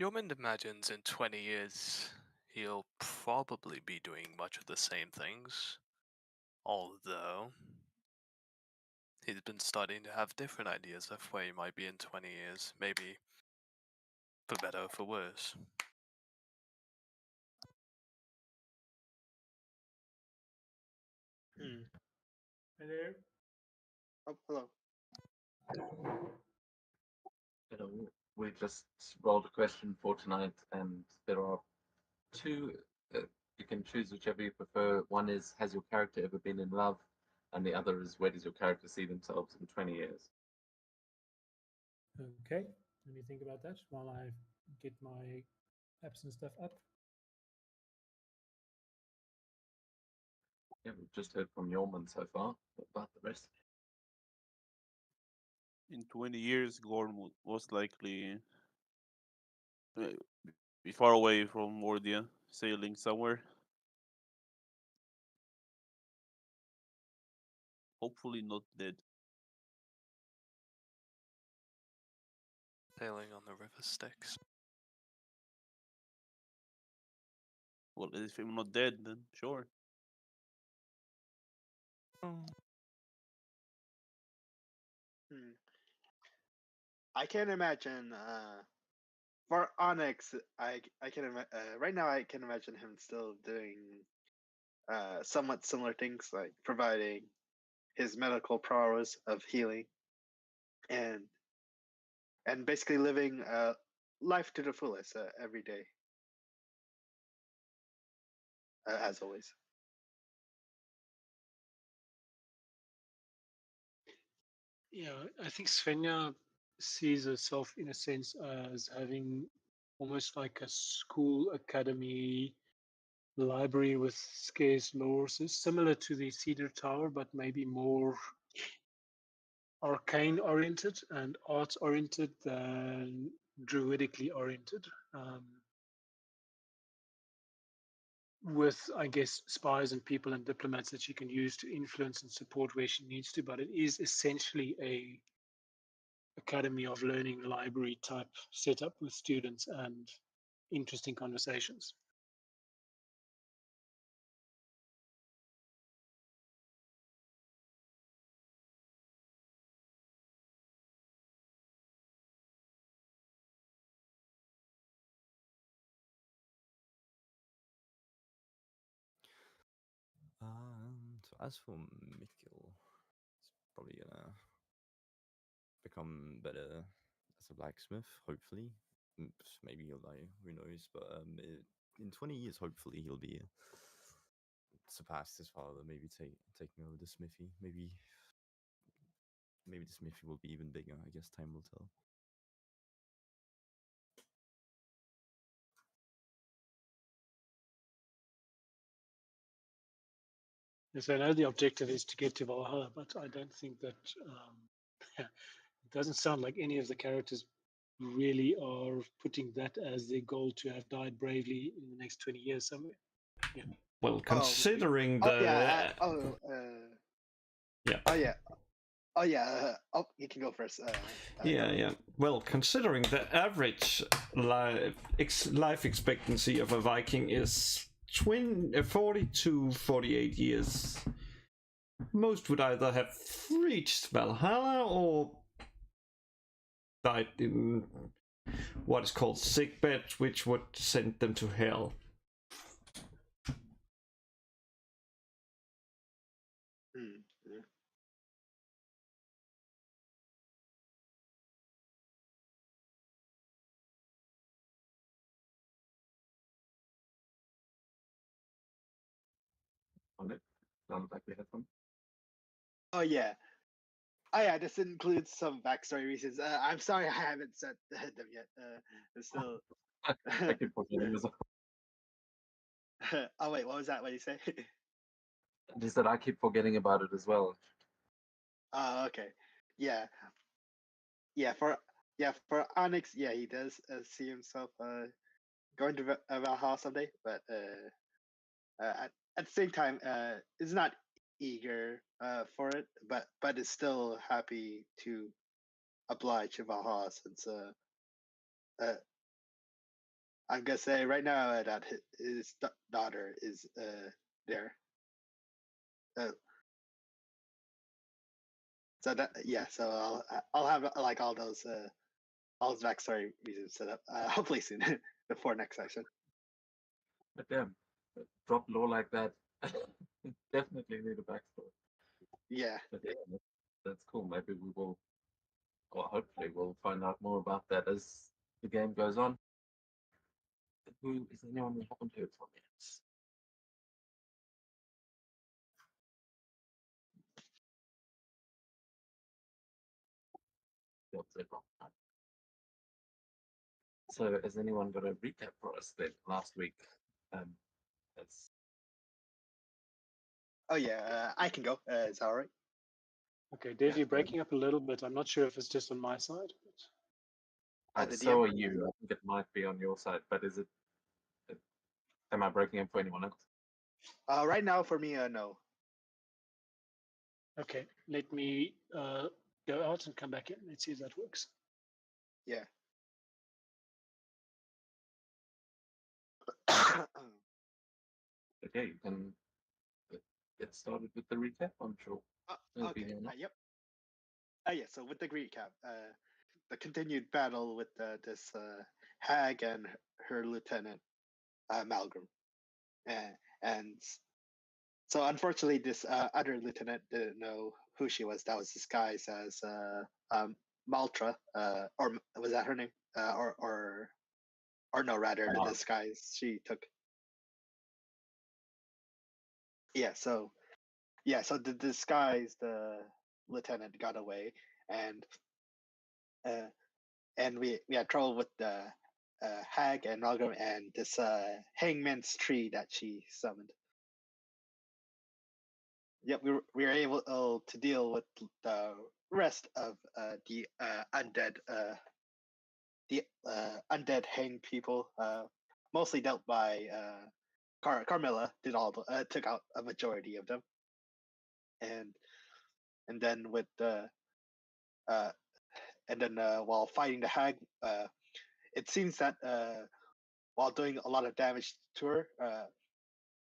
Yeoman imagines in 20 years he'll probably be doing much of the same things, although he's been starting to have different ideas of where he might be in 20 years, maybe for better or for worse. Hmm. Hello. Oh, hello. Hello. We just rolled a question for tonight, and there are two. You can choose whichever you prefer. One is, has your character ever been in love? And the other is, where does your character see themselves in 20 years? Okay. Let me think about that while I get my apps and stuff up. Yeah, we've just heard from Yorman so far. What about the rest? In 20 years, Gorn would most likely uh, be far away from Mordia, sailing somewhere. Hopefully not dead. Sailing on the river Styx. Well, if I'm not dead, then sure. Hmm. I can't imagine. For Onyx, I can right now I can imagine him still doing somewhat similar things, like providing his medical prowess of healing, and basically living life to the fullest every day, as always. Yeah, I think Svenja sees herself in a sense as having almost like a school academy library with scarce resources, similar to the Cedar Tower, but maybe more arcane oriented and arts oriented than druidically oriented. With, I guess, spies and people and diplomats that she can use to influence and support where she needs to, but it is essentially a academy of learning library type setup with students and interesting conversations. So as for Mikkel, he's probably gonna become better as a blacksmith, hopefully. Maybe he'll die, who knows? But in 20 years, hopefully, he'll be surpassed his father. Maybe taking over the smithy. Maybe the smithy will be even bigger. I guess time will tell. And so I know the objective is to get to Valhalla, but I don't think that it doesn't sound like any of the characters really are putting that as their goal to have died bravely in the next 20 years somewhere. Yeah. Well, considering Oh the yeah. yeah. Oh yeah. Oh yeah. Oh, you can go first. Yeah. Well, considering the average life expectancy of a Viking is 40 to 48 years, most would either have reached Valhalla or died in what is called sickbed, which would send them to hell. Yeah. On it? Sounds like we had some. Oh yeah. Oh yeah. This includes some backstory reasons. I'm sorry I haven't said them yet. It's still. I keep forgetting as well. Oh wait, what was that? What did you say? Just that I keep forgetting about it as well. Oh, okay. Yeah. For Onyx, yeah, he does see himself going to Valhalla someday, but at the same time, is not eager for it, but is still happy to oblige Valhalla since I'm gonna say right now that his daughter is there. So that so I'll have like all those backstory reasons set up hopefully soon before next session. But damn, drop lore like that. Definitely need a backstory. Yeah. But yeah, that's cool. Maybe we will, or hopefully we'll find out more about that as the game goes on. Who is anyone we haven't heard from yet? That's it. So, has anyone got a recap for us then last week? That's Oh yeah, I can go. Is that all right? Okay, Dave, Yeah, you're breaking up a little bit. I'm not sure if it's just on my side. But... The so DM? are you. I think it might be on your side, but is it? Am I breaking up for anyone else? Right now for me, no. Okay, let me go out and come back in. Let's see if that works. Yeah. Okay, you can get started with the recap. I'm sure. Okay. Yep. Yeah. So with the recap, the continued battle with this hag and her lieutenant, Malgrim, and so unfortunately, this other lieutenant didn't know who she was. That was disguised as Maltra, or was that her name? Or no, rather the disguise she took. Yeah. So the disguised lieutenant got away, and we had trouble with the hag and Malgrim and this hangman's tree that she summoned. Yep, we were able to deal with the rest of the undead hang people. Mostly dealt by Carmilla. Did all took out a majority of them, and then with the while fighting the hag, it seems that while doing a lot of damage to her,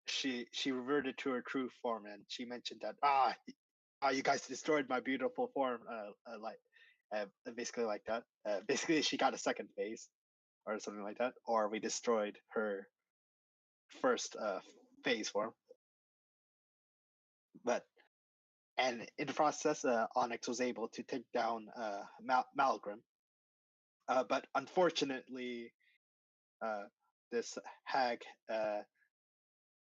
she reverted to her true form, and she mentioned that you guys destroyed my beautiful form, basically like that. Basically, she got a second phase or something like that, or we destroyed her first phase form. But and in the process, Onyx was able to take down Malgrim. But unfortunately, this hag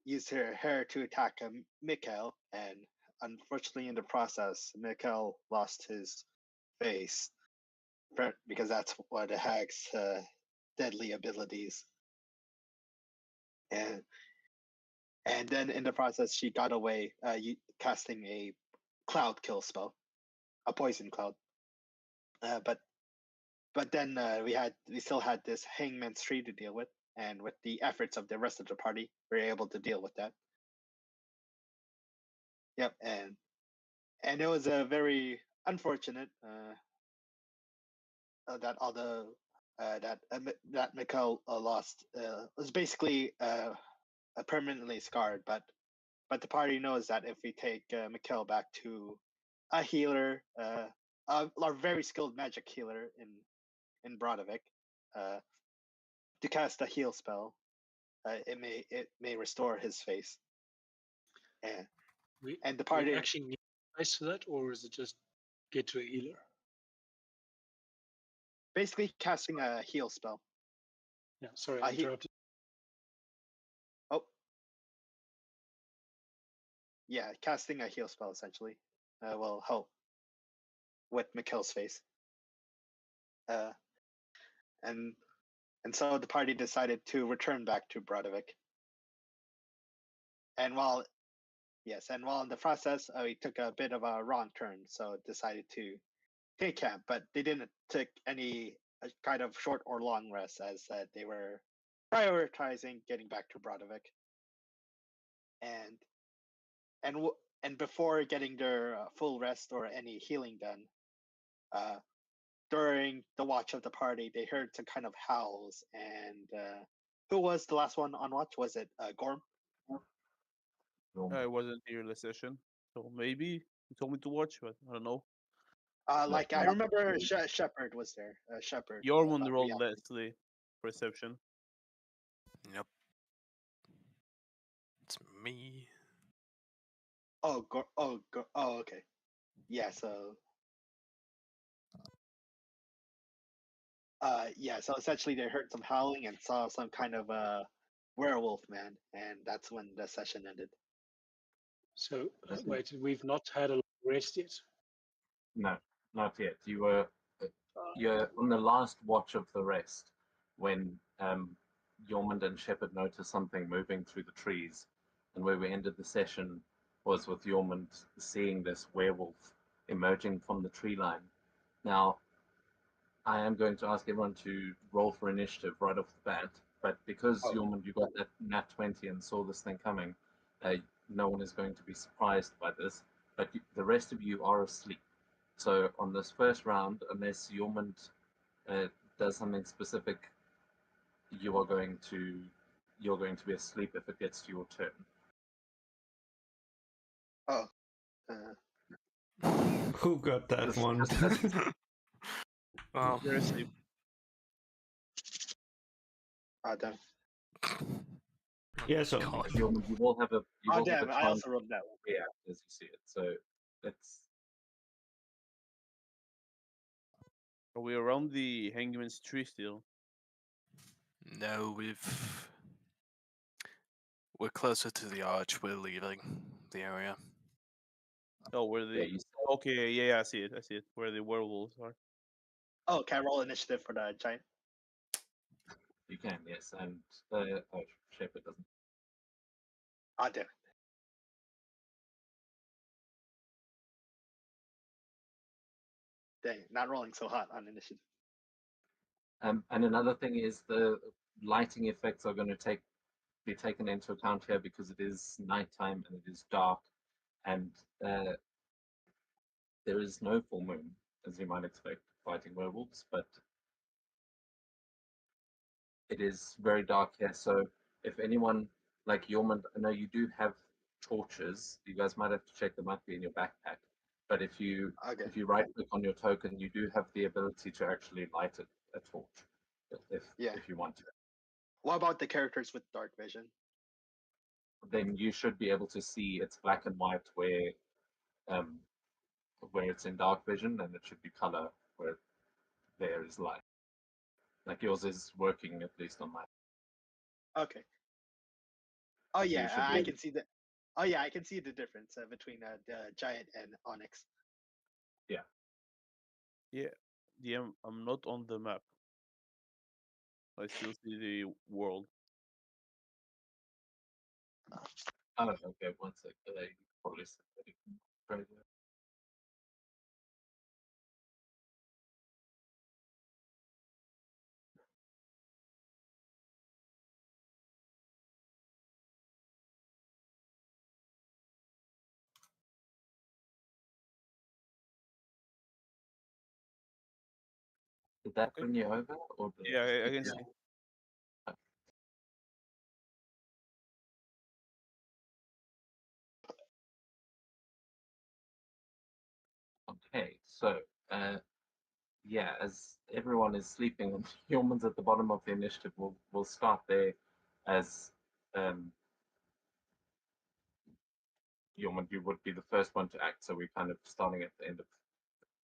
used her hair to attack Mikhail, and unfortunately, in the process, Mikhail lost his face because that's one of the hag's deadly abilities. And then in the process, she got away casting a cloud kill spell, a poison cloud. But then we still had this hangman's tree to deal with, and with the efforts of the rest of the party, we were able to deal with that. Yep, and it was a very unfortunate that although that Mikhail lost was basically permanently scarred, but the party knows that if we take Mikhail back to a healer, a very skilled magic healer in Brodovik, to cast a heal spell, it may restore his face. And the party actually need ice for that, or is it just get to a healer? Basically, casting a heal spell. Yeah, sorry, I interrupted. Oh, yeah, casting a heal spell essentially will help with Mikhail's face. And so the party decided to return back to Brodovik. And while in the process, we took a bit of a wrong turn, so decided to take camp. But they didn't take any kind of short or long rest, as they were prioritizing getting back to Brodovik. And before getting their full rest or any healing done, during the watch of the party, they heard some kind of howls. And who was the last one on watch? Was it Gorm? Normal. I wasn't here in the session, so maybe you told me to watch, but I don't know. Like I remember Shepard was there. Shepard. Yormund rolled Leslie perception. Yep. It's me. Oh, okay. Yeah, so so essentially they heard some howling and saw some kind of werewolf man, and that's when the session ended. So wait, we've not had a long rest yet. No, not yet. You're on the last watch of the rest when Yormund and Shepard noticed something moving through the trees, and where we ended the session was with Yormund seeing this werewolf emerging from the tree line. Now, I am going to ask everyone to roll for initiative right off the bat, but because Yormund, you got that nat 20 and saw this thing coming, no one is going to be surprised by this, but the rest of you are asleep. So on this first round, unless Yormund does something specific, you're going to be asleep if it gets to your turn. Oh. Who got that one? Well, You're asleep. Damn. Yeah, so God. You will have a Damn! I time also rolled that one. to react as you see it. So that's Are we around the Hangman's tree still? No, we're closer to the arch. We're leaving the area. Oh, where the you okay, yeah, I see it. Where the werewolves are. Oh, can I roll initiative for the giant? you can, yes, and Shepard doesn't. Damn it. Dang, not rolling so hot on initiative. And another thing is the lighting effects are going to be taken into account here because it is nighttime and it is dark, and there is no full moon, as you might expect, fighting werewolves, but it is very dark here. So if anyone like Yormund, I know you do have torches. You guys might have to check them might be in your backpack. But if you right click on your token, you do have the ability to actually light a torch if you want to. What about the characters with dark vision? Then you should be able to see it's black and white where it's in dark vision, and it should be color where there is light. Like yours is working at least on mine. Okay. Oh You yeah, should be I able- can see the. Oh yeah, I can see the difference between the giant and Onyx. Yeah, I'm not on the map. I still see the world. Oh, okay, one sec. Probably very good. Did that Okay. bring you over? Or Yeah, I can see. Okay, so as everyone is sleeping, humans at the bottom of the initiative will start there as Yormund, you would be the first one to act, so we're kind of starting at the end of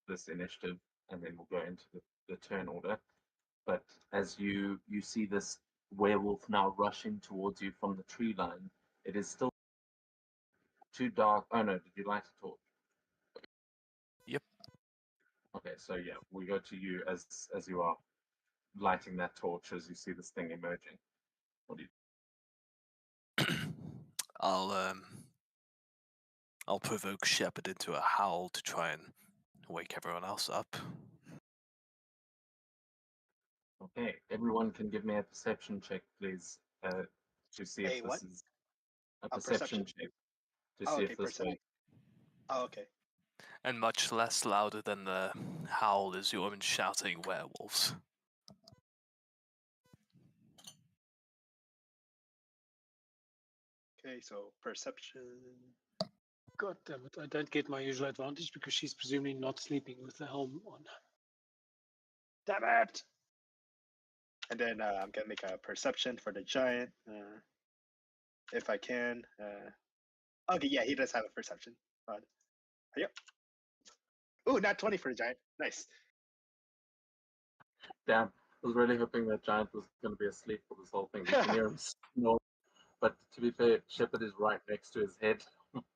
this initiative, and then we'll go into the turn order. But as you see this werewolf now rushing towards you from the tree line, it is still too dark. Oh no, did you light a torch? Yep. Okay, so yeah, we go to you as you are lighting that torch as you see this thing emerging. What do you I'll provoke Shepard into a howl to try and wake everyone else up. Okay, everyone can give me a perception check, please, to see if What? this is a perception check to see if this perception. way. Oh, okay. And much less louder than the howl as Jorman shouting werewolves. Okay, so perception. God damn it, I don't get my usual advantage because she's presumably not sleeping with the helm on. Damn it! And then I'm gonna make a perception for the giant, if I can. Okay, yeah, he does have a perception. Yep. Ooh, not 20 for the giant. Nice. Damn, I was really hoping that Giant was going to be asleep for this whole thing. You can hear him snore. But to be fair, Shepard is right next to his head.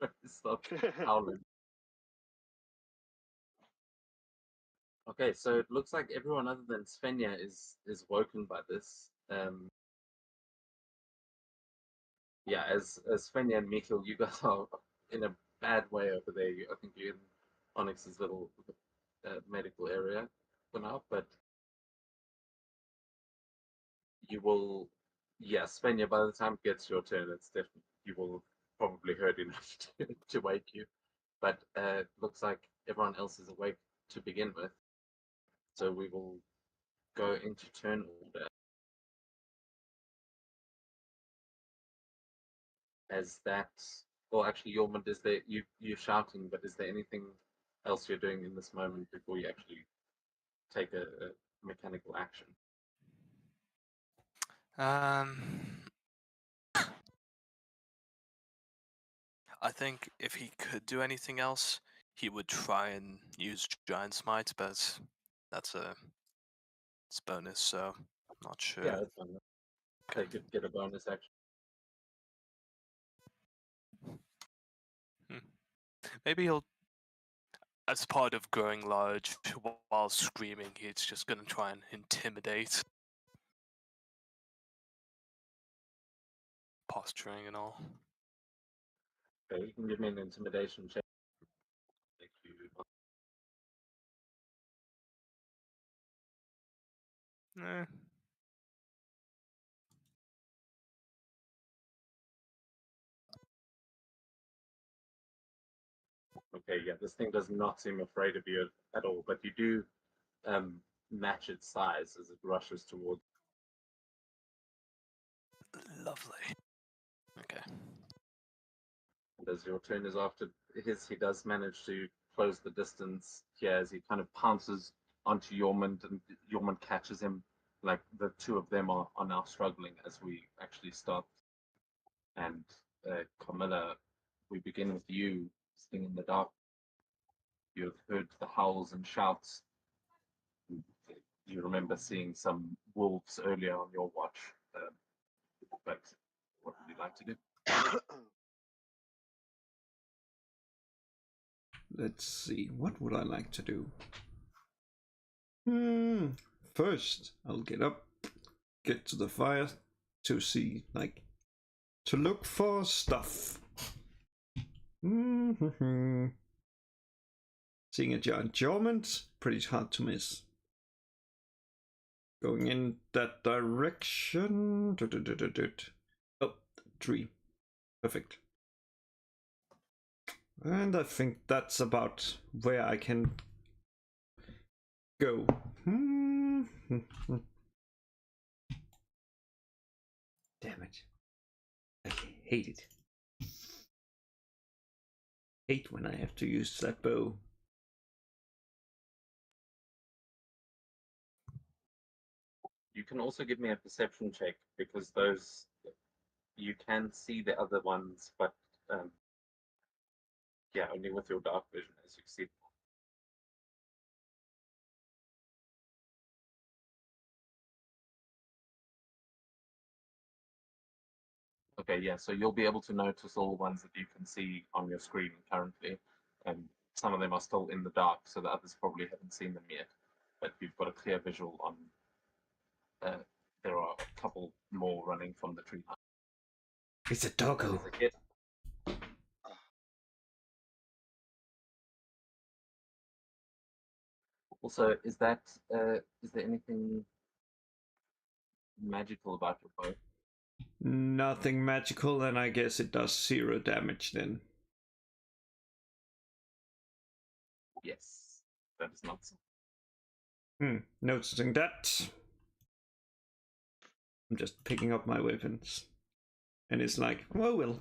He stopped howling. Okay, so it looks like everyone other than Svenja is woken by this. Yeah, as Svenja and Mikkel, you guys are in a bad way over there. I think you're in Onyx's little medical area for now, but you will, yeah, Svenja, by the time it gets your turn, it's definitely, you will probably heard enough to wake you. But looks like everyone else is awake to begin with. So we will go into turn order. As that, well, actually, Jormund, is there, you're shouting, but is there anything else you're doing in this moment before you actually take a mechanical action? I think if he could do anything else, he would try and use Giant Smite, but that's it's bonus, so I'm not sure. Yeah, that's fine. They could get a bonus action. Maybe he'll, as part of growing large while screaming, he's just gonna try and intimidate. Posturing and all. Okay, you can give me an intimidation check. Thank you. Eh. Okay, yeah, this thing does not seem afraid of you at all, but you do match its size as it rushes towards. Lovely. Okay. And as your turn is after his, he does manage to close the distance here as he kind of pounces onto Jormund, and Jormund catches him. Like the two of them are now struggling as we actually start. And Camilla, we begin with you, sitting in the dark. You have heard the howls and shouts. You remember seeing some wolves earlier on your watch. But what would you like to do? Let's see, what would I like to do? First, I'll get up, get to the fire to see, like, to look for stuff. Seeing a giant Jormund, pretty hard to miss. Going in that direction. Oh, tree. Perfect. And I think that's about where I can go. Damn it. I hate it. Hate when I have to use that bow. You can also give me a perception check because those, you can see the other ones, but yeah, only with your dark vision as you see them. Okay, yeah, so you'll be able to notice all the ones that you can see on your screen currently. And some of them are still in the dark, so the others probably haven't seen them yet. But you've got a clear visual on. There are a couple more running from the tree line. It's a doggo. Also, is there anything magical about your bow? Nothing magical, and I guess it does 0 damage then. Yes, that is not so. Noticing that, I'm just picking up my weapons. And it's like, oh well.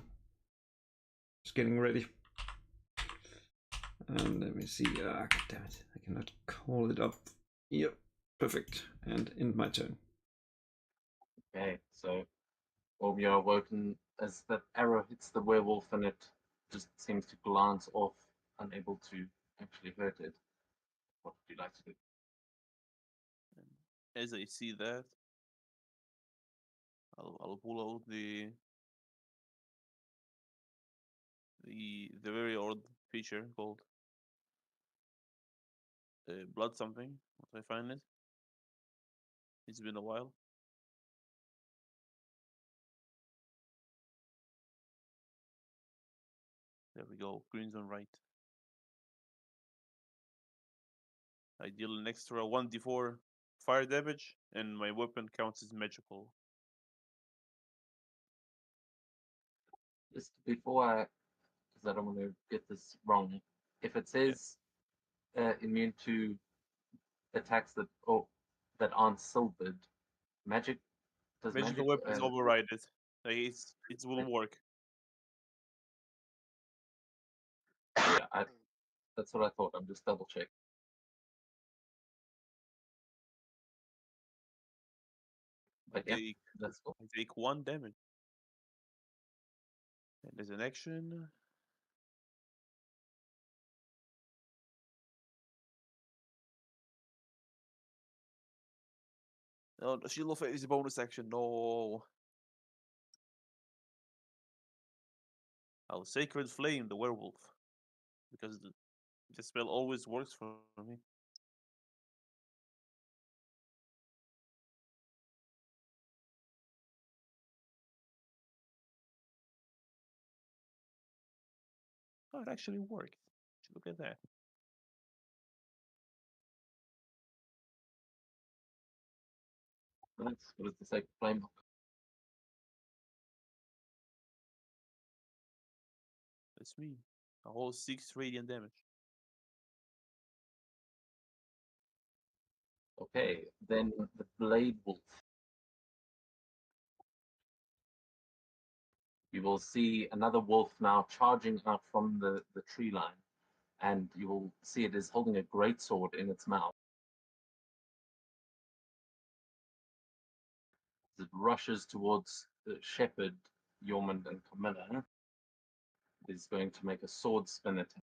Just getting ready. And let me see. God damn it. I cannot call it up. Yep. Perfect. And end my turn. Okay, so while you are awoken as that arrow hits the werewolf and it just seems to glance off, unable to actually hurt it. What would you like to do? As I see that, I'll pull out the very odd feature called blood something. Once I find it, it's been a while. There we go. Green's on right. I deal an extra 1d4 fire damage, and my weapon counts as magical. Just before because I don't want to get this wrong, if it says immune to attacks that aren't silvered, magic does Magical magic weapons override it. Like it will work. yeah, that's what I thought. I'm just double checking. But yeah, that's cool. I take 1 damage. And there's an action. Oh, the Shield of Fate is a bonus action. No. I'll Sacred Flame the werewolf. Because the spell always works for me. Oh, it actually worked. Look at that. Nice. What does the sacred flame? That's me. A whole 6 radiant damage. Okay, then the blade wolf. You will see another wolf now charging out from the tree line, and you will see it is holding a great sword in its mouth. As it rushes towards the shepherd, Yormund, and Camilla, it is going to make a sword spin attack.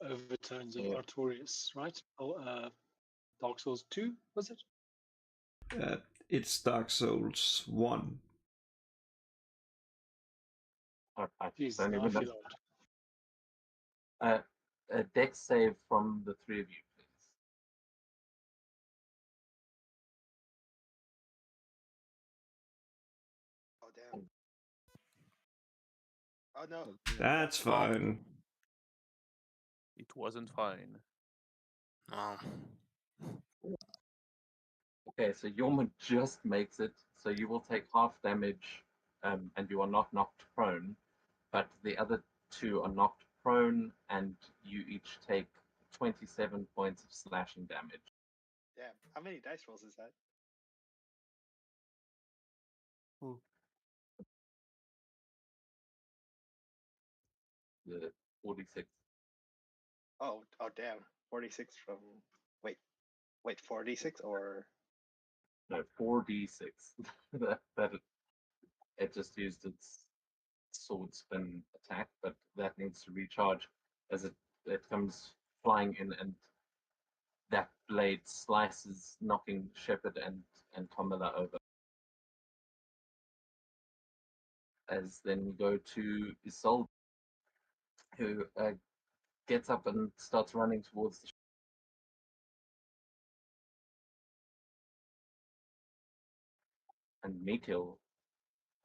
Overtones of Yeah. Artorias, right? Oh, Dark Souls 2, was it? It's Dark Souls 1. I Jeez, don't now I even know. feel old. A dex save from the three of you, please. Oh damn. Oh no. That's fine. It wasn't fine. Oh. Okay, so Yormund just makes it, so you will take half damage, and you are not knocked prone, but the other two are knocked prone, and you each take 27 points of slashing damage. Damn. How many dice rolls is that? The 46. Oh damn. 46 from wait 46 or No, 4d6. that it just used its sword spin attack, but that needs to recharge as it comes flying in, and that blade slices, knocking Shepherd and Camilla over. As then we go to Isolde, who gets up and starts running towards the and Mikil.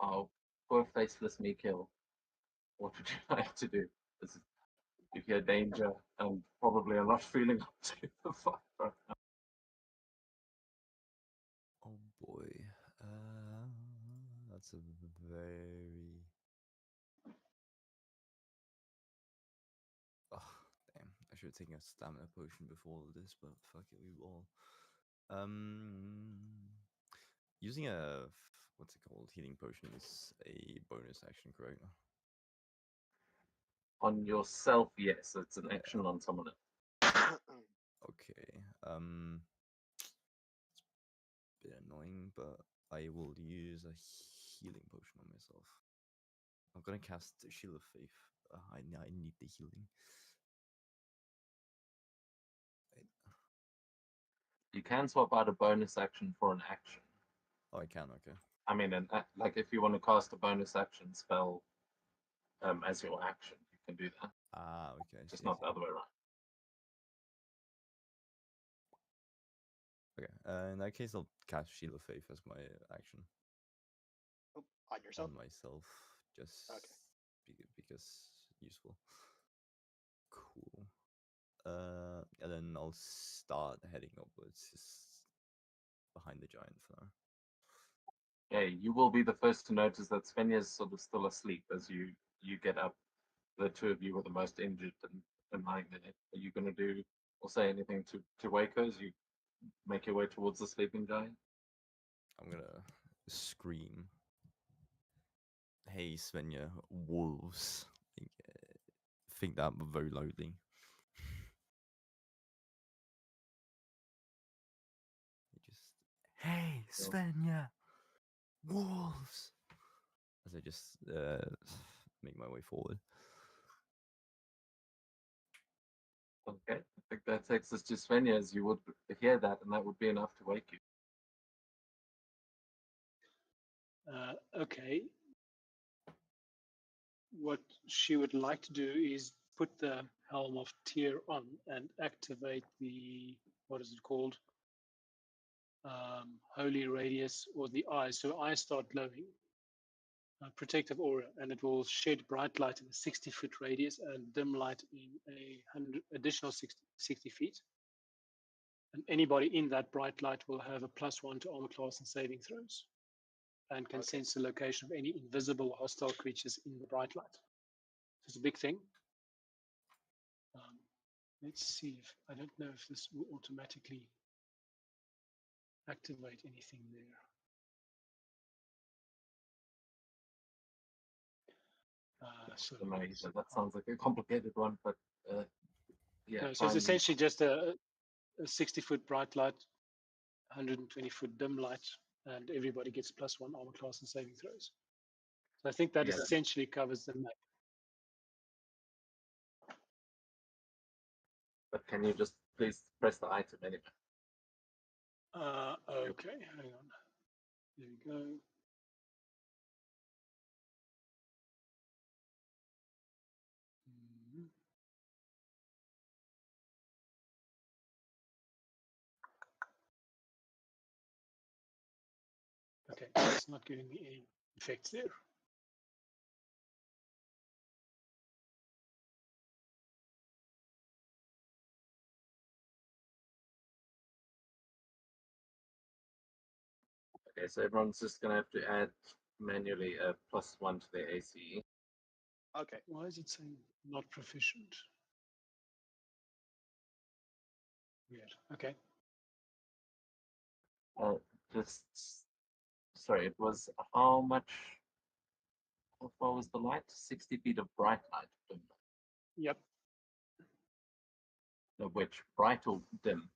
Oh, poor faceless Mikil. What would you like to do? You hear danger and probably are not feeling up to the fight right now. Oh boy. That's a very taking a stamina potion before all of this, but fuck it, we will. Using a what's it called? Healing potion is a bonus action, correct? On yourself, yes, it's an action on someone else. Okay. It's a bit annoying, but I will use a healing potion on myself. I'm gonna cast Shield of Faith. I need the healing. Wait. You can swap out a bonus action for an action. Oh, I can. Okay. I mean, like if you want to cast a bonus action spell as your action, you can do that. Ah, okay. Just I not see. the other way around. Okay. In that case, I'll cast Shield of Faith as my action On yourself? on myself, just because useful. Cool. And then I'll start heading upwards, just behind the giant for now. Okay, you will be the first to notice that Svenya's sort of still asleep as you get up. The two of you were the most injured and lying there. Are you going to do or say anything to wake her as you make your way towards the sleeping giant? I'm gonna scream, "Hey, Svenja, wolves!" Think that very loudly. Just, "Hey, Svenja, wolves!" As I just make my way forward. Okay, I think that takes us to Svenja, as you would hear that, and that would be enough to wake you. Okay. What she would like to do is put the Helm of Tyr on and activate the, what is it called? Holy Radius, or the eyes. So eyes start glowing. Protective aura, and it will shed bright light in a 60-foot radius and dim light in a additional 60 feet. And anybody in that bright light will have a +1 to armor class and saving throws, and can sense the location of any invisible hostile creatures in the bright light. So it's a big thing. Let's see if, I don't know if this will automatically activate anything there. So that sounds like a complicated one, but yeah. No, so it's essentially just a 60-foot bright light, 120-foot dim light, and everybody gets +1 armor class and saving throws. So I think that essentially covers the map. But can you just please press the item anyway? Okay, hang on. There we go. Okay, it's not giving me any effects there. Okay, so everyone's just going to have to add manually a +1 to their AC. Okay. Why is it saying not proficient? Weird. Okay. Just, sorry, it was how far was the light? 60 feet of bright light. Yep. No, which, bright or dim?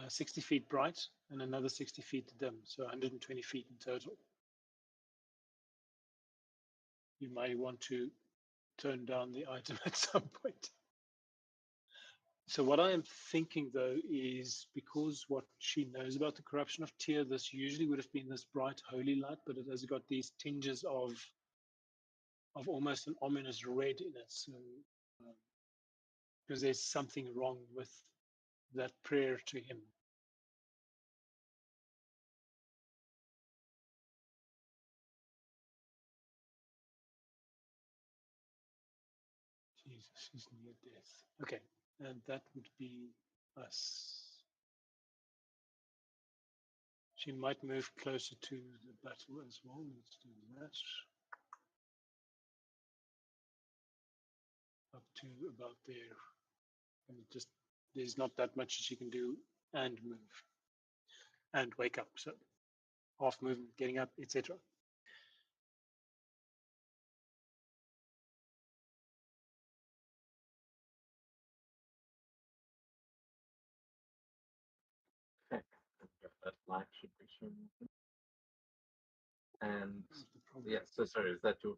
60 feet bright and another 60 feet dim, so 120 feet in total. You may want to turn down the item at some point. So what I am thinking, though, is because what she knows about the corruption of Tyr, this usually would have been this bright holy light, but it has got these tinges of almost an ominous red in it. So because there's something wrong with that prayer to him. Jesus, she's near death. Okay, and that would be us. She might move closer to the battle as well. Let's do that. Up to about there. And just there's not that much that she can do and move and wake up. So half movement, getting up, etc. Okay. That light should be shown. And yeah, so sorry, is that your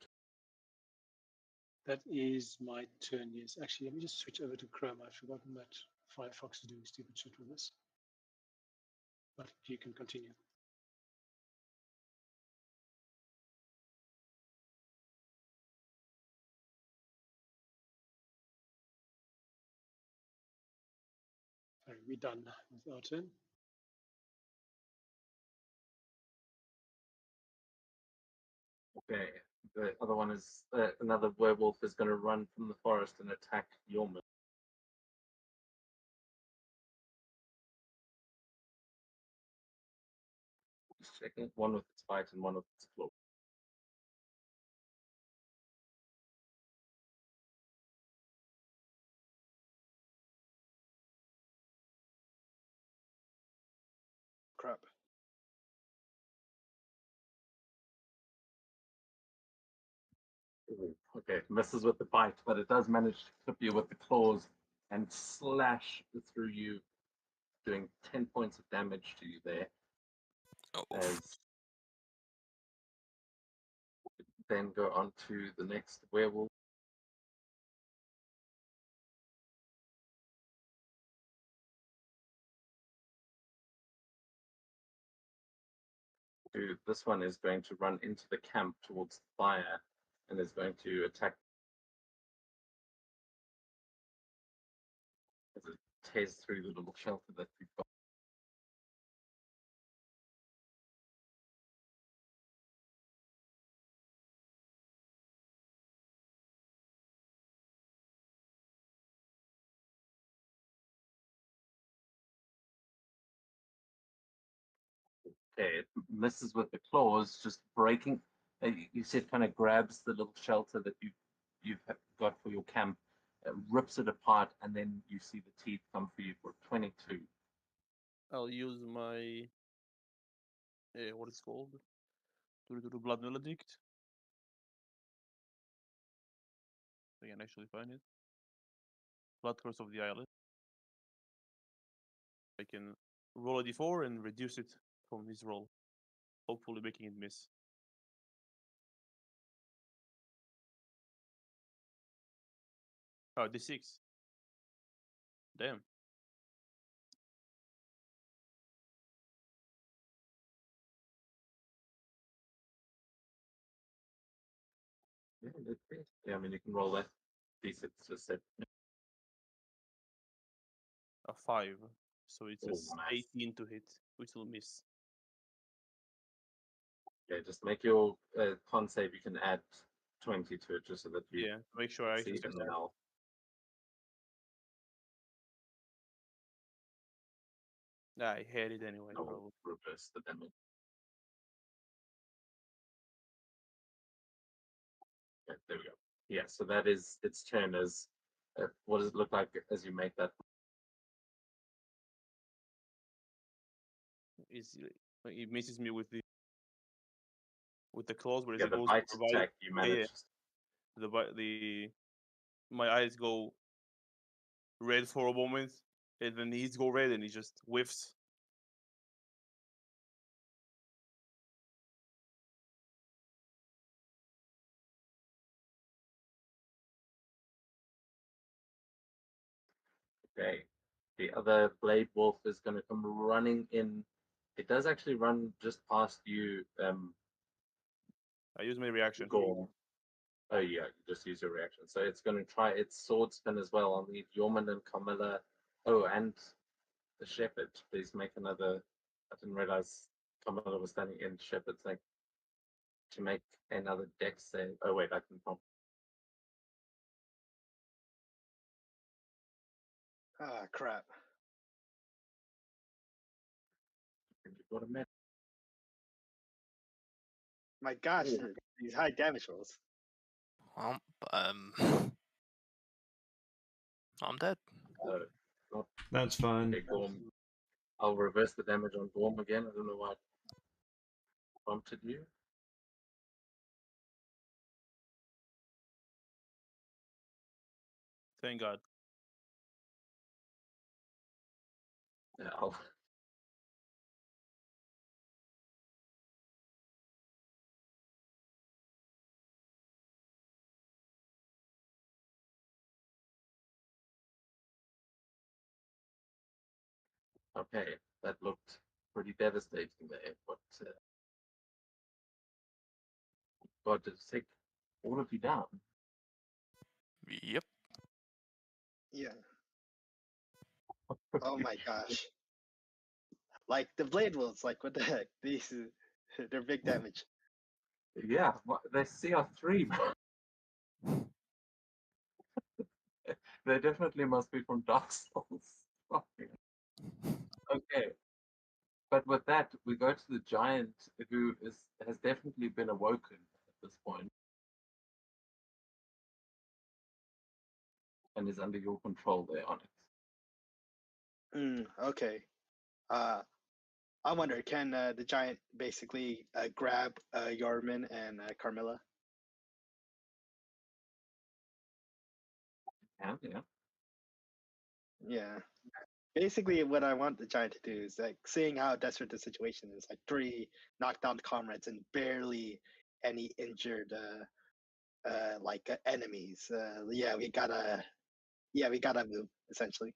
That is my turn, yes. Actually, let me just switch over to Chrome. I've forgotten that Firefox is doing stupid shit with this. But you can continue. Sorry, we're done with our turn. okay? The other one is another werewolf is going to run from the forest and attack Yorman. Just checking, one with its bite and one with its claw. Crap. Okay, it misses with the bite, but it does manage to clip you with the claws and slash through you, doing 10 points of damage to you there. Oh, As then go on to the next werewolf. This one is going to run into the camp towards the fire and is going to attack as it tears through the little shelter that we've got. Okay, it misses with the claws, just breaking. You said kind of grabs the little shelter that you've got for your camp, rips it apart, and then you see the teeth come for you for 22. I'll use my what it's called, to Blood Maledict. I can actually find it. Blood Curse of the Islet. I can roll a d4 and reduce it from his roll, hopefully making it miss. Oh, d6. Damn. Yeah, that's great. Yeah, I mean, you can roll that d6, just said. A 5. So it's Oh, a nice. 18 to hit, which will miss. Okay, just make your con save. You can add 20 to it just so that you Yeah, make sure I actually see and succeed. now. I had it anyway, I'll probably. reverse the damage. Okay, there we go. Yeah, so that is its turn. As what does it look like as you make that? It misses me with the claws, whereas Yeah, it the goes bite for bite. attack you managed. My eyes go red for a moment, and then his go red, and he just whiffs. Okay. The other blade wolf is going to come running in. It does actually run just past you, I use my reaction. Gorm. Oh yeah, just use your reaction. So it's going to try its sword spin as well on the Yorman and Carmilla. Oh, and the shepherd. Please make another. I didn't realize Carmilla was standing in shepherd's thing. To make another dex save. Oh wait, I can prompt. Ah, crap. You've got a med. My gosh, Ooh. these high damage rolls. well, I'm dead. Not That's fine. okay, Gorm. I'll reverse the damage on Gorm again. I don't know why it prompted you. Thank God. Yeah, I'll... Okay, that looked pretty devastating there, but God, to take all of you down. Yep. Yeah. Oh my gosh. Like the blade wolves, like what the heck? These they're big damage. Yeah, they're CR3. They definitely must be from Dark Souls. Okay, but with that, we go to the giant who has definitely been awoken at this point and is under your control there, Onyx. Okay. I wonder, can the giant basically grab Yorman and Carmilla? Yeah. Yeah. Basically, what I want the giant to do is like seeing how desperate the situation is, like 3 knockdown comrades and barely any injured enemies. We gotta move essentially.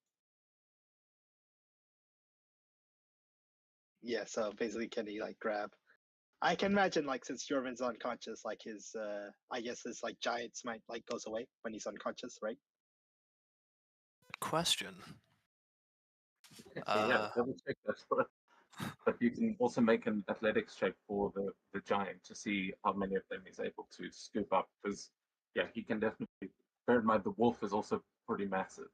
Yeah, so basically, can he like grab? I can imagine like since Jorvin's unconscious, like his I guess his like giant smite like goes away when he's unconscious, right? Question. Yeah, double check that. But you can also make an athletics check for the giant to see how many of them he's able to scoop up. Because yeah, he can definitely. Bear in mind, the wolf is also pretty massive.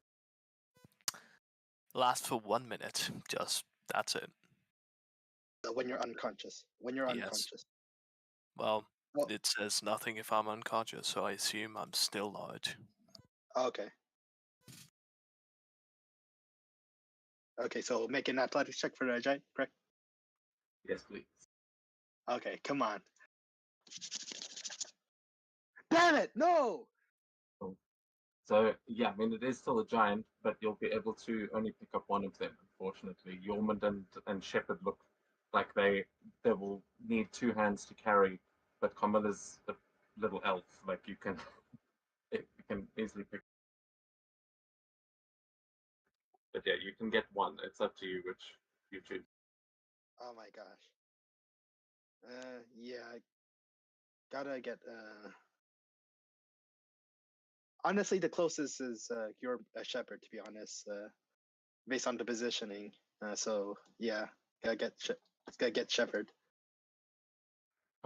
Last for 1 minute. Just that's it. When you're unconscious. When you're Yes. unconscious. Well, Oh, it says nothing if I'm unconscious, so I assume I'm still large. okay. Okay, so make an athletics check for the giant, correct? Yes, please. Okay, come on. Damn it! No. So yeah, I mean it is still a giant, but you'll be able to only pick up one of them. Unfortunately, Yormund and Shepherd look like they will need 2 hands to carry, but Camilla's a little elf. Like you can easily pick. But yeah, you can get one. It's up to you which you choose. Oh my gosh. Yeah, I gotta get. Honestly, the closest is your Shepherd, to be honest, based on the positioning. So yeah, gotta get Shepherd.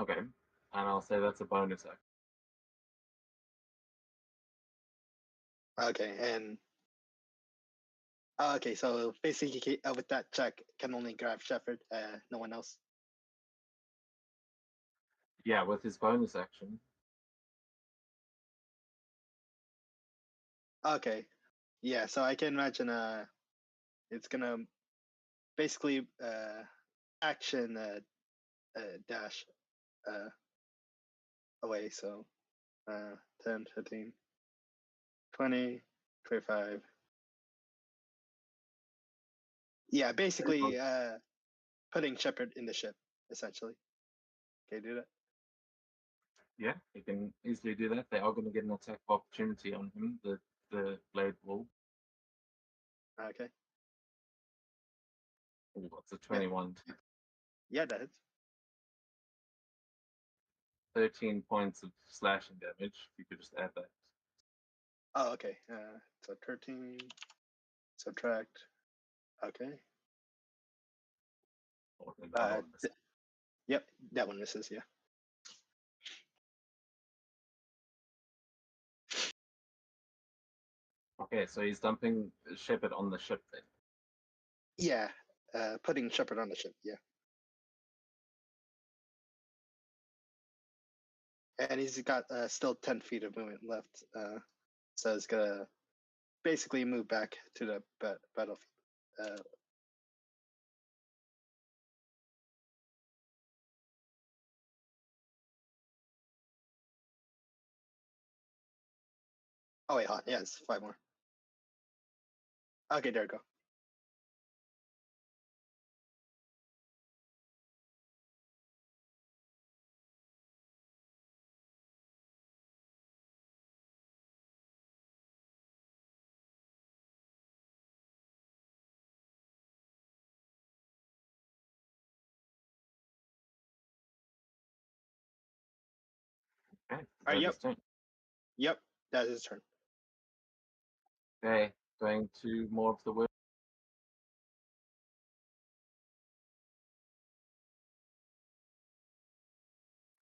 Okay, and I'll say that's a bonus act. Okay, and okay, so basically with that check, can only grab Shepherd, no one else. Yeah, with his bonus action. Okay, yeah, so I can imagine it's gonna basically action dash away. So 10, 15, 20, 25. Yeah, basically putting Shepard in the ship, essentially. Can you do that? Yeah, you can easily do that. They are going to get an attack of opportunity on him, the blade wolf. Okay. Ooh, what's a 21? Yeah, that hits. 13 points of slashing damage. If you could just add that. Oh, okay. So 13, subtract. Okay. Oh, and that one misses. Yep, that one misses, yeah. Okay, so he's dumping Shepard on the ship then. Yeah, putting Shepard on the ship, yeah. And he's got still 10 feet of movement left. So it's gonna basically move back to the battlefield. Oh wait, hold on. Yes, 5 more. Okay, there we go. Okay. Alright, yep. Zoda's turn. Yep, that is his turn. Okay, going to more of the word.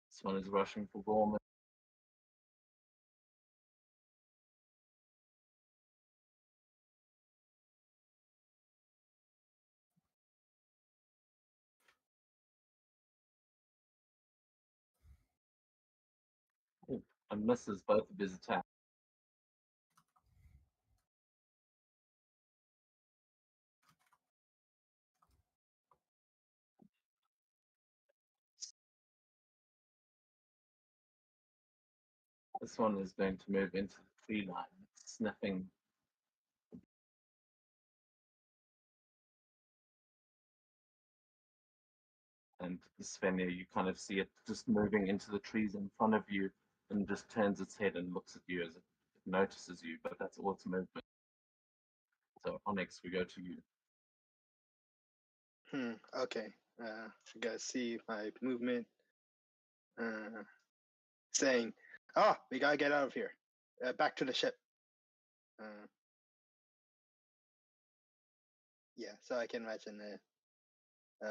This one is rushing for Gorman. And misses both of his attacks. This one is going to move into the tree line, sniffing. And Svenja, you kind of see it just moving into the trees in front of you and just turns its head and looks at you as it notices you, but that's all its movement. So Onyx, we go to you. Okay. You guys see my movement. Saying, "Oh, we gotta get out of here. Back to the ship." Yeah, so I can imagine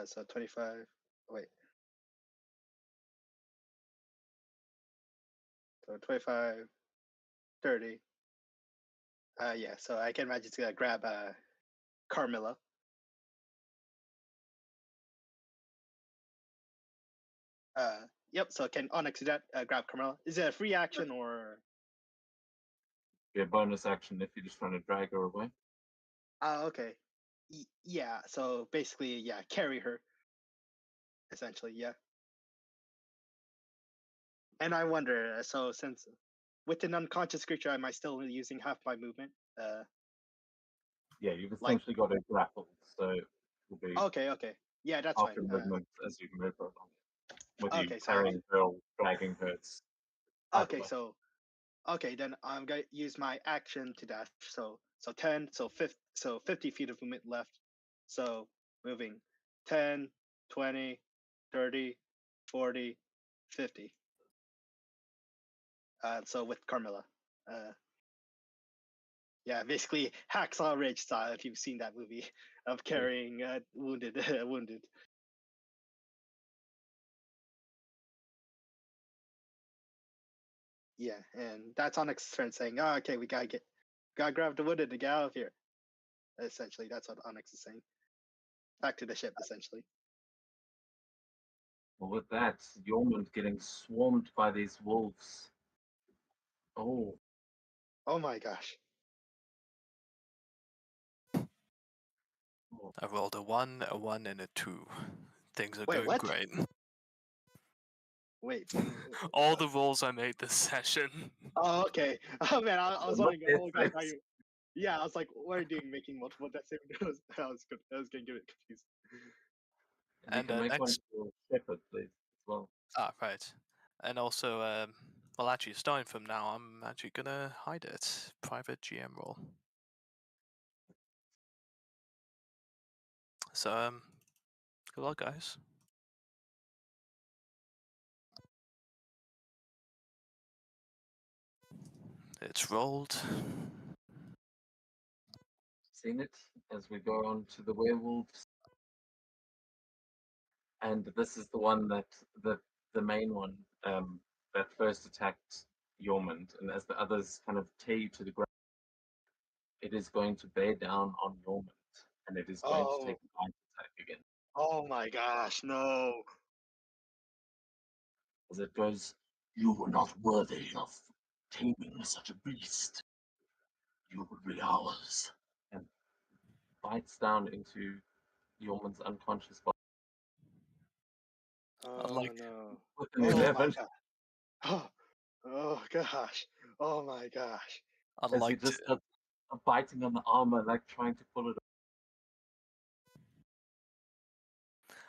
so 25. Wait. So 25, 30. Yeah, so I can imagine it's gonna grab Carmilla. Yep. So can Onyx do that? Grab Carmilla. Is it a free action or? Be a bonus action if you're just trying to drag her away. Okay. Yeah. So basically, yeah, carry her. Essentially, yeah. And I wonder, so since with an unconscious creature, am I still using half my movement? Yeah, you've essentially got a grapple, so it will be Okay. Yeah, that's half fine. your movement as you move her along. With you Okay, so carrying her or dragging her, it's okay, either way. so then I'm gonna use my action to dash. So 10, so 50 feet of movement left. So moving 10, 20, 30, 40, 50. So with Carmilla. Yeah, basically Hacksaw Ridge style, if you've seen that movie, of carrying wounded. Yeah, and that's Onyx's turn saying, "Oh, okay, we gotta grab the wounded to get out of here." Essentially, that's what Onyx is saying. Back to the ship, essentially. Well, with that, Yormund getting swarmed by these wolves. Oh, Oh my gosh. I rolled a 1, a 1, and a 2. Things are Wait, going what? great. Wait. All the rolls I made this session. Oh, okay. Oh man, I was Look wondering. at Oh god, this. yeah, I was like, what are you doing, making multiple death saving throws? I was getting confused. And you And can make one next, for Shepherd, please, as well. right. And also, well, actually, starting from now, I'm actually gonna hide it. Private GM roll. So, good luck, guys. It's rolled. Seen it as we go on to the werewolves. And this is the one that the main one that first attacked Yormund, and as the others kind of tear you to the ground, it is going to bear down on Yormund, and it is going to take a bite attack again. Oh my gosh, no. As it goes, you were not worthy of taming such a beast. You would be ours. And bites down into Yorman's unconscious body Oh like- no. with an Oh my 11. god. Oh gosh. Oh my gosh. I'd As he like to. just starts biting on the armor, like trying to pull it.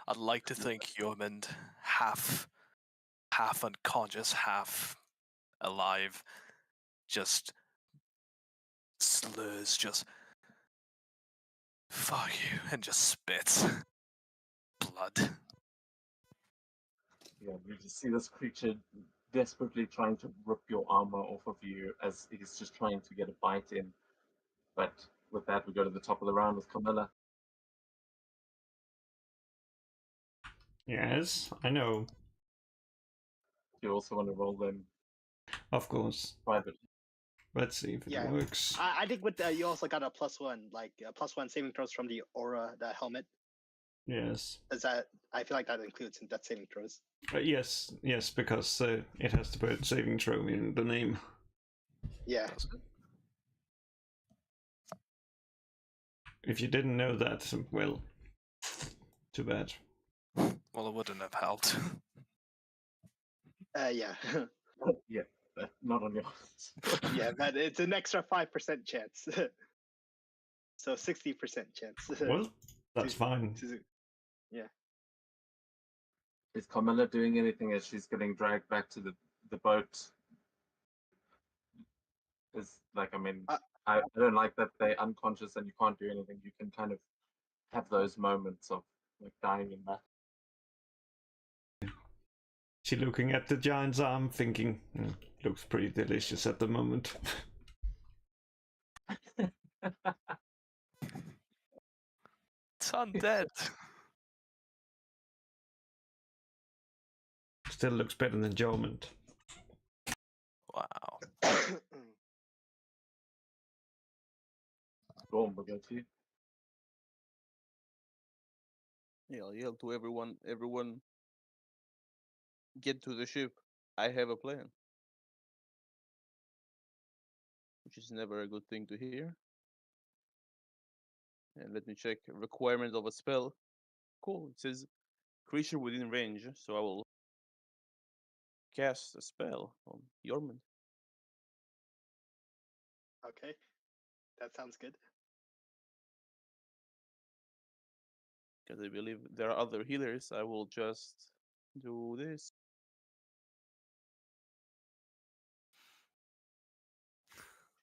I'd like to think Yormund half unconscious, half alive, just slurs, just fuck you, and just spits blood. Yeah, you just see this creature desperately trying to rip your armor off of you as he's just trying to get a bite in. But with that, we go to the top of the round with Camilla. Yes, I know. Do you also want to roll them Of course. privately? Let's see if it Yeah. works. I think with you also got a +1, like a +1 saving throws from the aura, the helmet. Yes. Is that? I feel like that includes in death saving throws. Yes, because it has the bird saving throw in the name. Yeah. Does it? If you didn't know that, well, too bad. Well, it wouldn't have helped. Yeah. Yeah, not on yours. Yeah, but it's an extra 5% chance. So 60% chance. Well, that's To- fine. to- Is Camilla doing anything as she's getting dragged back to the boat? Is like, I mean, I don't like that they're unconscious and you can't do anything. You can kind of have those moments of like dying in battle. She looking at the giant's arm, thinking, looks pretty delicious at the moment. It's undead. Still looks better than Jormund. Wow. Gorm, we'll go to you. Yeah, I'll yell to everyone, get to the ship. I have a plan. Which is never a good thing to hear. And let me check requirements of a spell. Cool. It says creature within range, so I will cast a spell on Yormund. Okay. That sounds good. Because I believe there are other healers. I will just do this.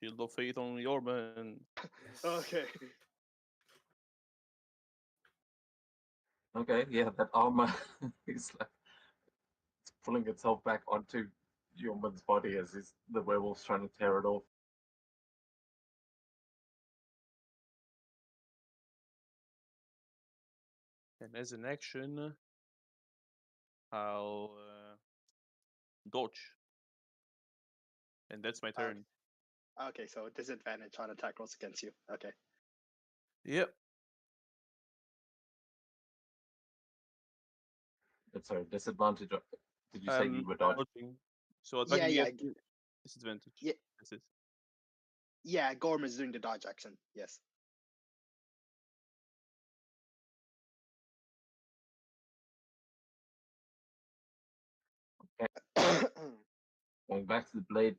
Shield of Faith on Yormund. Okay. Okay, yeah, that armor is like it's pulling itself back onto Yorman's body as the werewolf's trying to tear it off. And as an action, I'll dodge. And that's my turn. Okay, so disadvantage on attack rolls against you. Okay. Yep. Sorry, disadvantage. Did you say you were dodging? Dodging. So attacking yeah. against me, disadvantage. Yeah. That's it. Yeah, Gorm is doing the dodge action. Yes. Going back to the blade,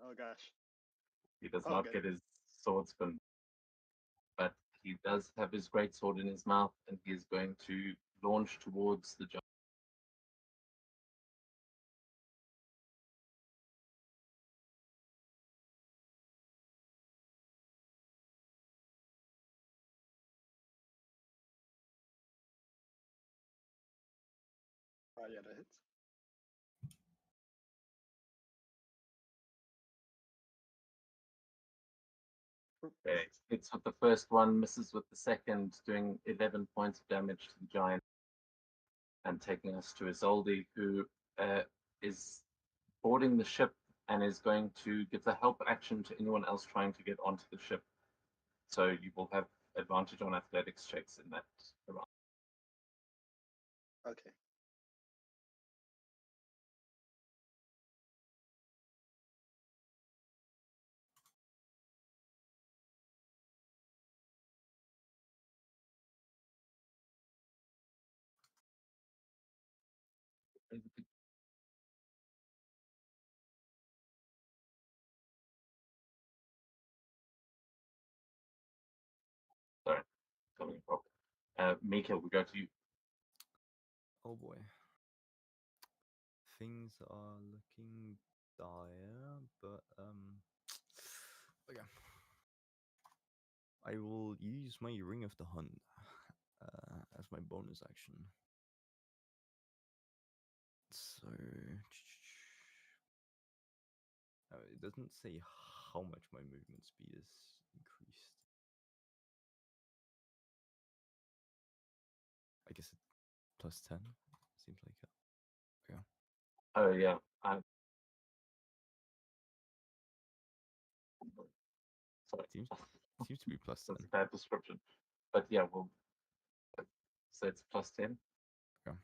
Oh gosh. he does Oh, not good. get his sword spin, but he does have his greatsword in his mouth, and he is going to launch towards the giant. Oh yeah, that hits. Okay, hits with the first one, misses with the second, doing 11 points of damage to the giant, and taking us to Isolde, who is boarding the ship and is going to give the help action to anyone else trying to get onto the ship. So you will have advantage on athletics checks in that round. Okay. coming from. Mikhail, we go to you. Oh boy. Things are looking dire, but okay. I will use my Ring of the Hunt as my bonus action. So it doesn't say how much my movement speed is increased. I guess it plus 10 seems like it. Yeah. Oh yeah. Sorry. Seems to be plus 10. That's a bad description. But yeah, we'll so it's plus 10. Okay.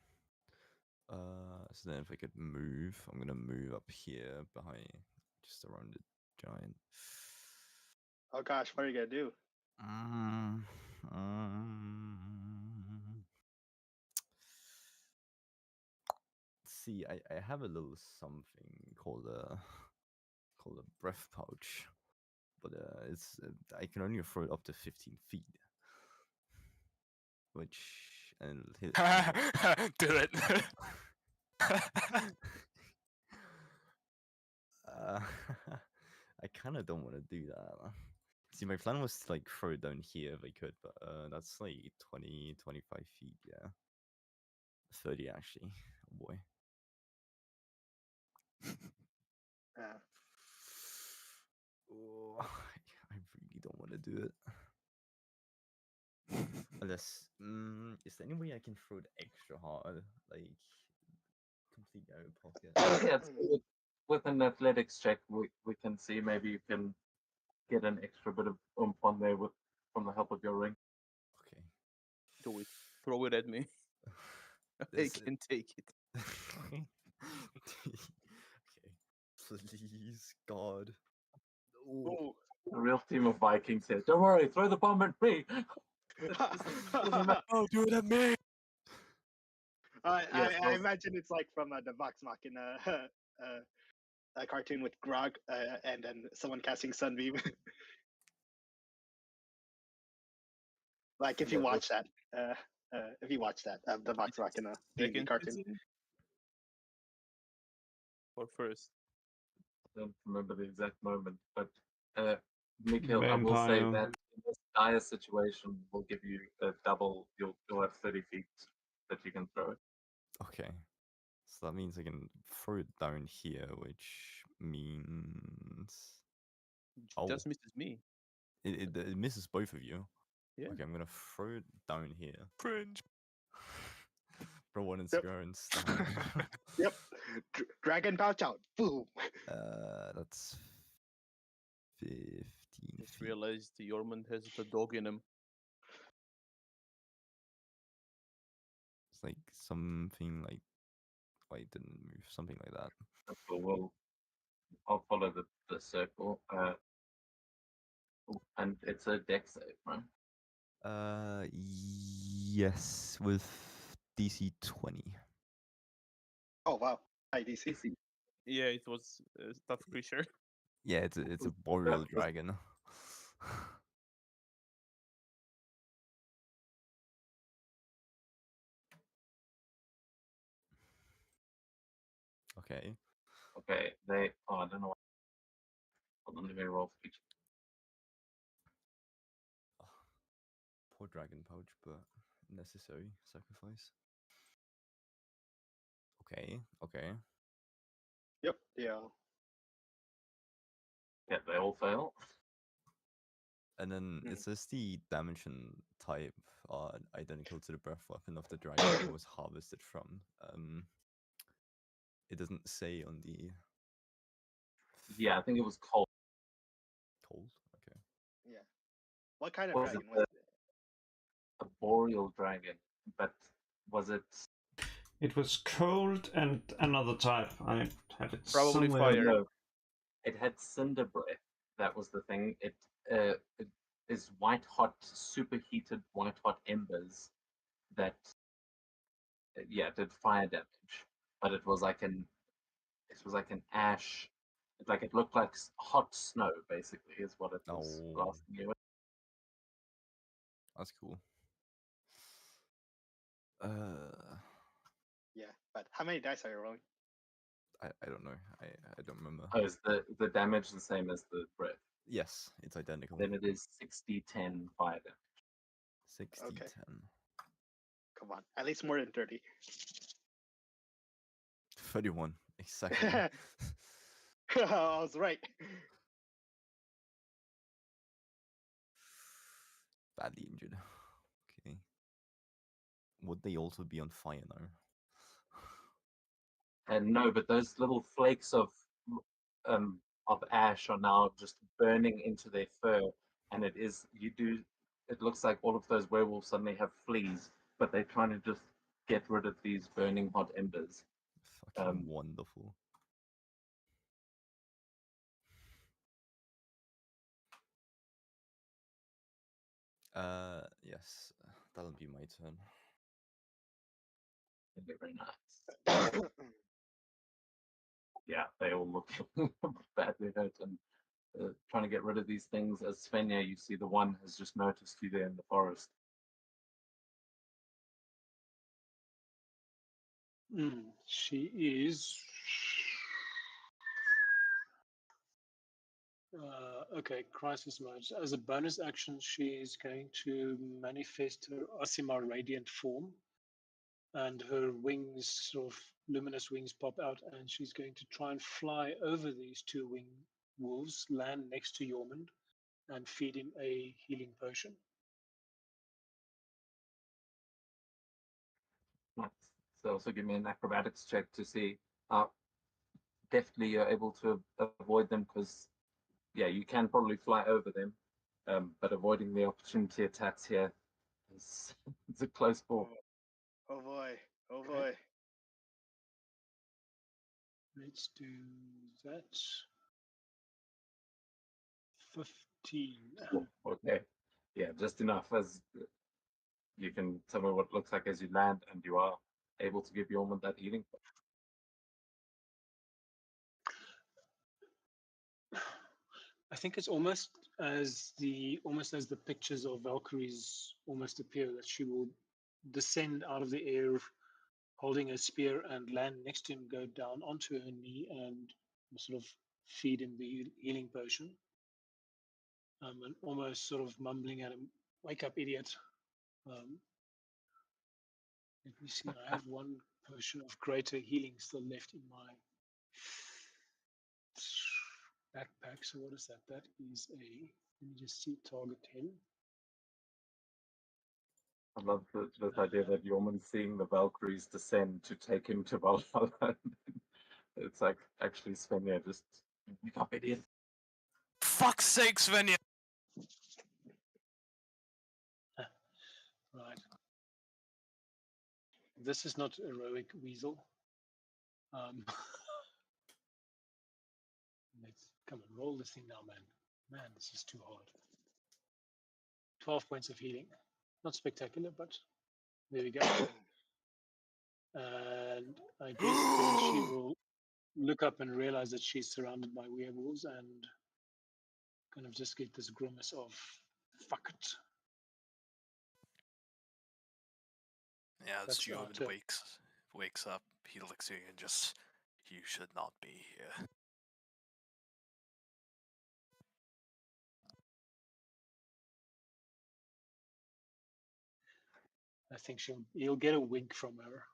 So then if I could move, I'm gonna move up here behind, just around the giant. Oh gosh, what are you gonna do? See, I have a little something called a breath pouch, but it's I can only throw it up to 15 feet, which and hit. Do it. I kind of don't want to do that. See, my plan was to like throw it down here if I could, but that's like 20, 25 feet, yeah. 30 actually. Oh boy. Yeah. Oh, I really don't want to do it. Unless, is there any way I can throw it extra hard, like complete out of pocket? Yeah, with an athletics check, we can see maybe you can get an extra bit of oomph on there from the help of your ring. Okay. Do it. Throw it at me. I This- can take it. Okay. Please, God. Ooh. A real team of Vikings here. Don't worry, throw the bomb at me. Oh, do it at me. I Yes, imagine it's like from the Vox Machina a cartoon with Grog and then someone casting Sunbeam. Like if you Yeah, watch that, the Vox Machina D&D Second cartoon. season? Or first? I don't remember the exact moment, but Mikhail, I will say Vampire. that in this dire situation, we'll give you a double. You'll have 30 feet that you can throw it. Okay. So that means I can throw it down here, which means Oh. Just misses me. it misses both of you. Yeah. Okay, I'm gonna throw it down here. Cringe. For one and Yep. square and stand. Yep. Dragon pouch out. Boom. That's 15 Just feet. realized Yormund has the dog in him. It's like something like wait, didn't move, something like that. I'll follow the circle. And it's a dex save, right? Yes, with DC 20. Oh wow. Hi DC. Yeah, it was a tough creature. Yeah, it's a boreal dragon. Okay. Okay, I don't know. Hold on, let me roll for each. Poor dragon pouch, but necessary sacrifice. Okay, okay. Yep. Yeah. Yeah, they all fail. And then Mm. it says the damage and type are identical to the breath weapon of the dragon it was harvested from. It doesn't say on the Yeah, I think it was cold. cold. Okay. Yeah. What kind of Was dragon it was it? a boreal dragon? But was it? It was cold and another type. I have it Probably somewhere. fire. No, it had cinder breath. That was the thing. It is white hot, superheated white hot embers that did fire damage. But it was like an ash. Like it looked like hot snow, basically, is what it was Oh. blasting you with. That's cool. Yeah, but how many dice are you rolling? I don't know. I don't remember. Oh, is the damage the same as the breath? Yes, it's identical. Then it is 60, 10, 5. 60, Okay. 10. Come on, at least more than 30. 31. Exactly. I was right. Badly injured. Okay. Would they also be on fire now? And no, but those little flakes of ash are now just burning into their fur, and it looks like all of those werewolves suddenly have fleas, but they're trying to just get rid of these burning hot embers. Fucking wonderful. Yes, that'll be my turn. Very nice. Yeah, they all look badly hurt and trying to get rid of these things. As Svenja, you see the one has just noticed you there in the forest. She is. Okay, crisis mode. As a bonus action, she is going to manifest her Osimar radiant form, and her wings, sort of luminous wings, pop out, and she's going to try and fly over these two wing wolves, land next to Yormund, and feed him a healing potion. Nice. So also give me an acrobatics check to see how deftly you're able to avoid them, because yeah, you can probably fly over them, but avoiding the opportunity attacks here is it's a close call. Oh boy. Oh Okay. boy. Let's do that. 15. Okay. Yeah, just enough as you can tell me what it looks like as you land, and you are able to give Yormund that healing. I think it's almost as the pictures of Valkyries almost appear, that she will descend out of the air holding a spear and land next to him, go down onto her knee and sort of feed him the healing potion. And almost sort of mumbling at him, "Wake up, idiot." Let me see, I have one potion of greater healing still left in my backpack. So what is that? That is a, let me just see, target 10. I love this idea that Yormund's seeing the Valkyries descend to take him to Valhalla. It's like actually Svenja just wake up, idiot. Fuck's sake, Svenja! Right. This is not heroic weasel. Let's come on, roll this thing now, man. Man, this is too hard. 12 points of healing. Not spectacular, but there we go. And I guess then she will look up and realize that she's surrounded by werewolves and kind of just get this grimace of fuck it. Yeah, as That's our Jordan turn. wakes up, he looks at you and just, you should not be here. I think he'll get a wink from her.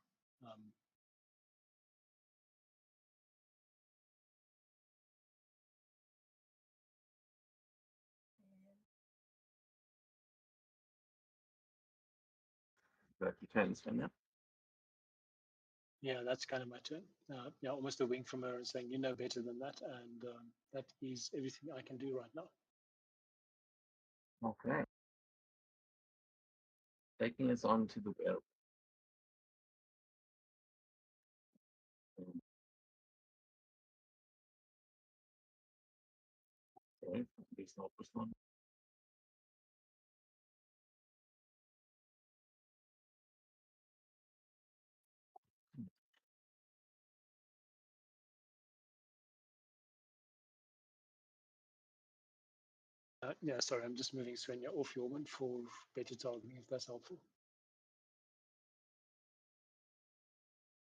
That you turn, Svenja. Yeah, that's kind of my turn. Yeah, almost a wink from her and saying, "You know better than that," and that is everything I can do right now. Okay. Taking us on to the werewolf. Okay, at least not this one. Yeah, sorry, I'm just moving Svenja off Yormund for better targeting, if that's helpful.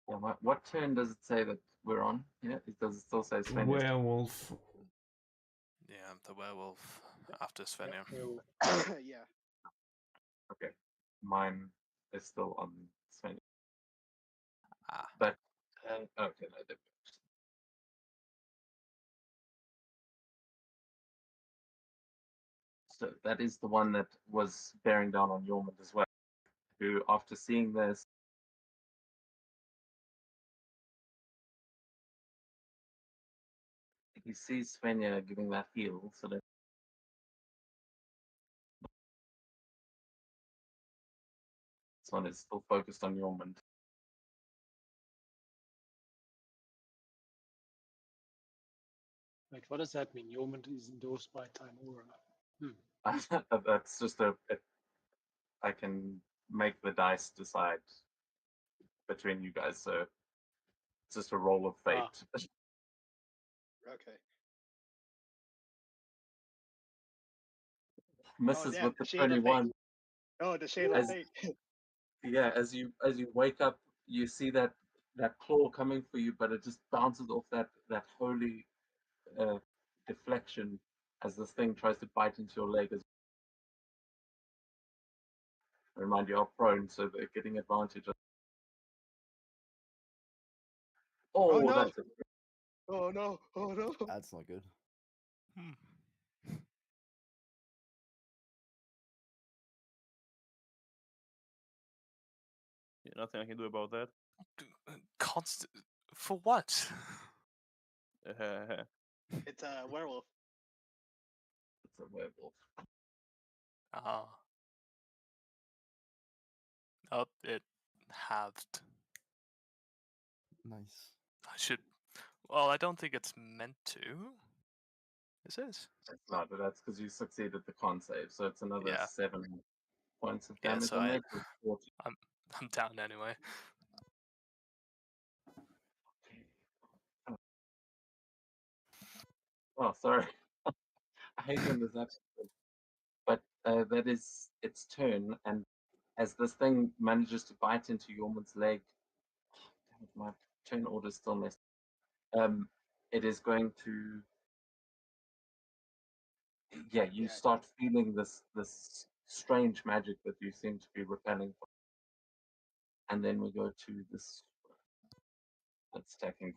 Yeah, what turn does it say that we're on? Yeah, does it still say Svenja's? Werewolf. Yeah, the werewolf after Svenja. Werewolf. Yeah. Okay, mine is still on Svenja. Ah. But okay, no, they're so that is the one that was bearing down on Yormund as well, who, after seeing this, he sees Svenja giving that heal, so that this one is still focused on Yormund. Wait, what does that mean? Yormund is endorsed by Time Aura. That's just I can make the dice decide between you guys, so it's just a roll of fate. Okay. Misses damn, with the Shade of Fate. 21. Oh, the shade of As- fate. Yeah, as you wake up, you see that claw coming for you, but it just bounces off that holy deflection as this thing tries to bite into your leg. As remind you are prone, so they're getting advantage. Oh, no. That's Oh no! Oh no! That's not good. Hmm. Yeah, nothing I can do about that. Constant. For what? It's a werewolf. it's a werewolf. Ah. Oh, it halved. Nice. I should. Well, I don't think it's meant to. Is it? It's not, but that's because you succeeded the con save, so it's another Yeah. 7 points of Yeah, damage so on I- that. with 40. I'm down anyway. Oh, sorry. I hate when this happens. But that is its turn, and as this thing manages to bite into Yormund's leg, damn it, my turn order is still messed. It is going to. Yeah, you Yeah. start feeling this strange magic that you seem to be repelling from. And then we go to this. That's attacking.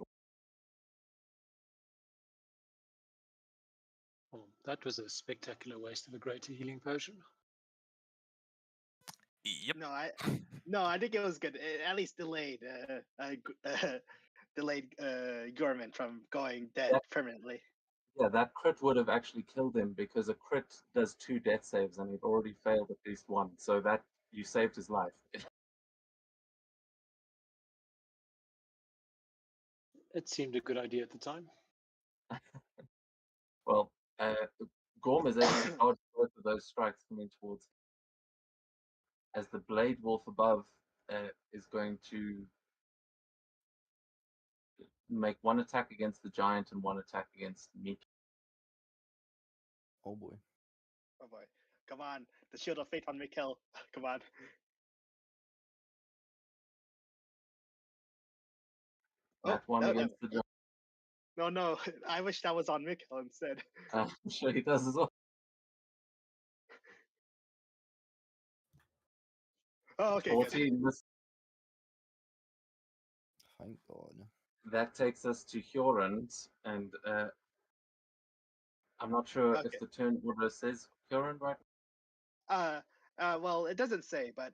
Oh, that was a spectacular waste of a greater healing potion. Yep. No, I think it was good. It at least delayed Gorman from going dead That- permanently. Yeah, that crit would have actually killed him because a crit does 2 death saves, and he'd already failed at least one. So that you saved his life. It seemed a good idea at the time. Well, Gorm is able to dodge both of those strikes coming towards him. As the Blade Wolf above is going to make one attack against the giant and one attack against Meek. Oh boy. Oh boy. Come on. The shield of fate on Mikkel. Come on. That one no, against the giant. No. I wish that was on Mikkel instead. I'm sure he does as well. Oh, okay, good. 14. Thank God. That takes us to Hjorund, and I'm not sure Okay. if the turn order says Hjorund, right? Well, it doesn't say, but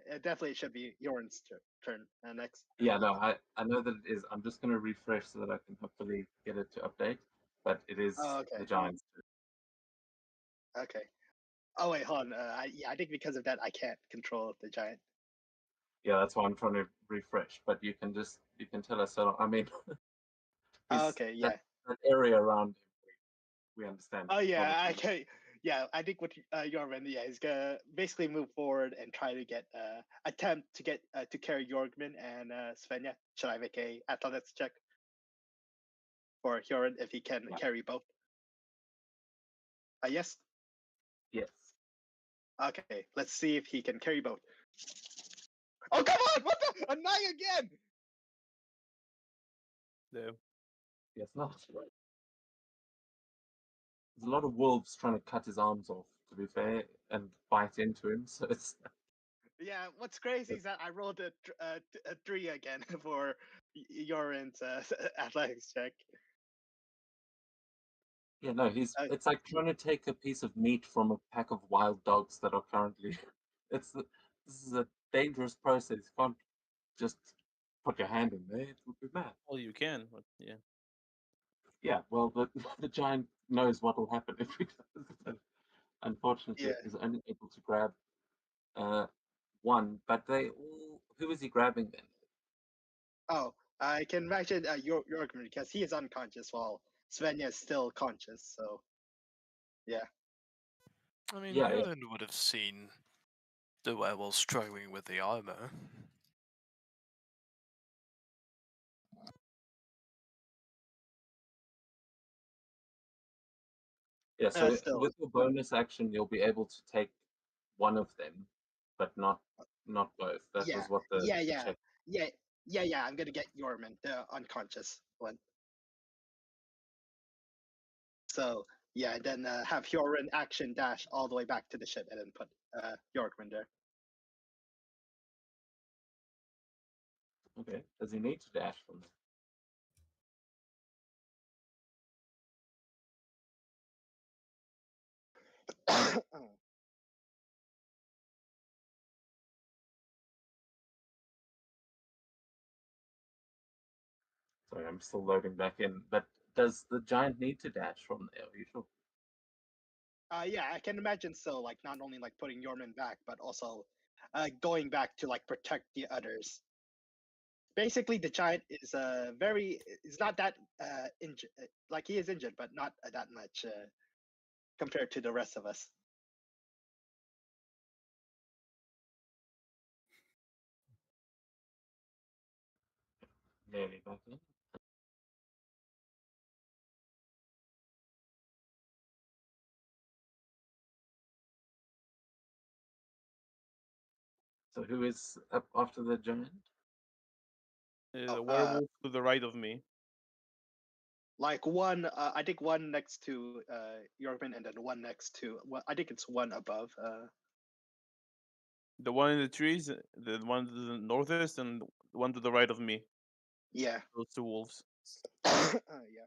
it definitely should be Jorn's turn next. Yeah, no, I know that it is. I'm just going to refresh so that I can hopefully get it to update, but it is Oh, okay. the Giants' turn. Okay. Oh wait, hold on. I think because of that, I can't control the giant. Yeah, that's why I'm trying to refresh, but you can tell us. So, I mean, Oh, okay, yeah. that area around him, we understand. Oh yeah, Obviously. okay. Yeah, I think what Jorgen, yeah, is gonna basically move forward and try to get attempt to get to carry Jorgman and Svenja. Should I make a athletics check for Jorgen if he can carry both? Yes. Yes. Okay, let's see if he can carry both. Oh come on! What the? A 9 again! No. Yes, not right. There's a lot of wolves trying to cut his arms off, to be fair, and bite into him. So it's Yeah, what's crazy is that I rolled a 3 again for Yorin's athletics check. yeah, no, he's. Uh, It's like trying to take a piece of meat from a pack of wild dogs that are currently. This is a dangerous process. You can't just put your hand in there; it would be mad. Well, you can, but yeah. Yeah, well, the the giant knows what will happen if he does. But unfortunately, Yeah. he's only able to grab one. But they all. Who is he grabbing then? Oh, I can imagine Yorkman because he is unconscious while Svenja is still conscious. So, yeah. I mean, Yeah, yeah. Jörn would have seen the werewolf struggling with the armor. Yeah, so Still, with your bonus action, you'll be able to take one of them, but not both. That yeah, was what the check. yeah. I'm gonna get Yorman, the unconscious one. So yeah, and then have Hyorin action dash all the way back to the ship, and then put Yorkman there. Okay. Does he need to dash from there? Sorry, I'm still loading back in. But does the giant need to dash from there? Are you sure? Yeah, I can imagine so. Like not only like putting Yorman back, but also going back to like protect the others. Basically, the giant is is not that injured. Like he is injured, but not that much compared to the rest of us. Nearly back in. So who is up after the giant? The werewolf to the right of me. Like one, I think one next to Yorkman, and then one next to. Well, I think it's one above. The one in the trees, the one to the northeast, and the one to the right of me. Yeah. Those two wolves. Yeah.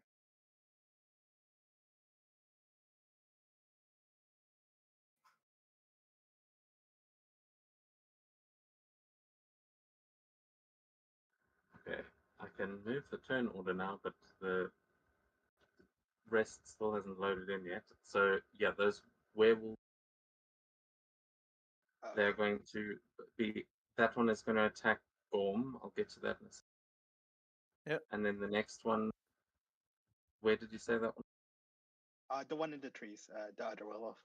Okay, I can move the turn order now, but the rest still hasn't loaded in yet. So yeah, those werewolves, they're going to be. That one is going to attack Gorm. I'll get to that in a second. Yep. And then the next one. Where did you say that one? The one in the trees, the other werewolf.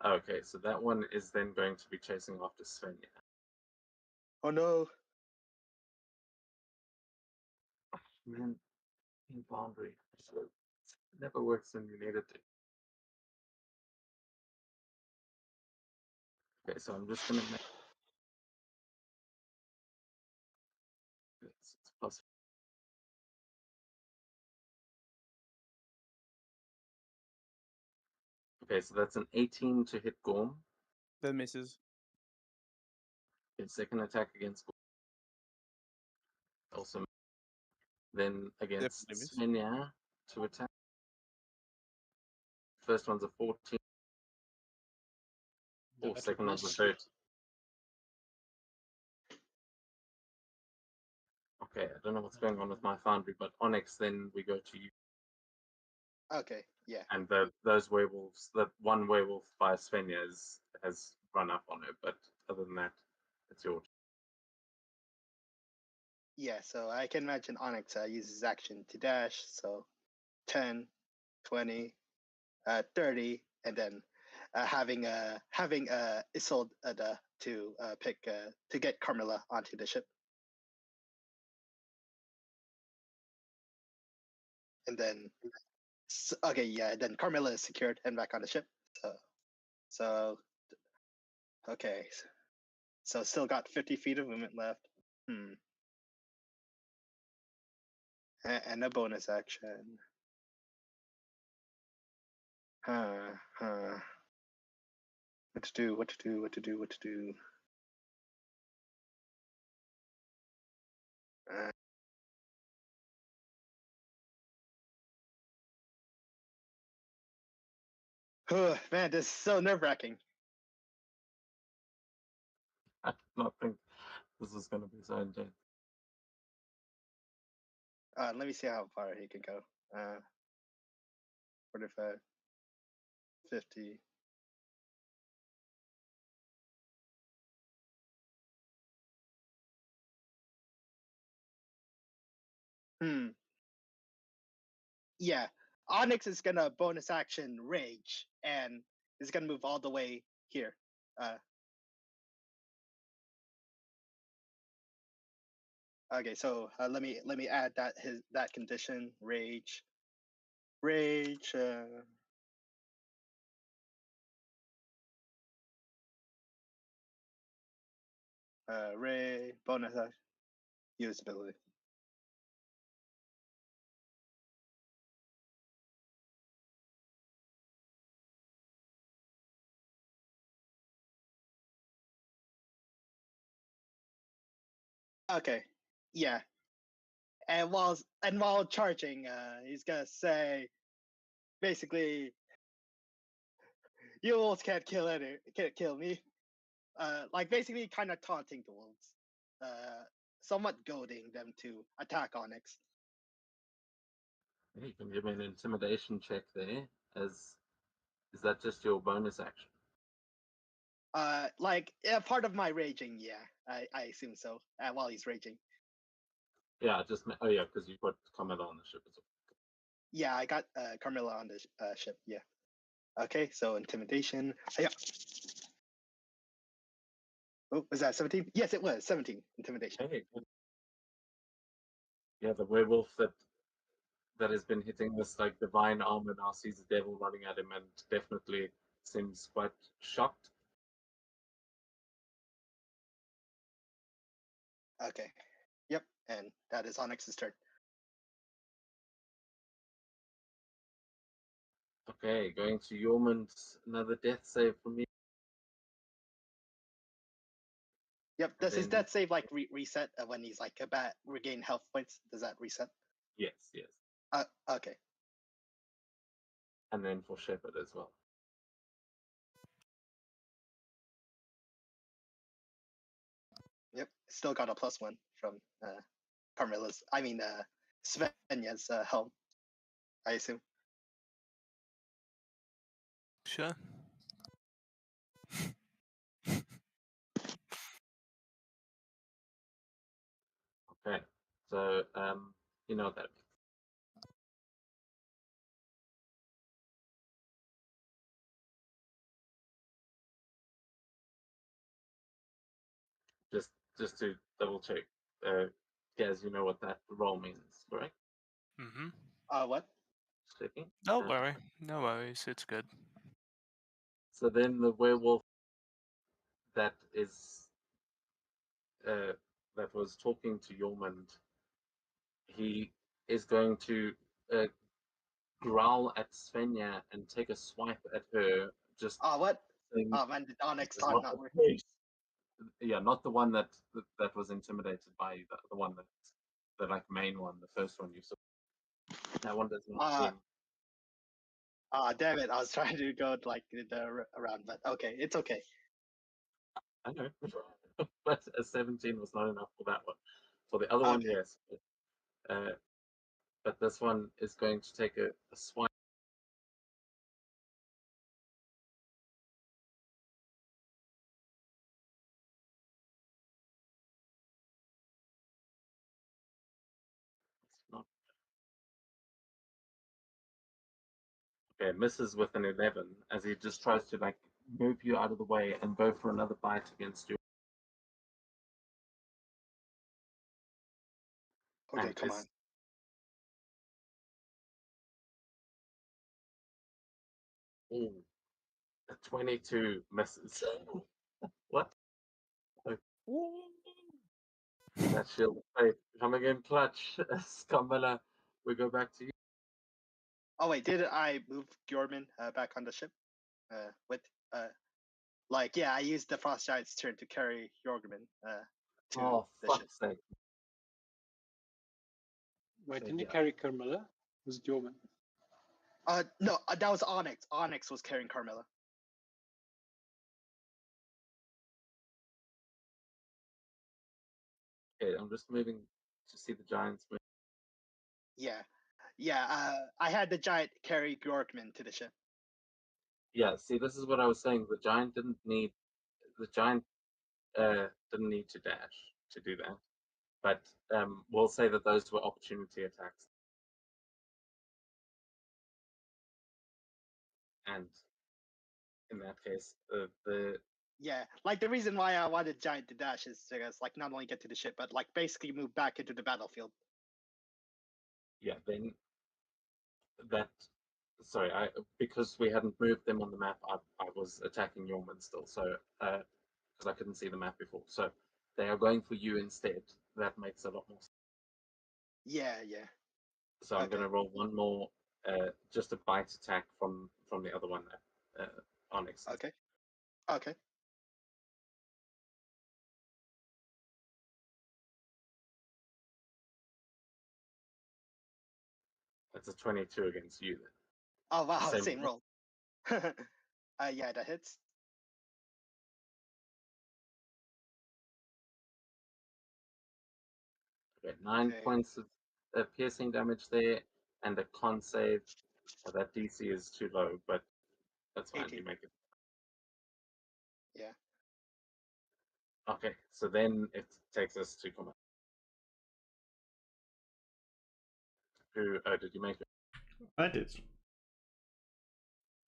Okay, so that one is then going to be chasing after Svenja. Oh no! Man, in boundary. So it never works when you need it to. Okay, so I'm just gonna make it's plus. Okay, so that's an 18 to hit Gorm. That misses. His second attack against Gorm. Also, then against Definitely miss. Svenja to attack. First one's a 14. Or That would second one's a miss. 30. Okay, I don't know what's going on with my foundry, but Onyx, then we go to you. Okay, yeah. And those werewolves, that one werewolf by Svenja has run up on her, but other than that, it's your turn. Yeah, so I can imagine Onyx uses action to dash, so 10, 20, 30, and then having Isolde to pick to get Carmilla onto the ship. And then okay, yeah, then Carmilla is secured and back on the ship. So okay. So still got 50 feet of movement left. And a bonus action. What to do? What to do? What to do? What to do? Man, this is so nerve-wracking. I did not think this was going to be so intense. Let me see how far he can go. 45, 50. Yeah, Onyx is gonna bonus action rage, and is gonna move all the way here. Okay, so let me add that condition rage. Rage. Ray bonus usability. Okay, yeah. And while charging, he's gonna say, basically, you wolves can't kill me. Like basically, kind of taunting the wolves, somewhat goading them to attack Onyx. You can give me an intimidation check there. Is that just your bonus action? Like part of my raging, yeah, I assume so. While he's raging. Yeah, oh yeah, because you put Carmilla on the ship as well. Yeah, I got Carmilla on the ship. Yeah. Okay, so intimidation. Yeah. Oh, was that 17? Yes, it was 17 intimidation. Okay, good. Yeah, the werewolf that has been hitting this like divine armor now sees the devil running at him and definitely seems quite shocked. Okay. Yep, and that is Onyx's turn. Okay, going to Yormund, another death save for me. Yep, does his then- death save like reset when he's like about regain health points? Does that reset? Yes. Okay. And then for Shepherd as well. Yep, still got a +1 from Carmilla's. I mean, Svenja's helm, I assume. Sure. Okay, so you know that. Just to double check, Gaz, you know what that roll means, correct? Mm-hmm. What? Just checking. Don't worry. No worries. It's good. So then the werewolf that is that was talking to Yormund, he is going to growl at Svenja and take a swipe at her. Just What? saying, Oh man, the Onyx "It's taunt not not the working. case." Yeah, not the one that was intimidated by you, the one the like main one, the first one you saw. That one does not seem. Damn it! I was trying to go like around, but okay, it's okay. I know, but a 17 was not enough for that one. For the other one, Okay. yes. But this one is going to take a swipe. It's not. Okay, misses with an 11 as he just tries to like move you out of the way and go for another bite against you. Okay, And come is- on. Ooh, a 22 misses. What? That shield of faith coming in clutch. Carmilla we go back to you. Oh wait, did I move Gjorman back on the ship? With I used the Frost Giant's turn to carry Jorgman to Oh, the ship. fuck's sake. Wait, So, didn't you yeah. carry Carmilla? Was it Jorman? No, that was Onyx. Onyx was carrying Carmilla. Okay, I'm just moving to see the Giants move. Yeah, I had the giant carry Bjorkman to the ship. Yeah, see, this is what I was saying. The Giant didn't need to dash to do that. But we'll say that those were opportunity attacks. And in that case, the Yeah, like the reason why I wanted giant to dash is because like not only get to the ship, but like basically move back into the battlefield. yeah, then that sorry, because we hadn't moved them on the map, I was attacking Yorman still, so because I couldn't see the map before. So they are going for you instead. That makes a lot more sense. Yeah. So I'm Okay. gonna roll one more just a bite attack from the other one Onyx. Okay. That's a 22 against you then. Oh wow, Same same roll. Yeah, that hits. Okay, 9 Okay. points of piercing damage there, and a con save. That DC is too low, but that's fine. 18. You make it. Yeah. Okay, so then it takes us to combat. Who did you make it? I did.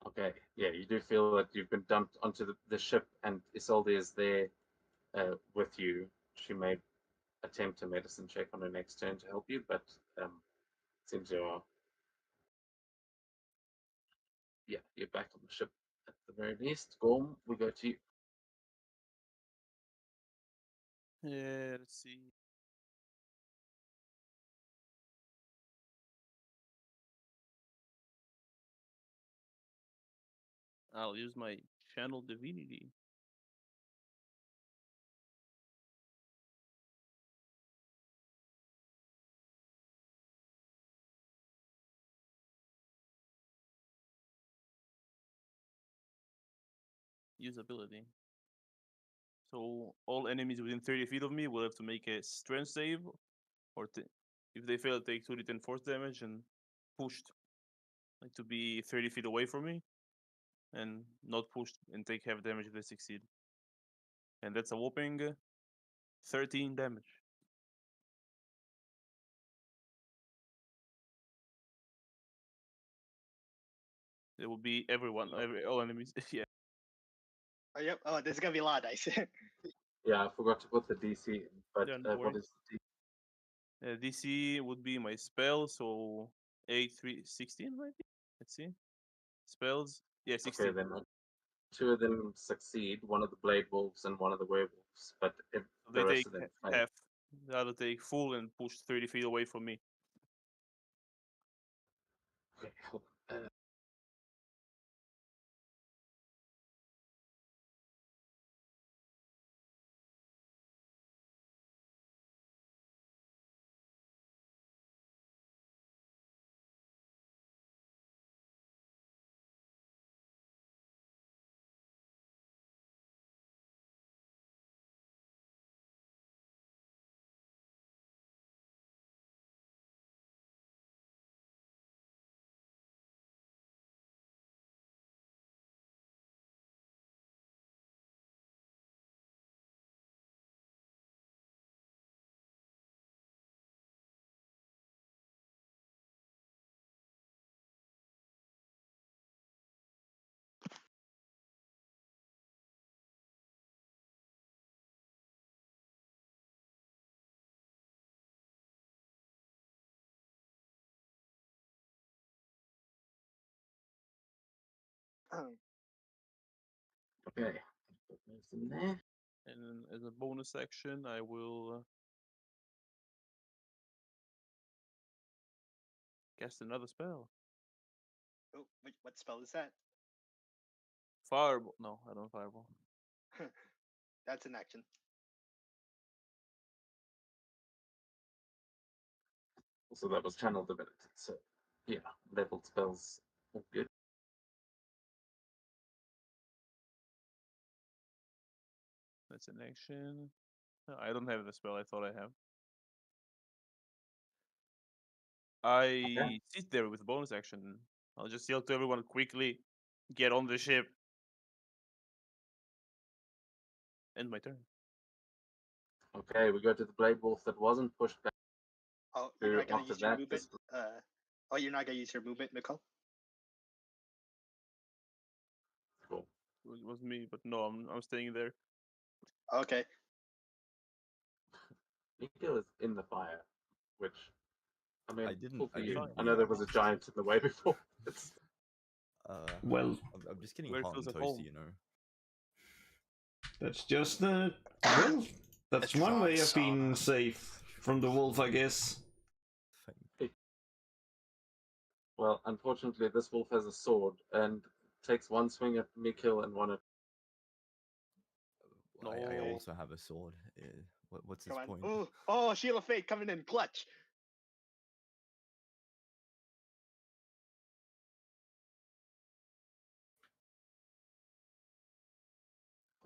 Okay, yeah, you do feel that you've been dumped onto the ship, and Isolde is there with you. She may attempt a medicine check on her next turn to help you, but seems you're back on the ship at the very least. Gorm, we go to you. Yeah, let's see. I'll use my channel divinity. Usability. So all enemies within 30 feet of me will have to make a strength save, or if they fail, take 2d10 force damage and pushed, like to be 30 feet away from me, and not pushed and take half damage if they succeed. And that's a whopping 13 damage. It will be everyone, all enemies. Yeah. Oh yep. Oh, this is gonna be a lot of dice. Yeah, I forgot to put the DC in, but Yeah, no what worries. is the DC? DC would be my spell, so 8, 3, 16 maybe? Let's see. Spells, yeah, 16. Okay, then two of them succeed, one of the Blade Wolves and one of the Werewolves, but if So the they rest take of them fail. half. The other take full and push 30 feet away from me. Okay, hold on. Okay, put those in there. And then as a bonus action, I will Cast another spell. Oh, what spell is that? Fireball. No, I don't fireball. That's an action. Also, that was channel divinity. So, yeah, leveled spells all good. That's an action. No, I don't have the spell I thought I have. I sit there with bonus action. I'll just yell to everyone quickly, get on the ship. End my turn. Okay, we go to the Blade Wolf that wasn't pushed back. Oh, you're to not gonna after use your that, movement. Oh, you're not gonna use your movement, Nicole. Cool. It was me, but no, I'm staying there. Okay. Mikhail is in the fire, which I mean, I didn't- cool for I you. didn't I know there was a react. giant in the way before. It's Well, I'm just getting Where it hot and feels at home. toasty, you know. that's just well, that's A one dry way of being sauna. safe from the wolf, I guess. well, unfortunately, this wolf has a sword and takes one swing at Mikhail and one at. I No. also have a sword. What's his Come on. point? Oh, Shield of Fate coming in clutch.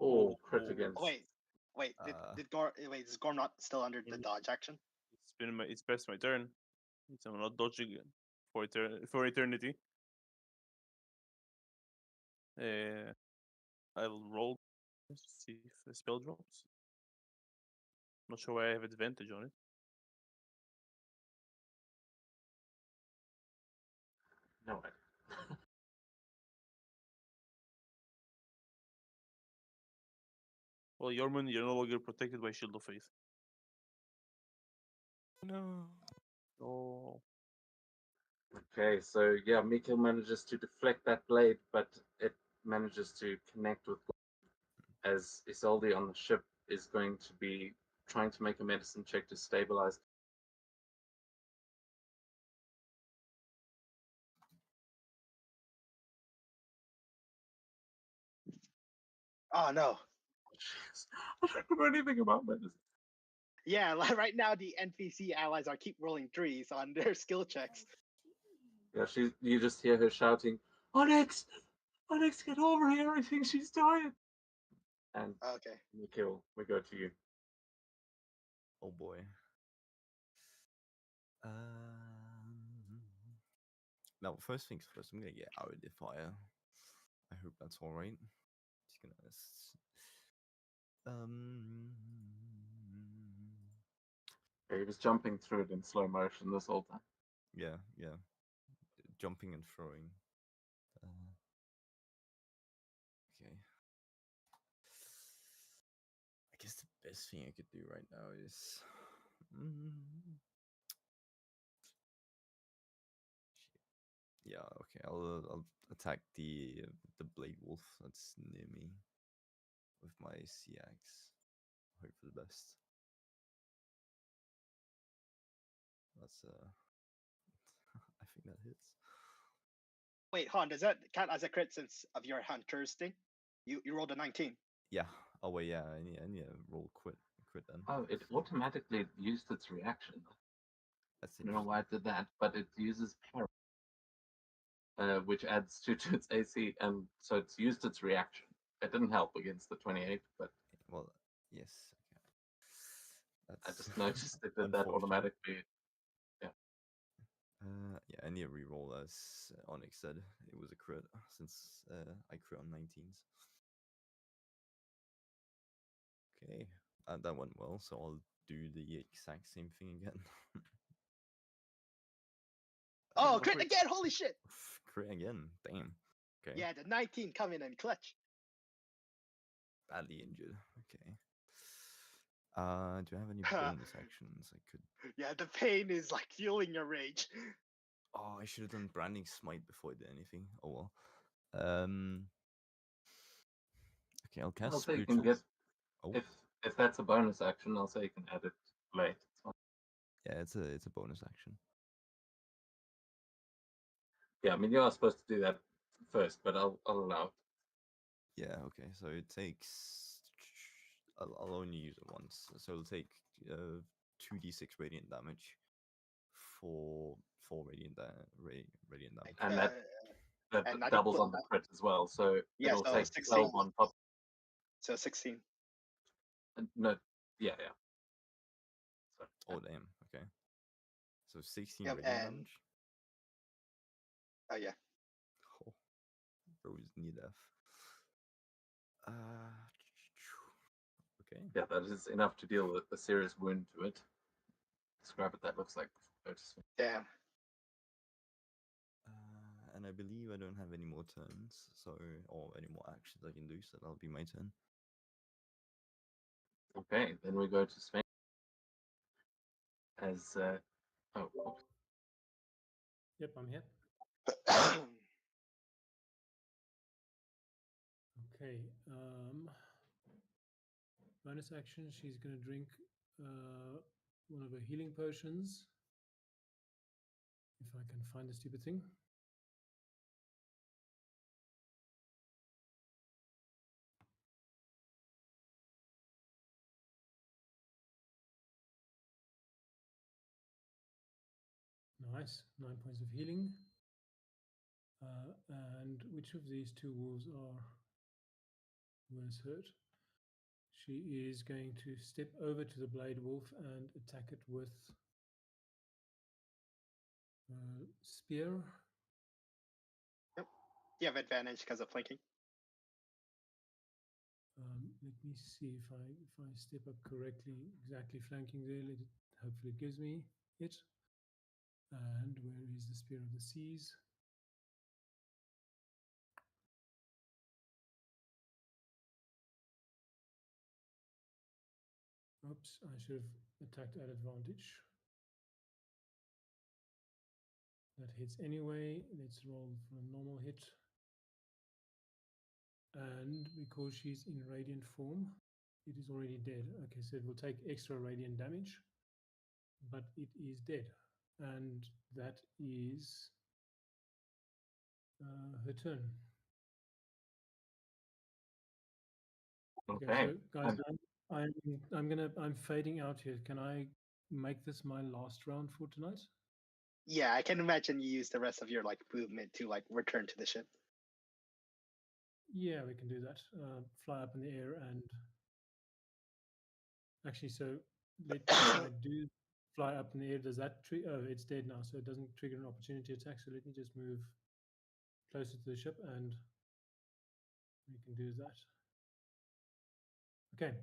Oh, crit against. Oh, wait. Uh, Did Gorm? Wait, is Gorm not still under the dodge action? It's past my turn. I'm not dodging it for eternity. I will roll. Let's see if the spell drops. Not sure why I have advantage on it. No way. Well, Yorman, you're no longer protected by Shield of Faith. No. Oh, Okay, so yeah, Mikhail manages to deflect that blade, but it manages to connect with as Isolde on the ship is going to be trying to make a medicine check to stabilize. Oh no. Jeez, I don't know anything about medicine. Yeah, like right now the NPC allies are keep rolling 3s on their skill checks. Yeah, you just hear her shouting, Onyx! Onyx, get over here, I think she's dying. And Okay. Mikhail, we go to you. Oh boy. Now, first things first, I'm gonna get out of the fire. I hope that's all right. Just gonna. Yeah, he was jumping through it in slow motion this whole time. Yeah. Jumping and throwing. Okay. I guess the best thing I could do right now is. Yeah, okay. I'll attack the blade wolf that's near me with my sea axe. Hope for the best. That's I think that hits. Wait, Han, does that count as a crit since of your hunter's thing? You rolled a 19. Yeah. Oh wait, yeah. I need to roll quit then. Oh, it automatically used its reaction. That's I don't know why it did that, but it uses parry, which adds 2 to its AC, and so it's used its reaction. It didn't help against the 28, but well, yes. Okay. I just noticed it did that unfortunate. automatically. Yeah, I need to reroll as Onyx said. It was a crit since I crit on 19s. Okay, that went well, so I'll do the exact same thing again. Oh, crit again! Holy shit! Crit again, damn. Okay. Yeah, the 19 coming in clutch. Badly injured. Okay. Do I have any bonus actions I could? Yeah, the pain is like fueling your rage. Oh, I should have done branding smite before I did anything. Oh well. Okay, I'll cast I'll say you spiritual. can get Oh, if that's a bonus action. I'll say you can add it late. It's fine. yeah, it's a bonus action. Yeah, I mean you are supposed to do that first, but I'll allow it. Yeah, okay. So it takes. I'll only use it once. So it'll take 2d6 radiant damage for 4 radiant damage. And that and not doubles equal on the that. crit as well. So Yeah, it'll so take 16. 12 on top. So 16. No, yeah. So, Oh damn. Okay. So 16 Yep, radiant and damage. oh yeah. Oh, bro is near death. Okay. yeah, that is enough to deal with a serious wound to it. Describe what that looks like before noticing. Damn. And I believe I don't have any more turns, so or any more actions I can do, so that'll be my turn. Okay, then we go to Sven. As oh, oops. Yep, I'm here. Okay. Bonus action. She's gonna drink one of her healing potions. If I can find the stupid thing. Nice. 9 points of healing. And which of these two wolves are worse hurt? She is going to step over to the blade wolf and attack it with spear. You have advantage because of flanking. Let me see if I step up correctly, exactly flanking there. Hopefully it gives me it. And where is the Spear of the Seas? Oops, I should have attacked at advantage. That hits anyway. Let's roll for a normal hit. And because she's in radiant form, it is already dead. Okay, so it will take extra radiant damage, but it is dead. And that is her turn. Okay. So guys, I'm fading out here. Can I make this my last round for tonight? Yeah, I can imagine you use the rest of your like movement to like return to the ship. Yeah, we can do that. Fly up in the air and actually, so if I do fly up in the air, does that trigger? Oh, it's dead now, so it doesn't trigger an opportunity attack. So let me just move closer to the ship and we can do that. Okay.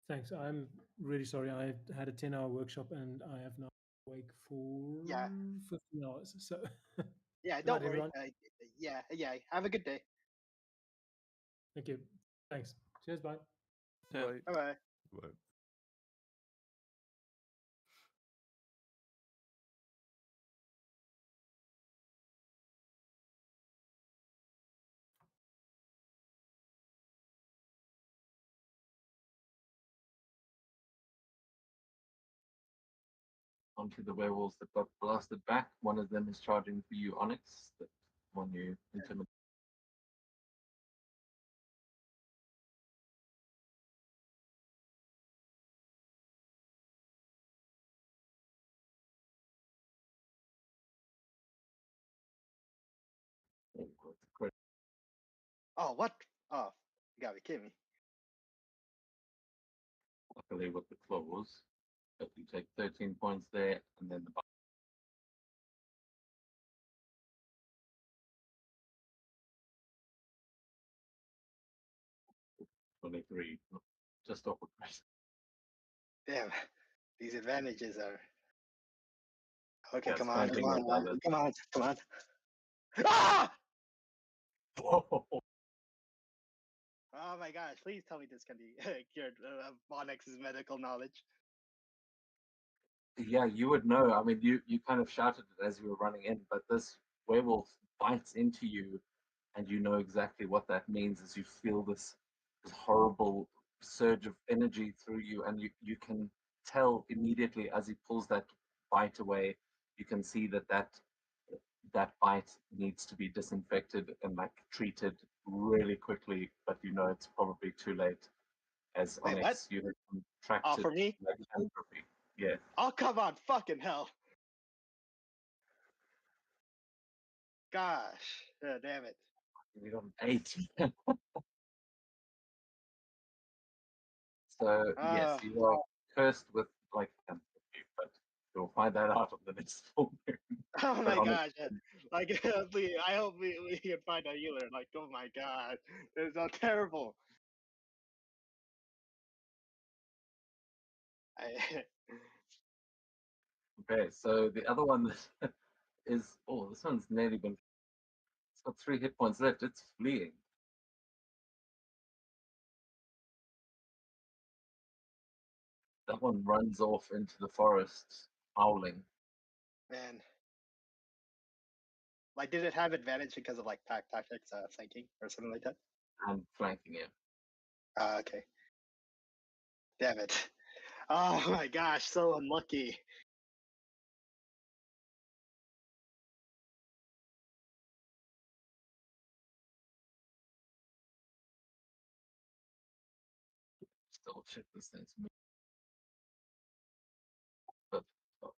Thanks. I'm really sorry. I had a 10-hour workshop and I have now awake for 15 hours. So Yeah, good don't night, worry. everyone. Yeah. Have a good day. Thank you. Thanks. Cheers. Bye. Yeah. Right. Bye bye. Right. Onto the werewolves that got blasted back. One of them is charging for you, Onyx. That one you intimidate. Oh, what? Oh, you gotta be kidding me. Luckily with the claws, but you take 13 points there, and then the 23, just off with Chris. Damn, these advantages are. Okay, Yeah, come it's on, flanking come with on, others. come on, come on. Ah! Oh my gosh! Please tell me this can be cured. Onyx's medical knowledge. Yeah, you would know. I mean, you kind of shouted it as you were running in, but this werewolf bites into you, and you know exactly what that means as you feel this horrible surge of energy through you, and you can tell immediately as he pulls that bite away, you can see that that bite needs to be disinfected and like treated really quickly, but you know it's probably too late. As Wait, what? Onyx, you have Oh, contracted for me? lycanthropy. Yeah. Oh, come on, fucking hell. Gosh, damn it. You got an 8. So yes, Uh, you are cursed with lycanthropy, but you'll find that out on the next full moon. oh But my Onyx, gosh. Like, please, I hope we can find a healer. Like, oh my god. It's so terrible. I, okay, so the other one is this one's nearly been. It's got 3 hit points left. It's fleeing. That one runs off into the forest, howling. man. Like, did it have advantage because of, like, pack tactics, flanking, or something like that? And flanking it. Okay. Damn it. Oh my gosh, so unlucky. Still check this thing's move. But no.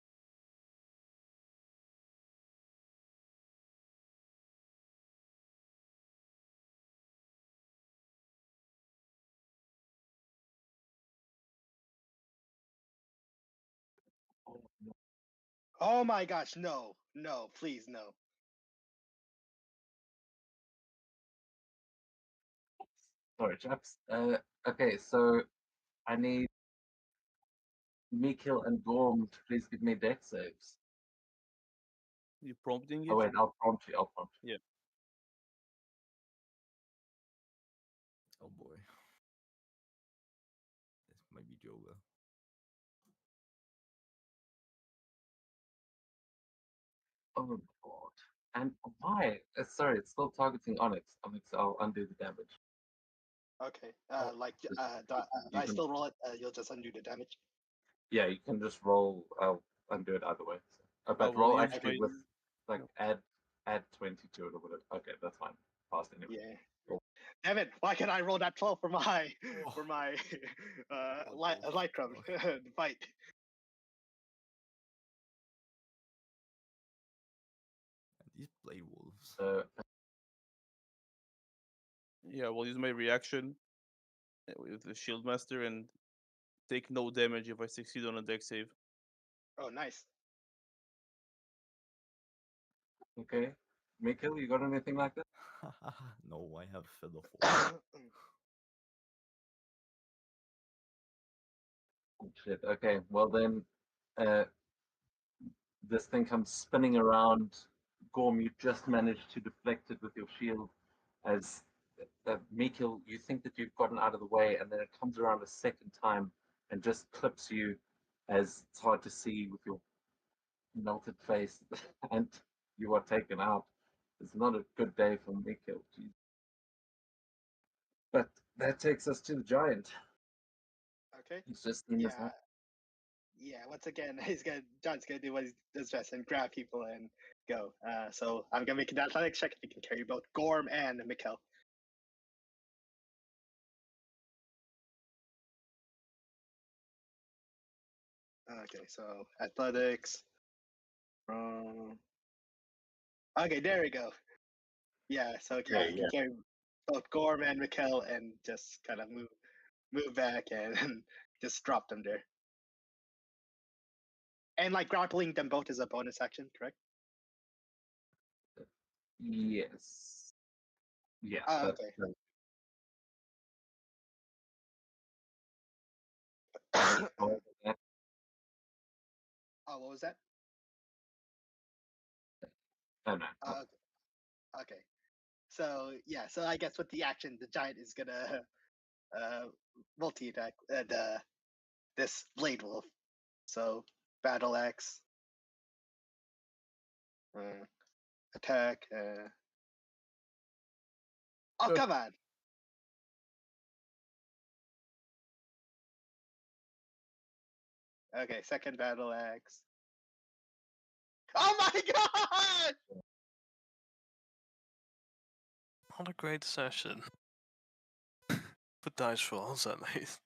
Oh my gosh, no. No, please, no. Sorry, chaps. Okay, so I need Mikil and Gorm to please give me deck saves. You prompting it? Oh wait, I'll prompt you. Yeah. Oh boy. This might be Joga. Oh god. And why? Sorry, it's still targeting Onyx. Onyx, I'll undo the damage. Okay. Oh, Like, just- do you I can- still roll it? You'll just undo the damage. Yeah, you can just roll. I'll undo it either way. I But will roll use actually my- with like no. add 20 to it or whatever. Okay, that's fine. Passed anyway. Yeah. Cool. Damn it! Why can't I roll that 12 for my Oh. light crumb fight? And these blade wolves. So Yeah, I will use my reaction with the shield master and take no damage if I succeed on a deck save. Oh, nice. okay, Mikil, you got anything like that? No, I have Feather Fall. Shit. Okay. Well then, this thing comes spinning around. Gorm, you just managed to deflect it with your shield. As Mikil, you think that you've gotten out of the way, and then it comes around a second time and just clips you. As it's hard to see with your melted face, and you are taken out. It's not a good day for Mikil. Jeez. But that takes us to the giant. Okay. He's just seen this Yeah. happen. Yeah. Once again, John's gonna do what he does best and grab people and go. So I'm gonna make an athletics check if he can carry both Gorm and Mikkel. Okay, so athletics. Okay, there we go. Yeah, so Yeah, can yeah. carry both Gorm and Mikkel and just kind of move back and just drop them there. And like grappling them both is a bonus action, correct? Yes. Yeah. Oh, that's okay. right. Oh, what was that? Oh no. Okay. Okay. So yeah, so I guess with the action, the giant is gonna multi attack this blade wolf. So battle axe, attack. Oh come on! Okay, second battle axe. Oh my god! Not a great session. For dice rolls, at least.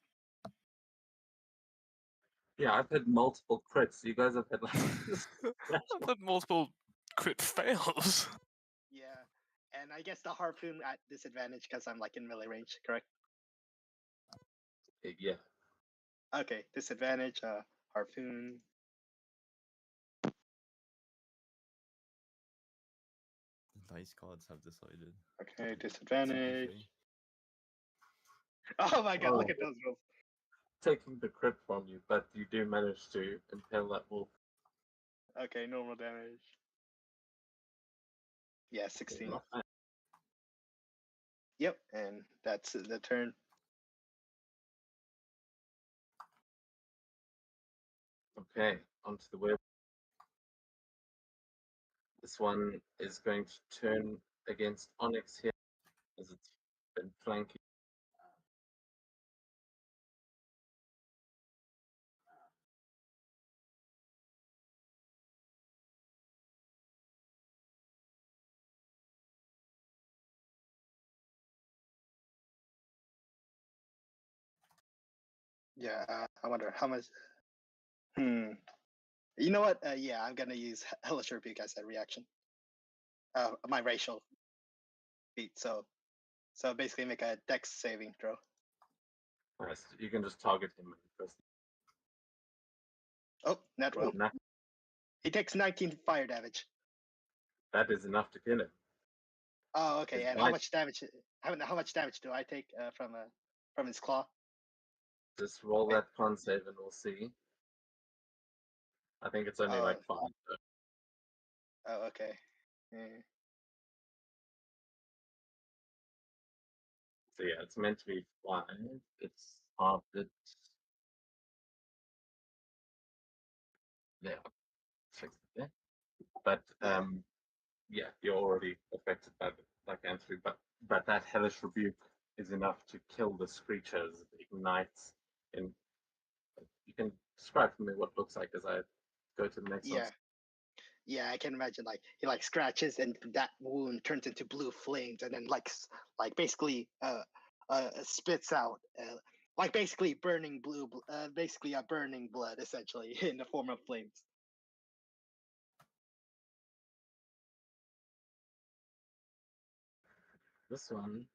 Yeah, I've had multiple crits. You guys have had like I've had multiple crit fails. Yeah, and I guess the harpoon at disadvantage because I'm like in melee range, correct? yeah. Okay, disadvantage. Harpoon. The dice cards have decided. Okay, disadvantage. TP3. Oh my god, look Oh. at those rolls. Taking the crit from you, but you do manage to impale that wolf. Okay, normal damage. Yeah, 16. Not bad. Yep, and that's the turn. Okay, onto the web. This one is going to turn against Onyx here, as it's been flanking. Yeah, I wonder how much. Hmm. You know what? Yeah, I'm gonna use Hellish Rebuke as a reaction. My racial feat. So basically make a Dex saving throw. Nice. You can just target him first. Oh, net roll. Nah, He takes 19 fire damage. that is enough to kill him. Oh, okay. His And how bite. much damage? How much damage do I take from his claw? Just roll that con save and we'll see. I think it's only like 5. So Oh, okay. Yeah. yeah, it's meant to be 5. It's half it. Yeah, fix it there. But Yeah. yeah, you're already affected by the lycanthropy, but that hellish rebuke is enough to kill the screecher as it ignites. And you can describe for me what it looks like as I go to the next one. Yeah. Yeah, I can imagine like he like scratches and that wound turns into blue flames and then like basically spits out like basically burning basically a burning blood essentially in the form of flames. This one.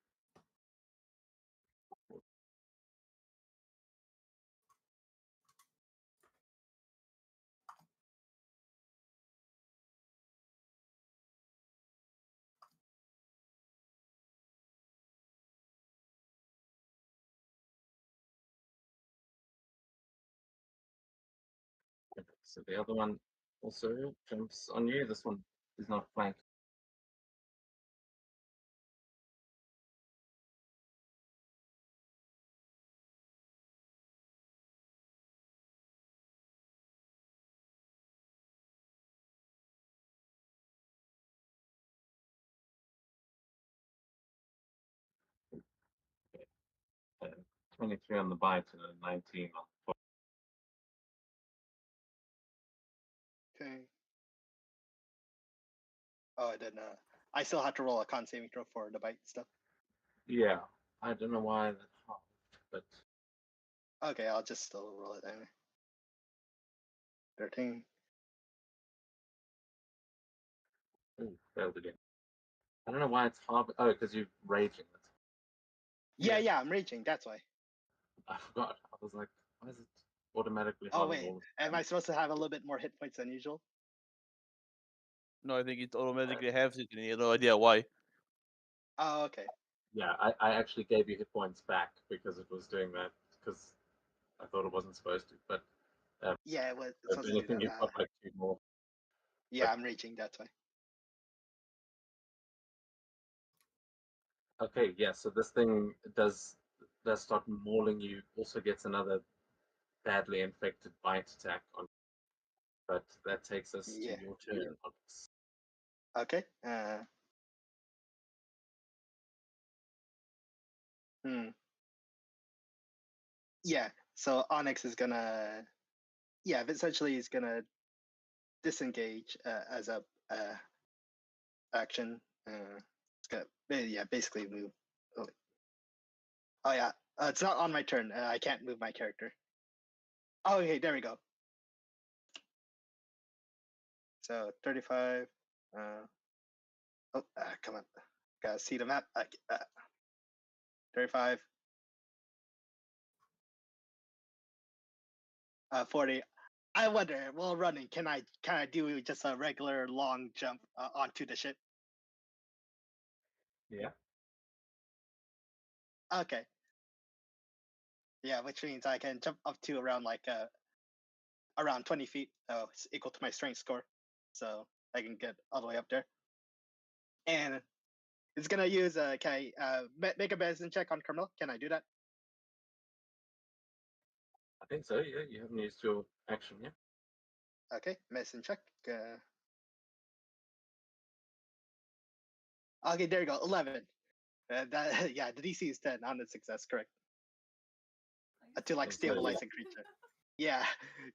So the other one also jumps on you. This one is not flanked. Uh, 23 on the bite and a 19 on the foot. Okay. Oh, then I still have to roll a con saving throw for the bite stuff. Yeah, I don't know why that halved, but Okay, I'll just still roll it anyway. 13. ooh, failed again. I don't know why it's halved. Oh, because you're raging. Yeah, I'm raging. That's why. I forgot. I was like, why is it automatically Oh halving wait, all am I supposed to have a little bit more hit points than usual? No, I think it automatically has it, and you have no idea why. Oh, okay. Yeah, I actually gave you hit points back because it was doing that because I thought it wasn't supposed to. But Yeah, it was if supposed to do anything, that. you've got like 2 more. Yeah, I'm raging. That's why. Okay, yeah. So this thing does start mauling you. Also gets another badly infected bite attack on. But that takes us Yeah. to your turn. Onyx. Okay. Yeah. So Onyx is gonna. Yeah, essentially he's gonna disengage as a action. yeah, basically move. Oh yeah, it's not on my turn. I can't move my character. Oh, okay, there we go. So 35. Come on. Gotta see the map. 35. 40. I wonder, while running, can I do just a regular long jump onto the ship? Yeah. Okay. Yeah, which means I can jump up to around around 20 feet. Oh, it's equal to my strength score, so I can get all the way up there. And it's gonna use can I make a medicine check on Carmel? Can I do that? I think so. Yeah, you haven't used your action yet. Okay, medicine check. Okay, there you go. 11. That yeah, the DC is 10 on the success. Correct. To like So, yeah. stabilize a creature. Yeah,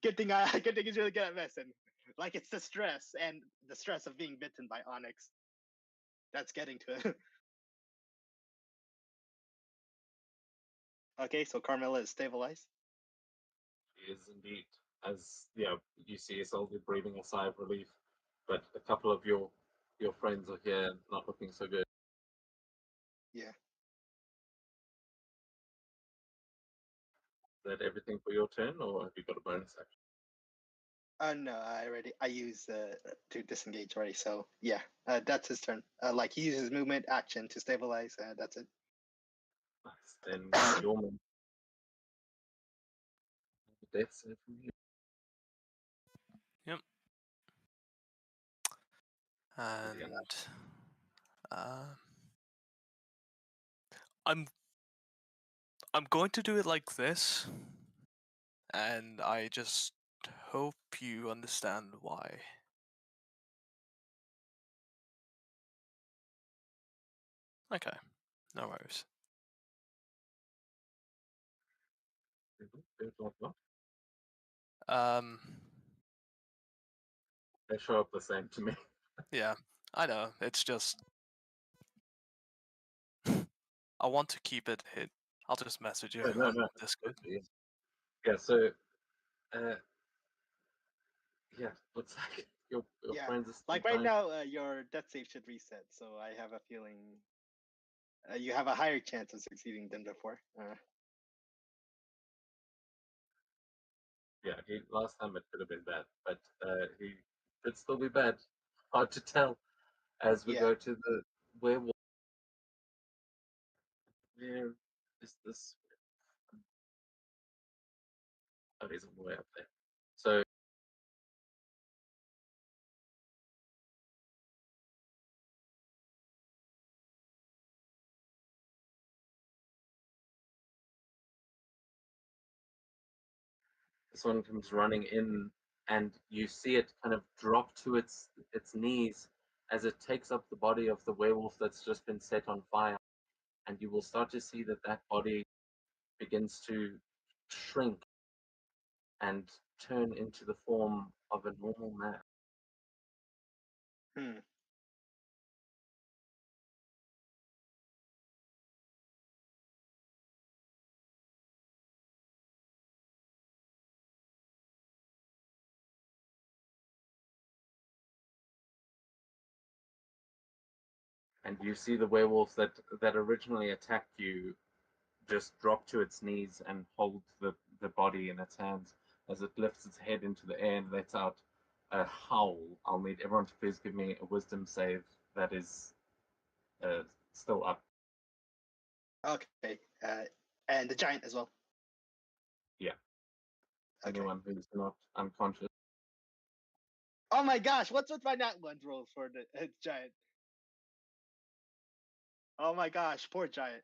good thing he's really good at medicine. Like it's the stress and the stress of being bitten by Onyx that's getting to him. Okay, so Carmilla is stabilized. She is indeed. As you see a soldier breathing a sigh of relief, but a couple of your friends are here not looking so good. Yeah. Is that everything for your turn, or have you got a bonus action? No, I use to disengage already. So yeah, that's his turn. Like he uses movement action to stabilize. That's it. Nice. Then your man. Death save from you. Yep. And I'm going to do it like this, and I just hope you understand why. Okay, no worries. Um, They show up the same to me. yeah, I know. It's just I want to keep it hid. I'll just message you No, on Discord. Yeah. So, yeah, looks like your Yeah, friends are still like right dying. now, your death save should reset. So I have a feeling you have a higher chance of succeeding than before. Yeah, last time it could have been bad, but he could still be bad. Hard to tell as we Yeah. go to the werewolf. Where is this? Oh, he's all the way up there. So this one comes running in, and you see it kind of drop to its knees as it takes up the body of the werewolf that's just been set on fire, and you will start to see that body begins to shrink and turn into the form of a normal man. Hmm. And you see the werewolf that originally attacked you just drop to its knees and hold the body in its hands as it lifts its head into the air and lets out a howl. I'll need everyone to please give me a wisdom save that is still up. Okay. And the giant as well. Yeah. Okay. Anyone who's not unconscious. Oh my gosh, what's with my nat one roll for the giant? Oh my gosh, poor giant.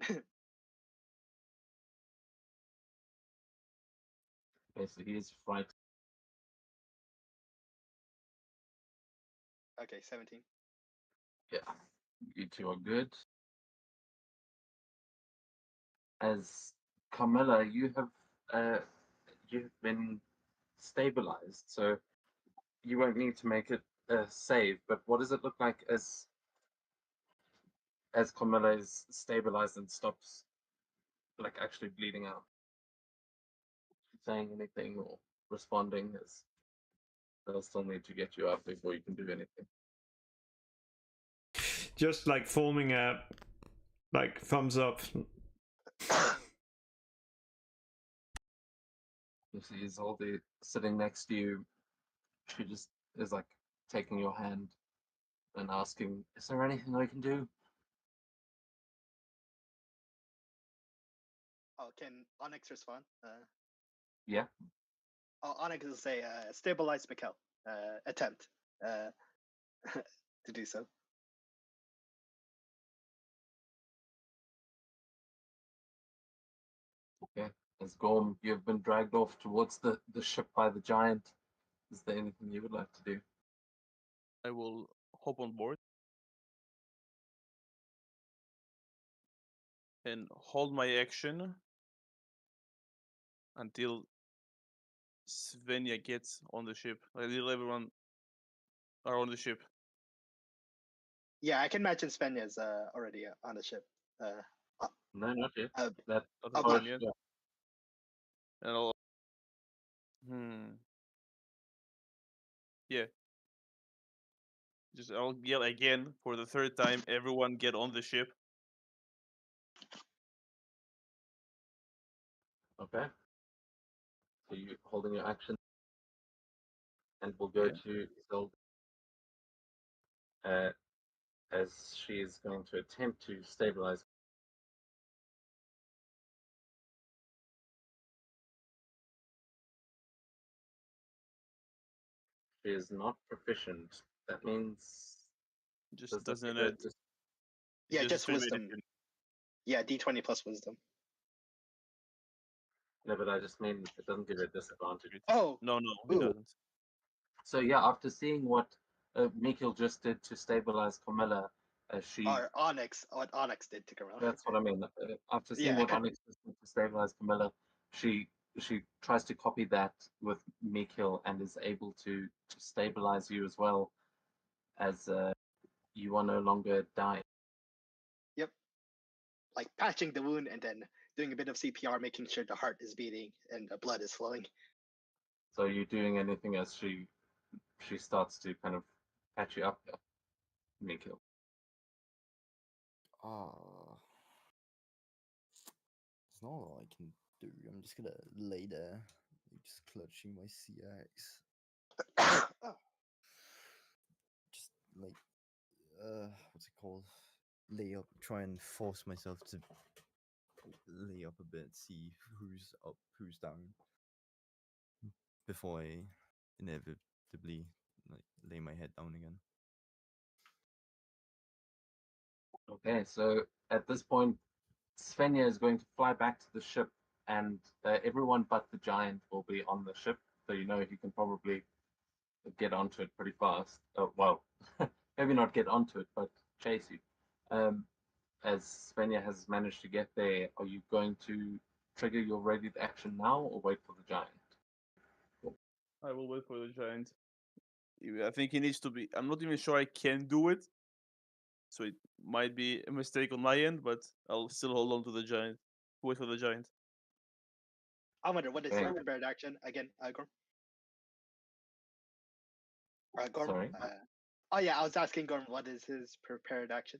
Basically, he is frightened. Okay, 17. Yeah. You two are good. As Carmilla, you've been stabilized, so you won't need to make it a save. But what does it look like as as Camilla is stabilized and stops, like actually bleeding out, saying anything or responding, as they'll still need to get you up before you can do anything. Just like forming a like thumbs up. You see Isolde sitting next to you. She just is like taking your hand and asking, "Is there anything I can do?" Oh, can Onyx respond? Yeah. Oh, Onyx will say, stabilize Mikkel. Attempt to do so. Okay. As Gorm, you've been dragged off towards the ship by the giant. Is there anything you would like to do? I will hop on board and hold my action until Svenja gets on the ship. Until everyone are on the ship. Yeah, I can imagine Svenja's already on the ship. No, not yet. Uh, That Not Okay. everyone yet. yeah. And I'll. Yeah. Just I'll yell again for the third time. Everyone get on the ship. Okay. So you're holding your action, and we'll go Yeah. to Isolde. As she is going to attempt to stabilize. She is not proficient. That means Just does that doesn't give her add. yeah, Just just straight wisdom. medicine. Yeah, D20 plus wisdom. No, but I just mean it doesn't give her disadvantage. Oh, No, it Ooh. doesn't. So yeah, after seeing what Mikhail just did to stabilize Camilla, she or Onyx. What Onyx did to Camilla. that's what I mean. After seeing Yeah. what Onyx did to stabilize Camilla, she tries to copy that with Mikhail and is able to stabilize you as well, as you are no longer dying. Yep. Like patching the wound and then doing a bit of CPR, making sure the heart is beating and the blood is flowing. So you're doing anything as she starts to kind of patch you up, Mikhail. There's not a lot I can do. I'm just gonna lay there, just clutching my CX. Just like, what's it called? Lay up, try and force myself to lay up a bit, see who's up, who's down, before I inevitably like lay my head down again. Okay, so at this point, Svenja is going to fly back to the ship, and everyone but the giant will be on the ship. So you know he can probably get onto it pretty fast. Well, maybe not get onto it, but chase you. As Svenja has managed to get there, are you going to trigger your ready action now, or wait for the giant? I will wait for the giant. I think he needs to be. I'm not even sure I can do it. So it might be a mistake on my end, but I'll still hold on to the giant. Wait for the giant. I wonder what is Okay. your prepared action again, Gorm? Gorm. Sorry? Oh yeah, I was asking Gorm what is his prepared action.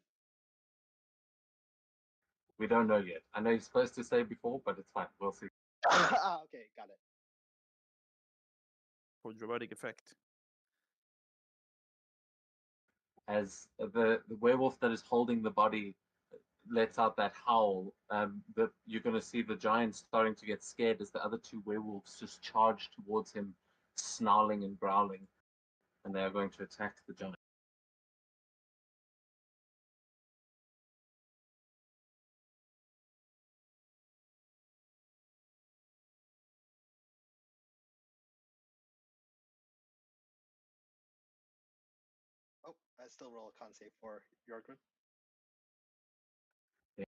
We don't know yet. I know you're supposed to say before, but it's fine. We'll see. Okay, got it. For dramatic effect. As the werewolf that is holding the body lets out that howl, that you're going to see the giant starting to get scared as the other two werewolves just charge towards him, snarling and growling, and they are going to attack the giant. Oh, I still roll a con save for Jorgrim. Yeah.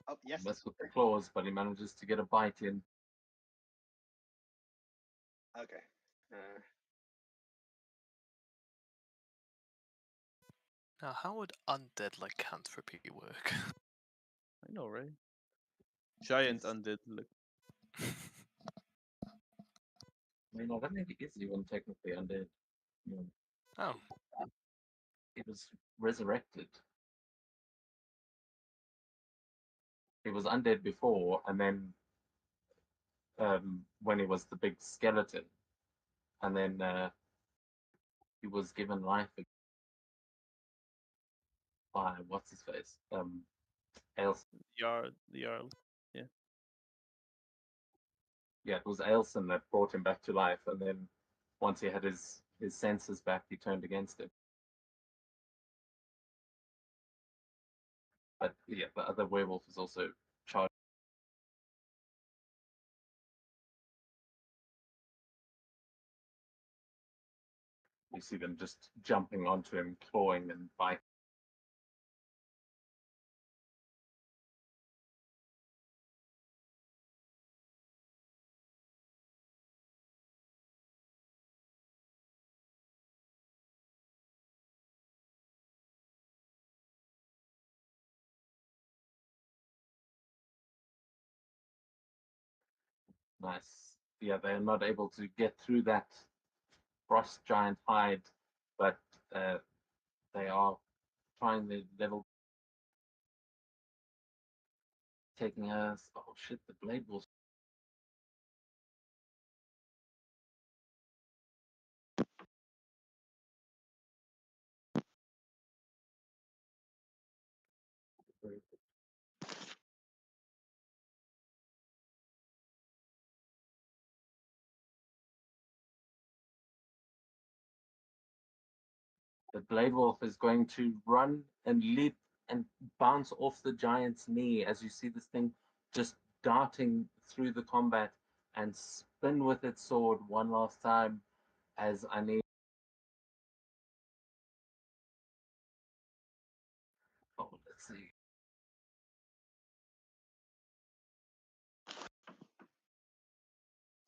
Oh yes. Mess with the claws, but he manages to get a bite in. Okay. Now, how would undead lycanthropy work? I know, right? Giant It's- undead. Like, I mean, I don't think it is even technically undead. You know, Oh, it was resurrected. He was undead before, and then when he was the big skeleton, and then he was given life by what's his face, Ailson. the Jarl. Yeah, it was Ailson that brought him back to life, and then once he had his senses back, he turned against him. But yeah, the other werewolf is also charged. You see them just jumping onto him, clawing and biting. Nice. Yeah, they're not able to get through that frost giant hide, but they are trying the level. Taking us. Oh shit! The blade will. The blade wolf is going to run and leap and bounce off the giant's knee as you see this thing just darting through the combat and spin with its sword one last time as I need. Oh, let's see.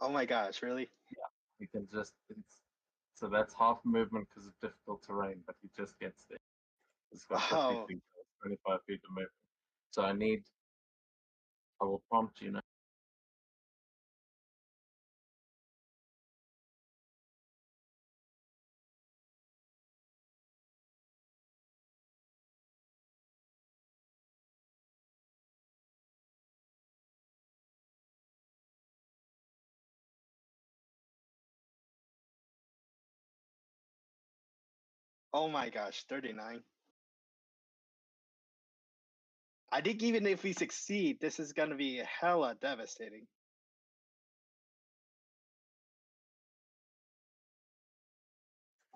Oh my gosh, really? He can just. So that's half movement because of difficult terrain, but he just gets there. He's got 50 Wow. feet, 25 feet of movement. So I will prompt you now. Oh my gosh, 39. I think even if we succeed, this is gonna be hella devastating.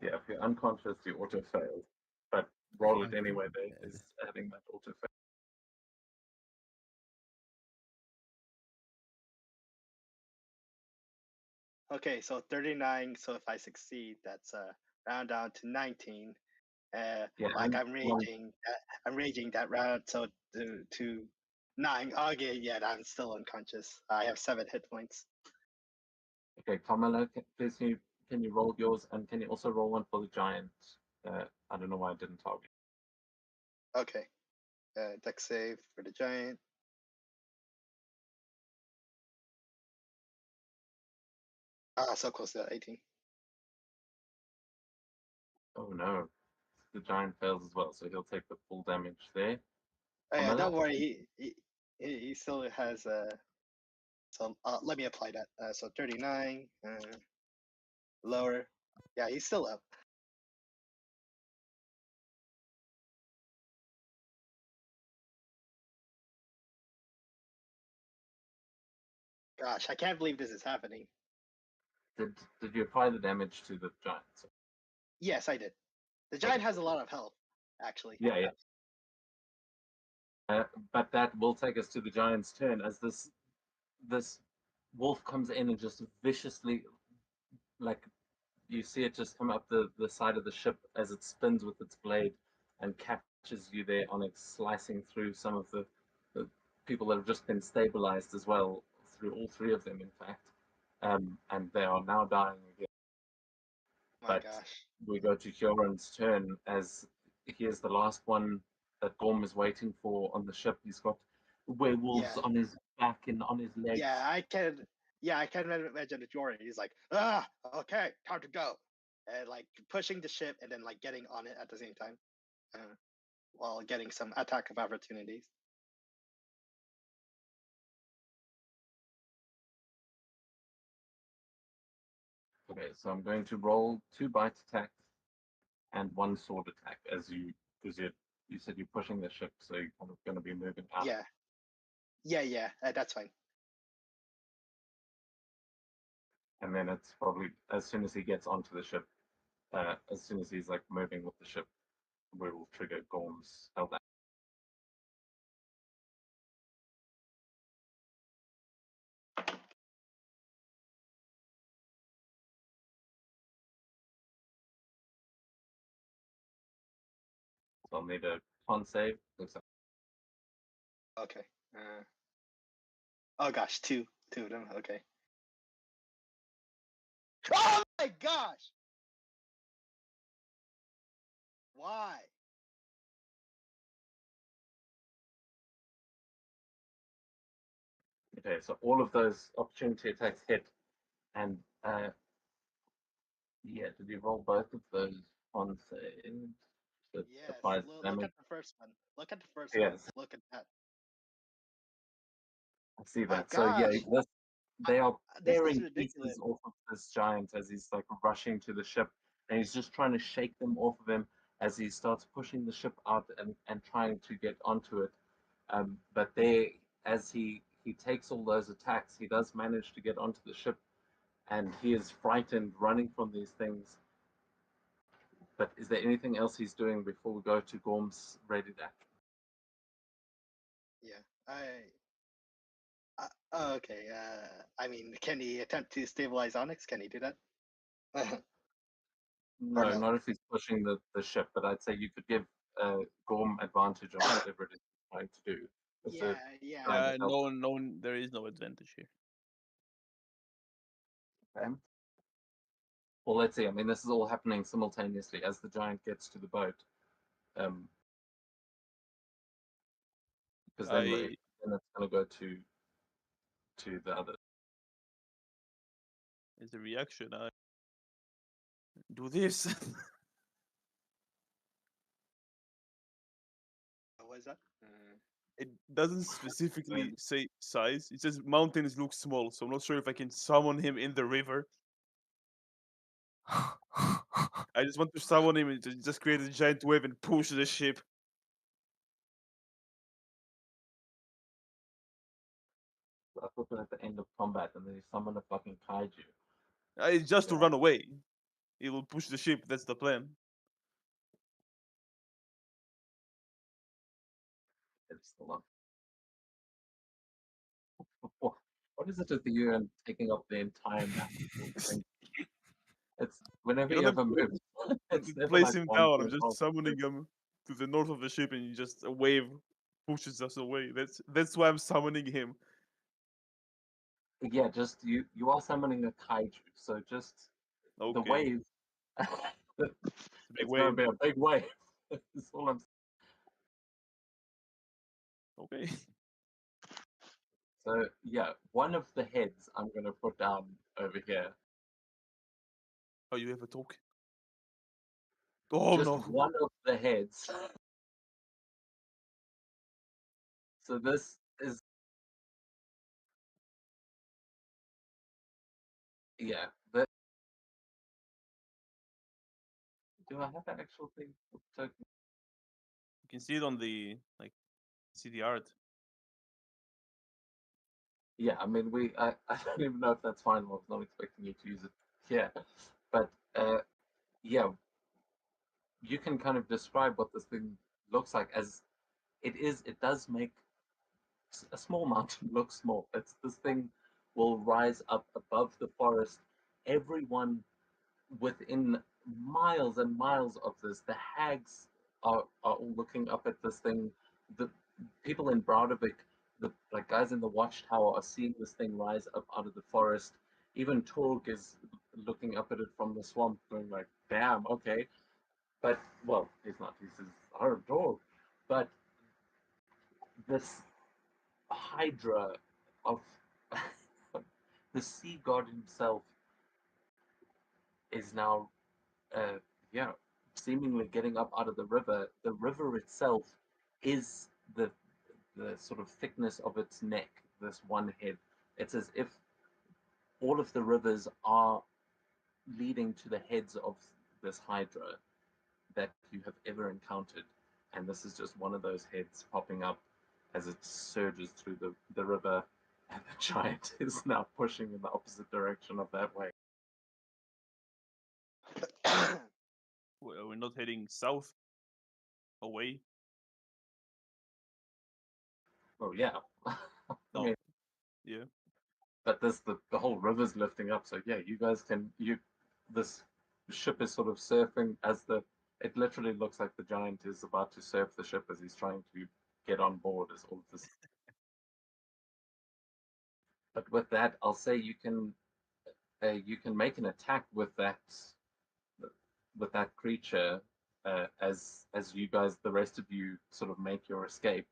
Yeah, if you're unconscious, you auto fail. But roll it I'm anyway, pretty there dead. is having that auto fail. Okay, so 39. So if I succeed, that's round down to 19. Yeah, Like I'm I'm raging that round. So to 9. Okay, yeah, I'm still unconscious. I have 7 hit points. okay. Kamala, please can you roll yours, and can you also roll one for the giant? I don't know why I didn't target. Okay, deck save for the giant. So close to that 18. Oh no, the giant fails as well, so he'll take the full damage there. Oh yeah, Kamala? don't worry. He still has so let me apply that. So 39, lower. Yeah, he's still up. Gosh, I can't believe this is happening. Did you apply the damage to the giant? Yes, I did. The giant has a lot of health, actually. Yeah, yeah. But that will take us to the giant's turn as this wolf comes in and just viciously, like, you see it just come up the side of the ship as it spins with its blade and catches you there, Onyx, slicing through some of the people that have just been stabilized as well, through all 3 of them, in fact. And they are now dying again. My But gosh. we go to Kieran's turn as he is the last one that Gorm is waiting for on the ship. He's got werewolves Yeah. on his back and on his legs. Yeah, I can. Yeah, I can imagine the Jordan. He's like, ah, okay, time to go, and like pushing the ship and then like getting on it at the same time, while getting some attack of opportunities. Okay, so I'm going to roll 2 bite attacks and 1 sword attack as because you said you're pushing the ship, so you're kind of going to be moving out. Yeah, that's fine. And then it's probably as soon as he gets onto the ship, as soon as he's like moving with the ship, we will trigger Gorm's held action. So I'll need a con save. Looks like Okay. Oh gosh, two of them. Okay. Oh my gosh! Why? okay, so all of those opportunity attacks hit, and yeah, did you roll both of those con saves? So it Yes. applies Look damage. at the first one. Look at the first Yes. one. Look at that. I see My that. So yeah, gosh. they are This is tearing ridiculous. pieces off of this giant as he's like rushing to the ship, and he's just trying to shake them off of him as he starts pushing the ship out and trying to get onto it. But there, as he takes all those attacks, he does manage to get onto the ship, and he is frightened, running from these things. But is there anything else he's doing before we go to Gorm's ready action? Yeah. Okay. I mean, can he attempt to stabilize Onyx? Can he do that? No, no? not if he's pushing the ship, but I'd say you could give Gorm advantage on whatever it is he's trying to do. It's a Yeah. giant help. There is no advantage here. Okay. Well, let's see. I mean, this is all happening simultaneously as the giant gets to the boat. Because then it's going to go to the other. As a reaction, I do this. What is that? It doesn't specifically say size. It says mountains look small, so I'm not sure if I can summon him in the river. I just want to summon him and just create a giant wave and push the ship. I thought that at the end of combat, and then you summon a fucking kaiju. It's just to Yeah. run away. It will push the ship. That's the plan. It's still on. What is it with you and taking up the entire map? It's whenever You you don't have a have move. It's never Place like him one down. I'm move just off. summoning him to the north of the ship, and just a wave pushes us away. That's why I'm summoning him. Yeah, just you are summoning a kaiju, so just the Okay. wave. It's a big It's gonna wave. be a big wave. That's all I'm Okay. So yeah, one of the heads I'm gonna put down over here. Oh, you have a token. Oh Just no. one of the heads. So this is yeah. That do I have an actual thing? Token? You can see it on the see the art. Yeah, I mean I don't even know if that's fine. I was not expecting you to use it here, but yeah, you can kind of describe what this thing looks like as it is. It does make a small mountain look small. It's this thing will rise up above the forest. Everyone within miles and miles of this, the hags are all looking up at this thing. The people in Broudevik, the like guys in the watchtower, are seeing this thing rise up out of the forest. Even Torg is looking up at it from the swamp, going like, "Damn, okay." But well, he's not. He's our dog. But this Hydra of the sea god himself is now, yeah, seemingly getting up out of the river. The river itself is the sort of thickness of its neck. This one head. It's as if all of the rivers are leading to the heads of this Hydra that you have ever encountered, and this is just one of those heads popping up as it surges through the river, and the giant is now pushing in the opposite direction of that way. We're not heading south away. Oh yeah. I No. mean, Yeah. but the whole river's lifting up, so yeah, you guys can this ship is sort of surfing as it literally looks like the giant is about to surf the ship as he's trying to get on board as all of this. But with that, I'll say you can make an attack with that creature as you guys, the rest of you, sort of make your escape.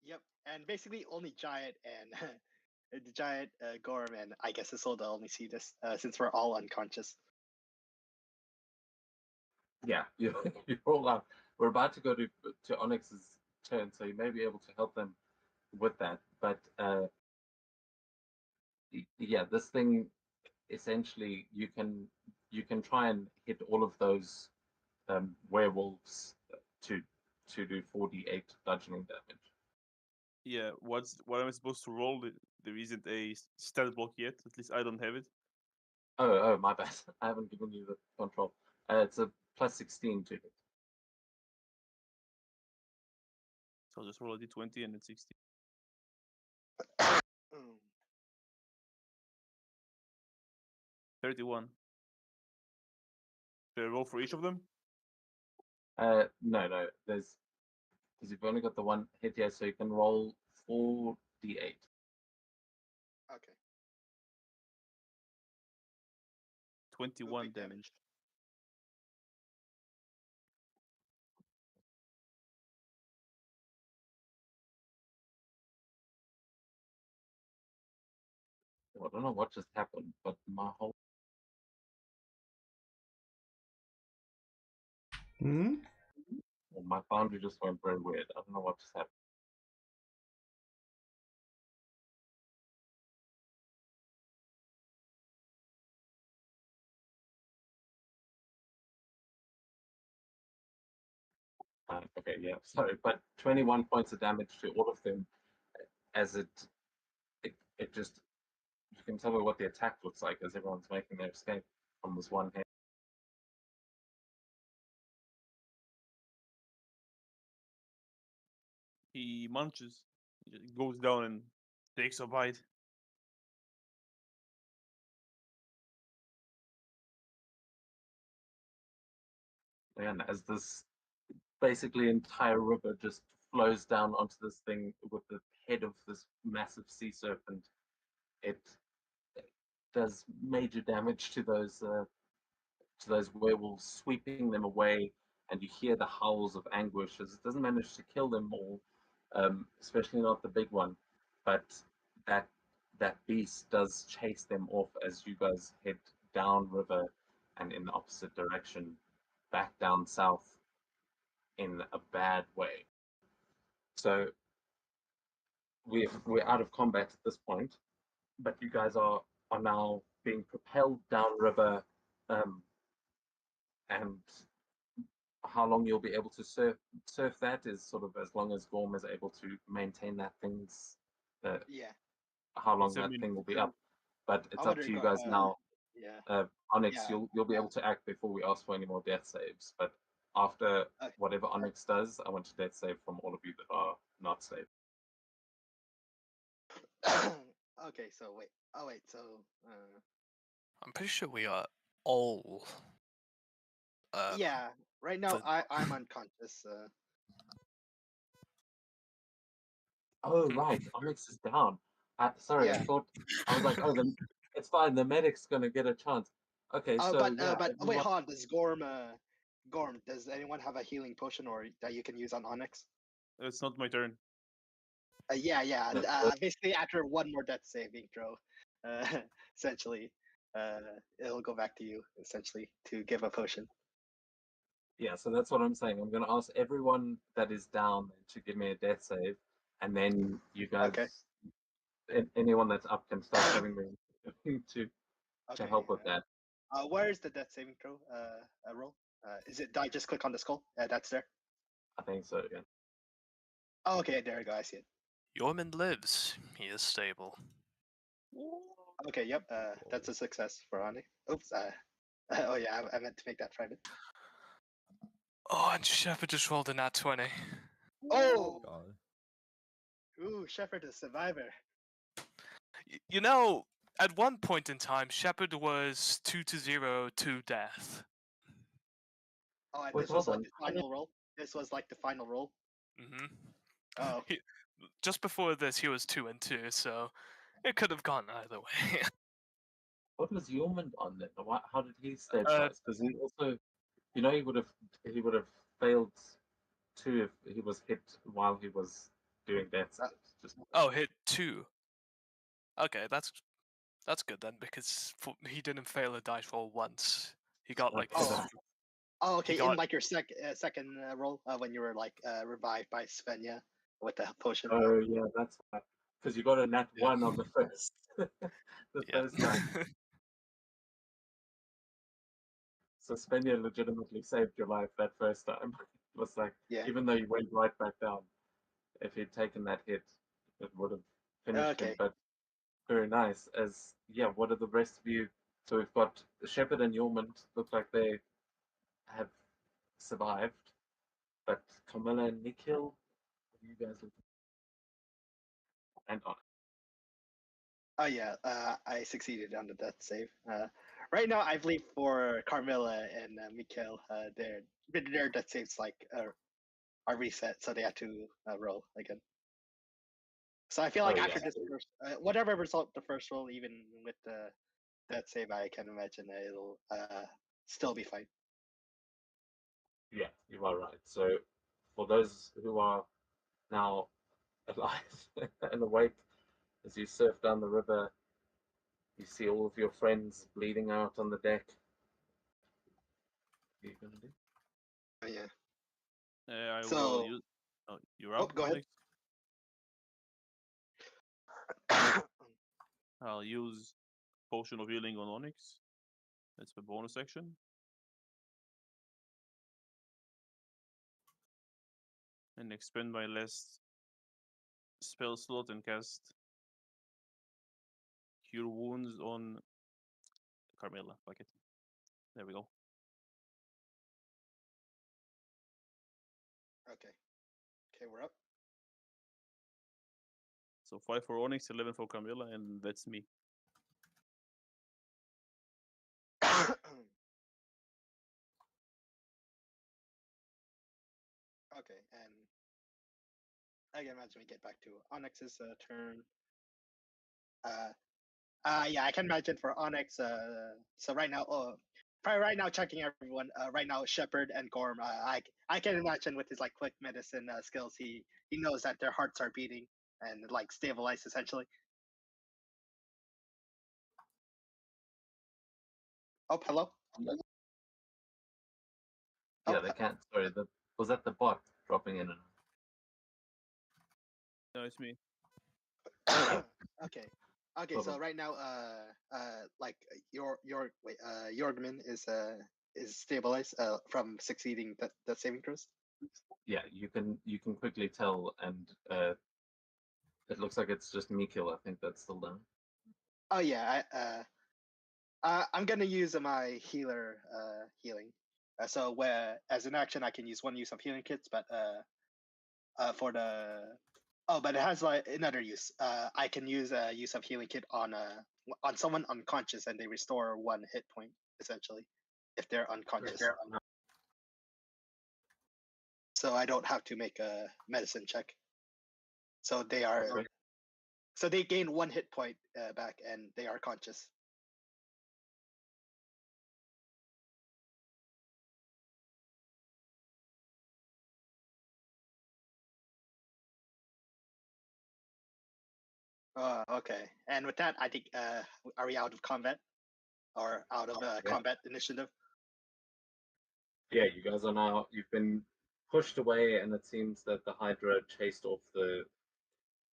Yep, and basically only Giant and the Giant, Gorm, and I guess Isolde only see this since we're all unconscious. Yeah, you're all out. We're about to go to Onyx's turn, so you may be able to help them with that. But yeah, this thing essentially you can try and hit all of those werewolves to do 4d8 bludgeoning damage. Yeah. What am I supposed to roll? There isn't a stat block yet. At least I don't have it. Oh, my bad. I haven't given you the control. It's a plus 16 to hit. So I'll just roll a d20 and then 60. Mm. 31. Should I roll for each of them? No, there's because you've only got the one hit here, so you can roll 4d8. Okay. 21 big damage. Well, I don't know what just happened, but my whole Hmm? my boundary just went very weird. I don't know what just happened. Okay, yeah, sorry, but 21 points of damage to all of them, as it just, you can tell me what the attack looks like as everyone's making their escape from this one head. He munches. He just goes down and takes a bite. And as this basically entire river just flows down onto this thing with the head of this massive sea serpent, it does major damage to those werewolves, sweeping them away, and you hear the howls of anguish as it doesn't manage to kill them all, especially not the big one, but that beast does chase them off as you guys head down river and in the opposite direction, back down south in a bad way. So we're out of combat at this point, but you guys are now being propelled downriver, and how long you'll be able to surf that is sort of as long as Gorm is able to maintain that thing's Yeah. how long It's, I that mean, thing will be up. But it's I up wonder to you if, guys now. Yeah. Onyx, Yeah. you'll be able to act before we ask for any more death saves. But after Okay. whatever Onyx does, I want a death save from all of you that are not saved. Okay, so wait. Oh wait, so I'm pretty sure we are all. yeah. Right now, the- I'm unconscious. Oh right, Onyx is down. Sorry, I Yeah. thought I was like, oh, it's fine. The medic's gonna get a chance. Okay, so But yeah, wait, everyone- hold on. Does Gorm Gorm, does anyone have a healing potion or that you can use on Onyx? It's not my turn. Yeah. No, Basically, after one more death saving throw, uh, essentially, it'll go back to you essentially to give a potion. Yeah, so that's what I'm saying. I'm going to ask everyone that is down to give me a death save, and then you guys, Okay. anyone that's up can start having me to Okay. help with that. Where is the death saving throw roll? Is it? Do I just click on the skull? That's there. I think so. Yeah. Oh, okay, there we go. I see it. Yorman lives. He is stable. Okay, yep. That's a success for Onyx. Oops. Oh yeah, I meant to make that private. Oh, and Shepard just rolled a nat 20. Oh, God. ooh, Shepard is survivor. You know, at one point in time, Shepard was 2-0 to death. Oh, and Wait, this was hold like on. the final roll. This was like the final roll. Hmm Oh, Just before this, he was 2-2, so it could have gone either way. What was Yeoman on then? How did he stabilize? Because he also, he would have failed too if he was hit while he was doing death saves. Just Oh, hit 2. Okay, that's good then, because he didn't fail a dice roll once. He got like Oh. oh, okay. got- In like your second roll, when you were like revived by Svenja with the potion. Oh yeah, that's because you got a nat Yeah. 1 on the first, first time. So Svenja legitimately saved your life that first time. It was like, Yeah. even though you went right back down, if he'd taken that hit, it would have finished him. Okay. But very nice. What are the rest of you? So we've got Shepard and Yormund look like they have survived, but Camilla and Nikhil, what are you guys looking? And on. Oh yeah. I succeeded on the death save. Right now, I believe for Carmilla and Mikhail, their death saves like are reset, so they have to roll again. So I feel like after this first, whatever result the first roll, even with the death save, I can imagine that it'll still be fine. Yeah, you are right. So for those who are now alive and awake, as you surf down the river, you see all of your friends bleeding out on the deck. What are you gonna do? Oh, yeah. I will So- use. Oh, you're Oh, up. go ahead. Onyx. I'll use Potion of Healing on Onyx. That's the bonus action. And expend my last spell slot and cast Cure Wounds on Carmilla. Fuck it. There we go. Okay, we're up. So 5 for Onyx, 11 for Carmilla, and that's me. Okay, and I can imagine we get back to Onyx's turn. Yeah, I can imagine for Onyx. So right now, probably right now, checking everyone. Right now, Shepard and Gorm. I can imagine with his like quick medicine skills, he knows that their hearts are beating and like stabilized essentially. Oh, hello. Yeah, Oh, they can't. Sorry, was that the bot dropping in? No, it's me. Okay. Okay, so Problem. right now, like Jorgman is stabilized from succeeding the saving throws. Yeah, you can quickly tell, and it looks like it's just Mikhail. I think that's still down. Oh yeah, I'm gonna use my healer healing. So where as an action I can use one use of healing kits, but for the but it has like another use. I can use a use of healing kit on someone unconscious and they restore 1 hit point essentially if they're unconscious. So I don't have to make a medicine check. So they are Okay. so they gain 1 hit point back and they are conscious. Okay. And with that, I think are we out of combat or out of Yeah. combat initiative? Yeah, you guys are now. You've been pushed away, and it seems that the Hydra chased off the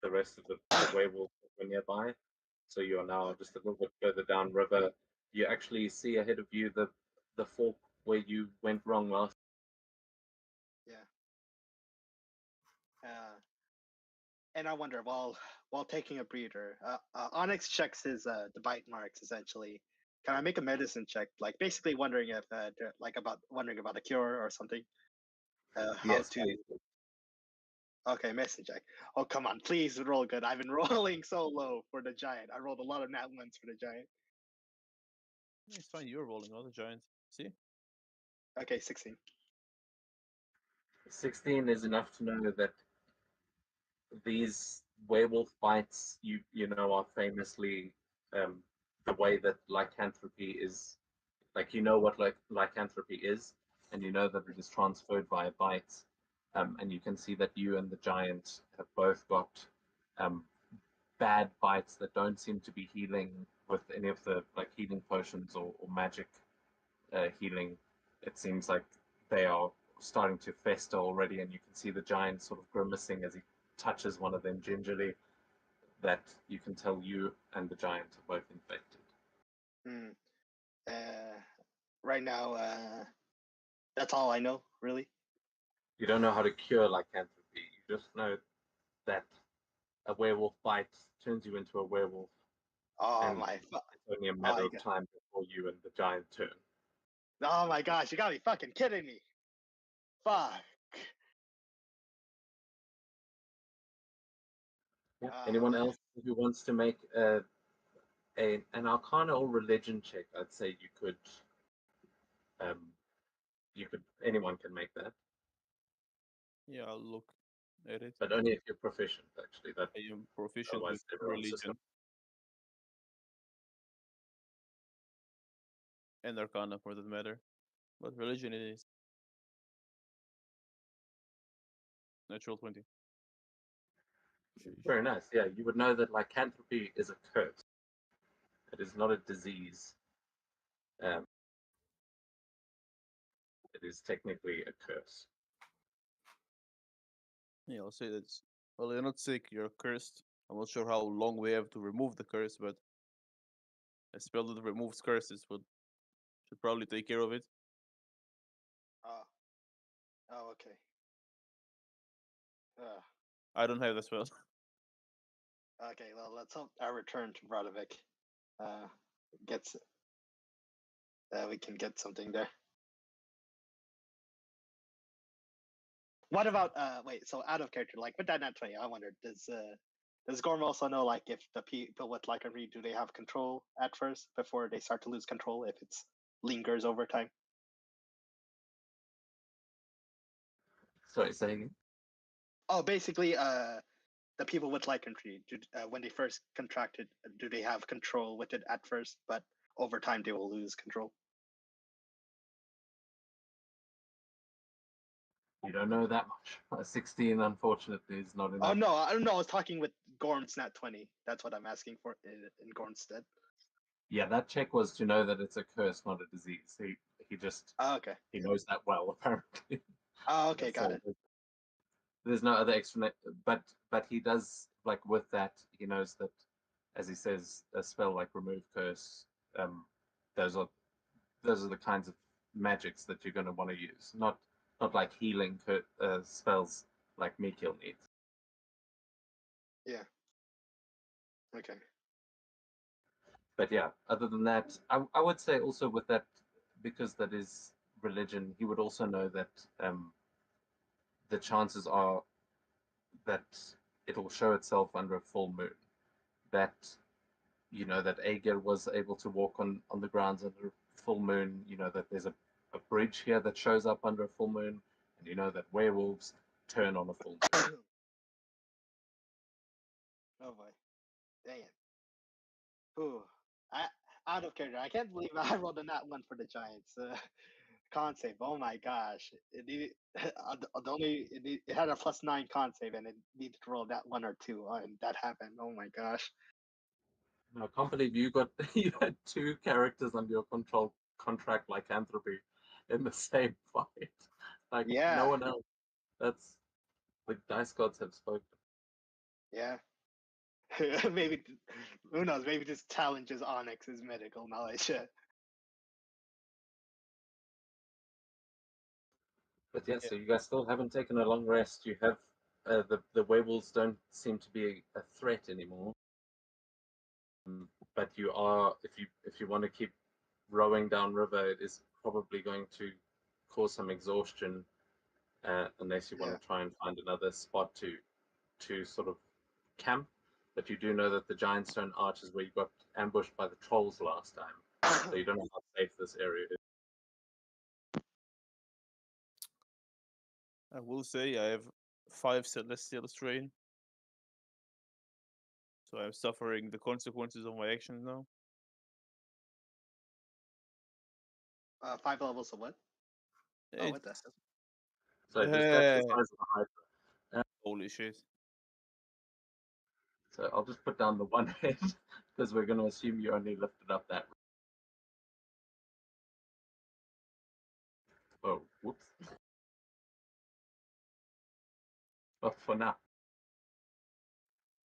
rest of the werewolves that were nearby. So you are now just a little bit further downriver. You actually see ahead of you the fork where you went wrong last. Yeah. And I wonder, while taking a breather, Onyx checks his the bite marks essentially. Can I make a medicine check? Like basically wondering if wondering about a cure or something. How Yes, to please. Okay, medicine check. Oh come on, please roll good. I've been rolling so low for the giant. I rolled a lot of nat ones for the giant. It's fine. You're rolling, not the giant. See? Okay, 16. 16 is enough to know that these werewolf bites, you know, are famously the way that lycanthropy is. Like, you know what lycanthropy is, and you know that it is transferred via bites. And you can see that you and the giant have both got bad bites that don't seem to be healing with any of the like healing potions or magic healing. It seems like they are starting to fester already, and you can see the giant sort of grimacing as he touches one of them gingerly. That you can tell you and the giant are both infected. Hmm. Right now, that's all I know, really. You don't know how to cure lycanthropy. You just know that a werewolf bite turns you into a werewolf, Oh and my! it's only a matter of God. time before you and the giant turn. Oh my gosh! You gotta be fucking kidding me! Fuck. Yeah. Anyone Okay. else who wants to make an Arcana or religion check? I'd say you could. Anyone can make that, Yeah, I'll look at it. but only if you're proficient. Actually, that I am proficient otherwise with everyone's just religion and arcana for that matter. But religion it is. Natural 20. very nice. Yeah, you would know that lycanthropy is a curse. It is not a disease. Um, it is technically a curse. Yeah, I'll say that's. Well, you're not sick, you're cursed. I'm not sure how long we have to remove the curse, but a spell that removes curses should probably take care of it. Oh. Oh, okay. I don't have the spell. Okay, well, let's hope our return to Radovic gets we can get something there. What about wait, so out of character, like with that nat 20, I wonder, does Gorm also know like if the people with lycanthropy, do they have control at first before they start to lose control if it's lingers over time? Sorry, say again. Oh, basically, the people with lycanthropy, when they first contracted, do they have control with it at first, but over time they will lose control? You don't know that much. A 16, unfortunately, is not enough. Oh no, I don't know. I was talking with Gorm's nat 20. That's what I'm asking for in Gorm's stead. Yeah, that check was to know that it's a curse, not a disease. He just Oh, okay. he knows that well, apparently. Oh, okay, got it. There's no other explanation, but he does, like, with that, he knows that, as he says, a spell like remove curse, those are the kinds of magics that you're going to want to use, not like healing spells like Mikil needs. Yeah. Okay. But yeah, other than that, I would say also with that, because that is religion, he would also know that the chances are that it'll show itself under a full moon. That that Aegir was able to walk on the grounds under a full moon. You know that there's a bridge here that shows up under a full moon, and you know that werewolves turn on a full moon. Oh boy. Dang it. Ooh. Out of character. I can't believe I rolled a nat 1 for the Giants. con save. Oh my gosh! It needed, it had a +9 con save, and it needed to roll that 1 or 2, and that happened. Oh my gosh! I can't believe you got you had 2 characters under your control contract lycanthropy in the same fight. Like Yeah. no one else. That's the dice gods have spoken. Yeah. Maybe who knows? Maybe this challenges Onyx's medical knowledge. But yeah, so you guys still haven't taken a long rest. You have the werewolves don't seem to be a threat anymore. But you are, if you want to keep rowing down river, it is probably going to cause some exhaustion, unless you want to try and find another spot to sort of camp. But you do know that the giant stone arch is where you got ambushed by the trolls last time, so you don't know how safe this area is. I will say I have 5 celestial strain, so I'm suffering the consequences of my actions now. 5 levels of what? Oh, what the? It's So just that's the size of the hydra. holy shit. So I'll just put down the 1 head because we're going to assume you only lifted up that. Oh, whoops. But for now.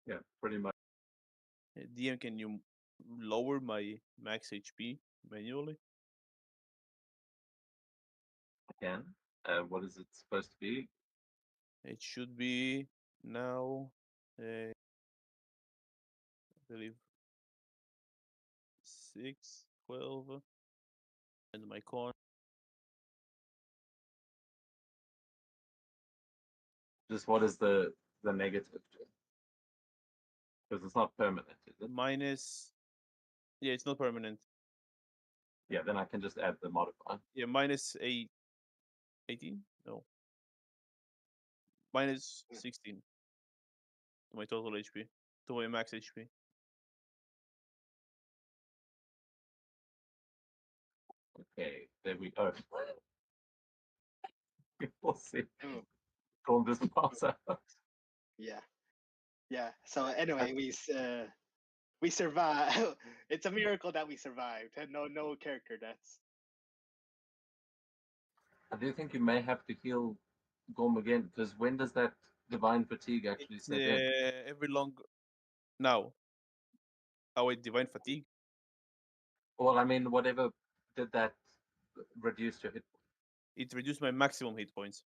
Yeah, pretty much. DM, can you lower my max HP manually? I can. What is it supposed to be? It should be now, I believe 6, 12, and my con. Just what is the negative? Because it's not permanent, is it? Minus, yeah, it's not permanent. Yeah, then I can just add the modifier. Yeah, minus 18? No. Minus 16 to my total HP, to my max HP. Okay, there we go. We'll see. Ooh. Call this pass out. Yeah. Yeah. So anyway, we survived. It's a miracle that we survived. And no character deaths. I do think you may have to heal Gorm again, because when does that divine fatigue actually set in? Every long now. Oh wait, divine fatigue. Well, I mean, whatever did that reduce your hit point? It reduced my maximum hit points.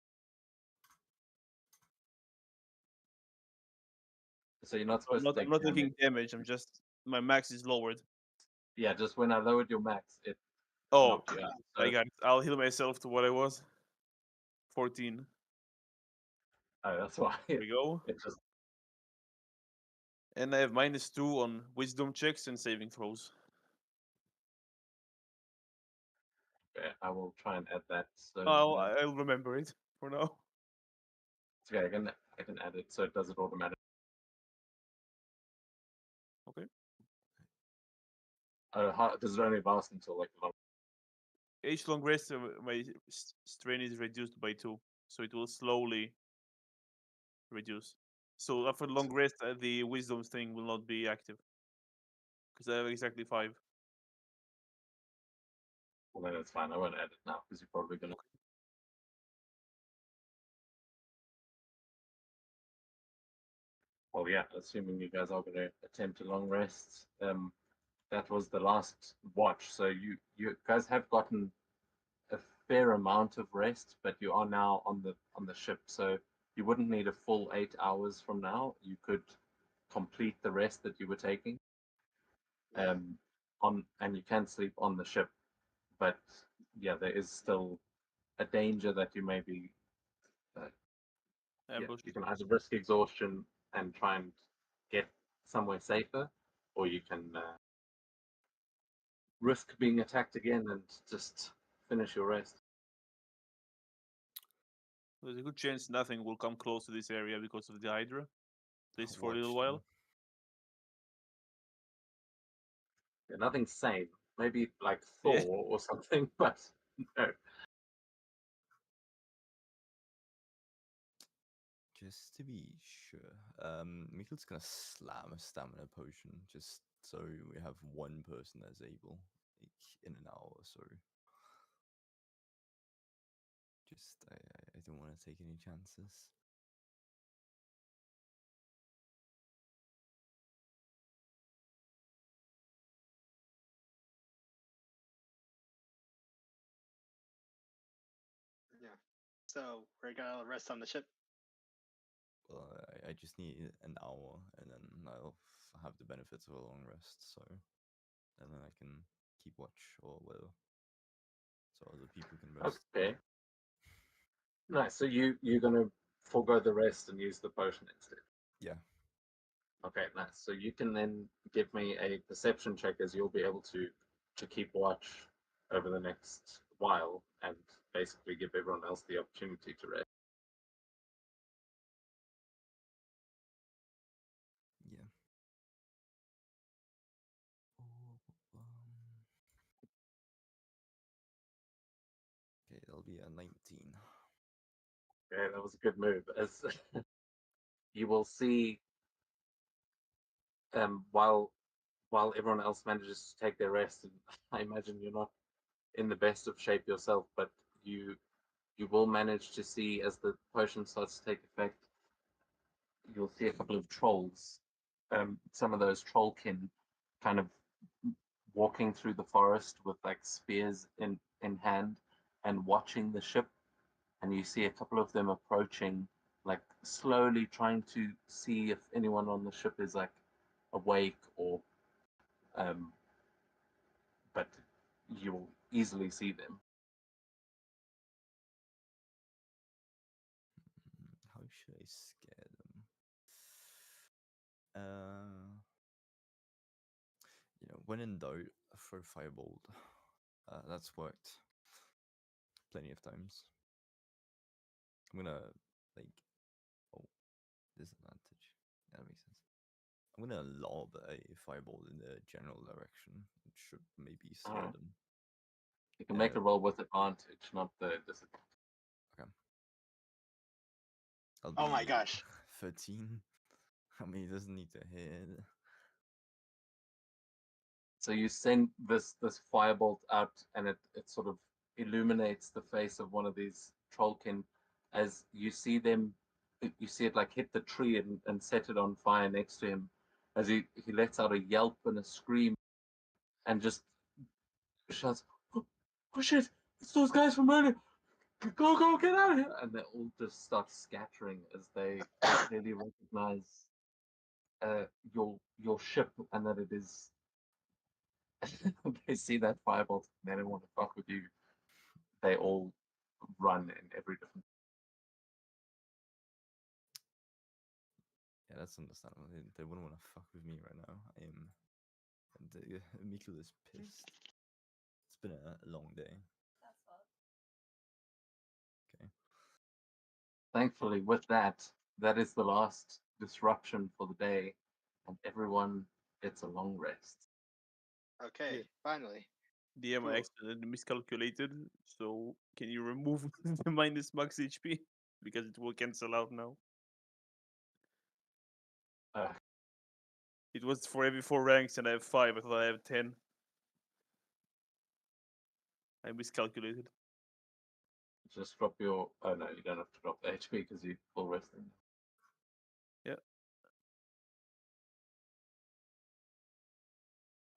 So you're not supposed to take I'm not damage. taking damage. I'm just my max is lowered. Yeah, just when I lowered your max, it Oh, knocked you out. I So, got it. I'll heal myself to what I was. 14. oh, that's why There we go. it just And I have -2 on wisdom checks and saving throws. yeah, I will try and add that. So I'll remember it for now. it's okay, I can add it so it does it automatically. Okay. Does it only last until like long? Each long rest, my strain is reduced by 2, so it will slowly reduce. So after long rest, the wisdom thing will not be active because I have exactly 5. Well, then it's fine. I won't add it now because you're probably gonna. Well, yeah, assuming you guys are going to attempt a long rest, that was the last watch. So you guys have gotten a fair amount of rest, but you are now on the ship. So you wouldn't need a full 8 hours from now. You could complete the rest that you were taking. And you can sleep on the ship, but yeah, there is still a danger that you may be. You can either risk exhaustion and try and get somewhere safer, or you can risk being attacked again and just finish your rest. There's a good chance nothing will come close to this area because of the Hydra, at least for a little Watch them. while. Yeah, nothing sane. Maybe like Thor Yeah. or something, but no. Just to be sure, Mikkel's gonna slam a stamina potion just so we have one person that's able, like, in an hour or so. Just I don't want to take any chances. Yeah. So we're gonna rest on the ship. Well, I just need an hour, and then I'll have the benefits of a long rest. So, and then I can keep watch or whatever, so other people can rest. Okay. Nice. So you're gonna forego the rest and use the potion instead. Yeah. Okay, nice. So you can then give me a perception check, as you'll be able to keep watch over the next while and basically give everyone else the opportunity to rest. Yeah. Okay, that'll be a 19. Okay, that was a good move. As you will see, while everyone else manages to take their rest, and I imagine you're not in the best of shape yourself, but you will manage to see, as the potion starts to take effect, you'll see a couple of trolls, some of those trollkin, kind of walking through the forest with like spears in hand and watching the ship. And you see a couple of them approaching, like slowly trying to see if anyone on the ship is like awake or but you'll easily see them. How should I scare them? When in doubt, throw firebolt. That's worked plenty of times. I'm gonna disadvantage. That makes sense. I'm gonna lob a fireball in the general direction. It should maybe scare them. You can make a roll with advantage, not the disadvantage. Okay. I'll Oh my be gosh. 13. I mean, it doesn't need to hit. So you send this firebolt out, and it sort of illuminates the face of one of these trollkin. As you see them, you see it like hit the tree and set it on fire next to him. As he lets out a yelp and a scream, and just shouts, "Oh shit! It's those guys from earlier! Go, get out of here!" And they all just start scattering as they clearly recognize your ship, and that it is. They see that firebolt, they don't want to fuck with you. They all run in every different. Yeah, that's understandable. They wouldn't want to fuck with me right now. Mikkel is pissed. It's been a long day. That's fun. Okay. Thankfully, with that is the last disruption for the day, and everyone gets a long rest. Okay, Yeah. finally. DM, I Cool. accidentally miscalculated. So can you remove the minus max HP? Because it will cancel out now. Uh, It was for every 4 ranks, and I have 5. I thought I have 10. I miscalculated. just drop your. Oh no, you don't have to drop the HP because you're full resting. Yeah.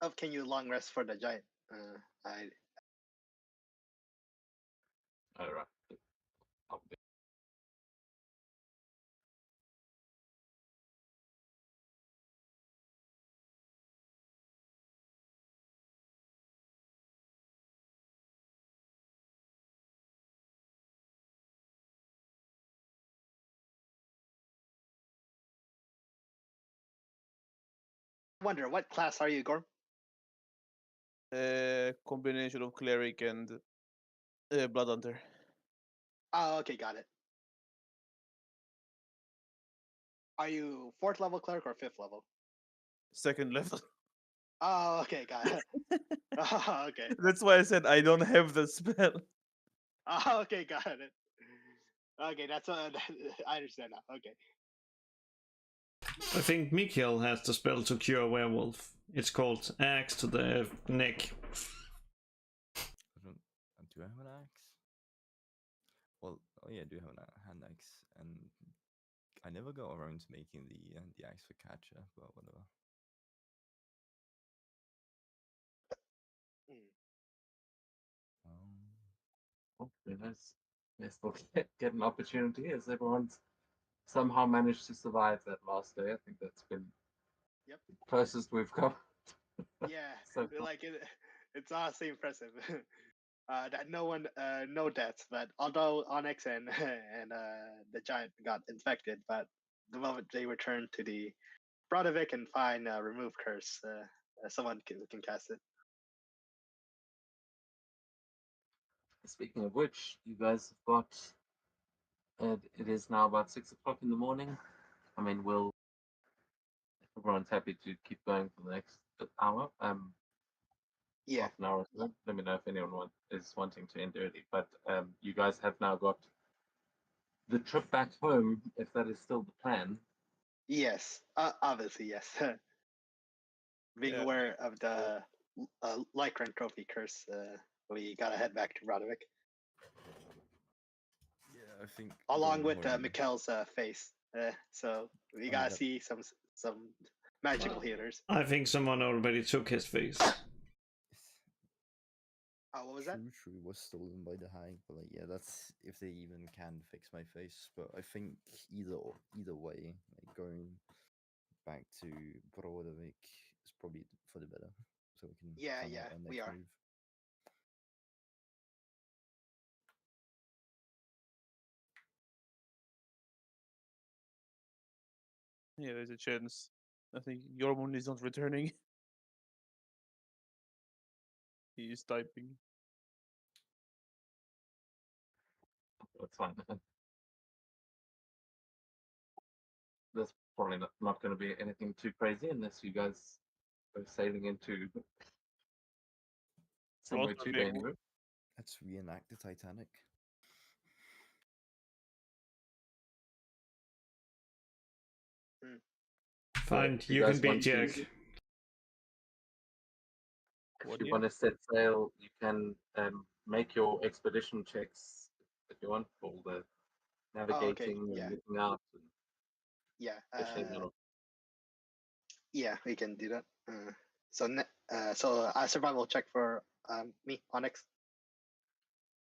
Oh, can you long rest for the giant? I All right. wonder what class are you, Gorm? Combination of cleric and blood hunter. Oh, okay, got it. Are you 4th level cleric or 5th level? 2nd level. Oh, okay, got it. Oh, okay. That's why I said I don't have the spell. Oh, okay, got it. Okay, that's what I understand now. Okay. I think Mikhail has the spell to cure a werewolf. It's called Axe to the Neck. Do I have an axe? Well, oh yeah, I do have a hand axe, and I never got around to making the axe for catcher, but whatever. Okay, let's look get an opportunity as everyone's somehow managed to survive that last day. I think that's been Yep. the closest we've come. Yeah, So far. like it's honestly impressive. That no one, no deaths, but although Onyx and and the giant got infected, but the moment they return to the Brodovik and find remove curse, someone can cast it. Speaking of which, you guys have got. It is now about 6 o'clock in the morning. I mean, everyone's happy to keep going for the next hour. Yeah, Half an hour or so. Let me know if anyone is wanting to end early. But you guys have now got the trip back home, if that is still the plan. yes, obviously yes. Being Yeah. aware of the Lycran trophy curse, we gotta head back to Brodovik, Yeah, I think along going with home- Mikkel's face. So we Oh, gotta that- see some magical healers. I think someone already took his face. Oh, what was that? True was stolen by the hag, but like, yeah, that's if they even can fix my face. But I think either way, like going back to Brodovik is probably for the better, so we can Yeah, plan yeah, out our we next are. move. Yeah, there's a chance. I think Yormund is not returning. He is typing. That's fine. There's probably not going to be anything too crazy unless you guys go sailing into somewhere too Brodovik. dangerous. Let's reenact the Titanic. Fine, If you you guys can be want to- Jack. If What you do want to set sail, you can make your expedition checks if you want for the navigating yeah. and looking out. And Yeah, fishing and all. yeah, we can do that. So a survival check for me, Onyx.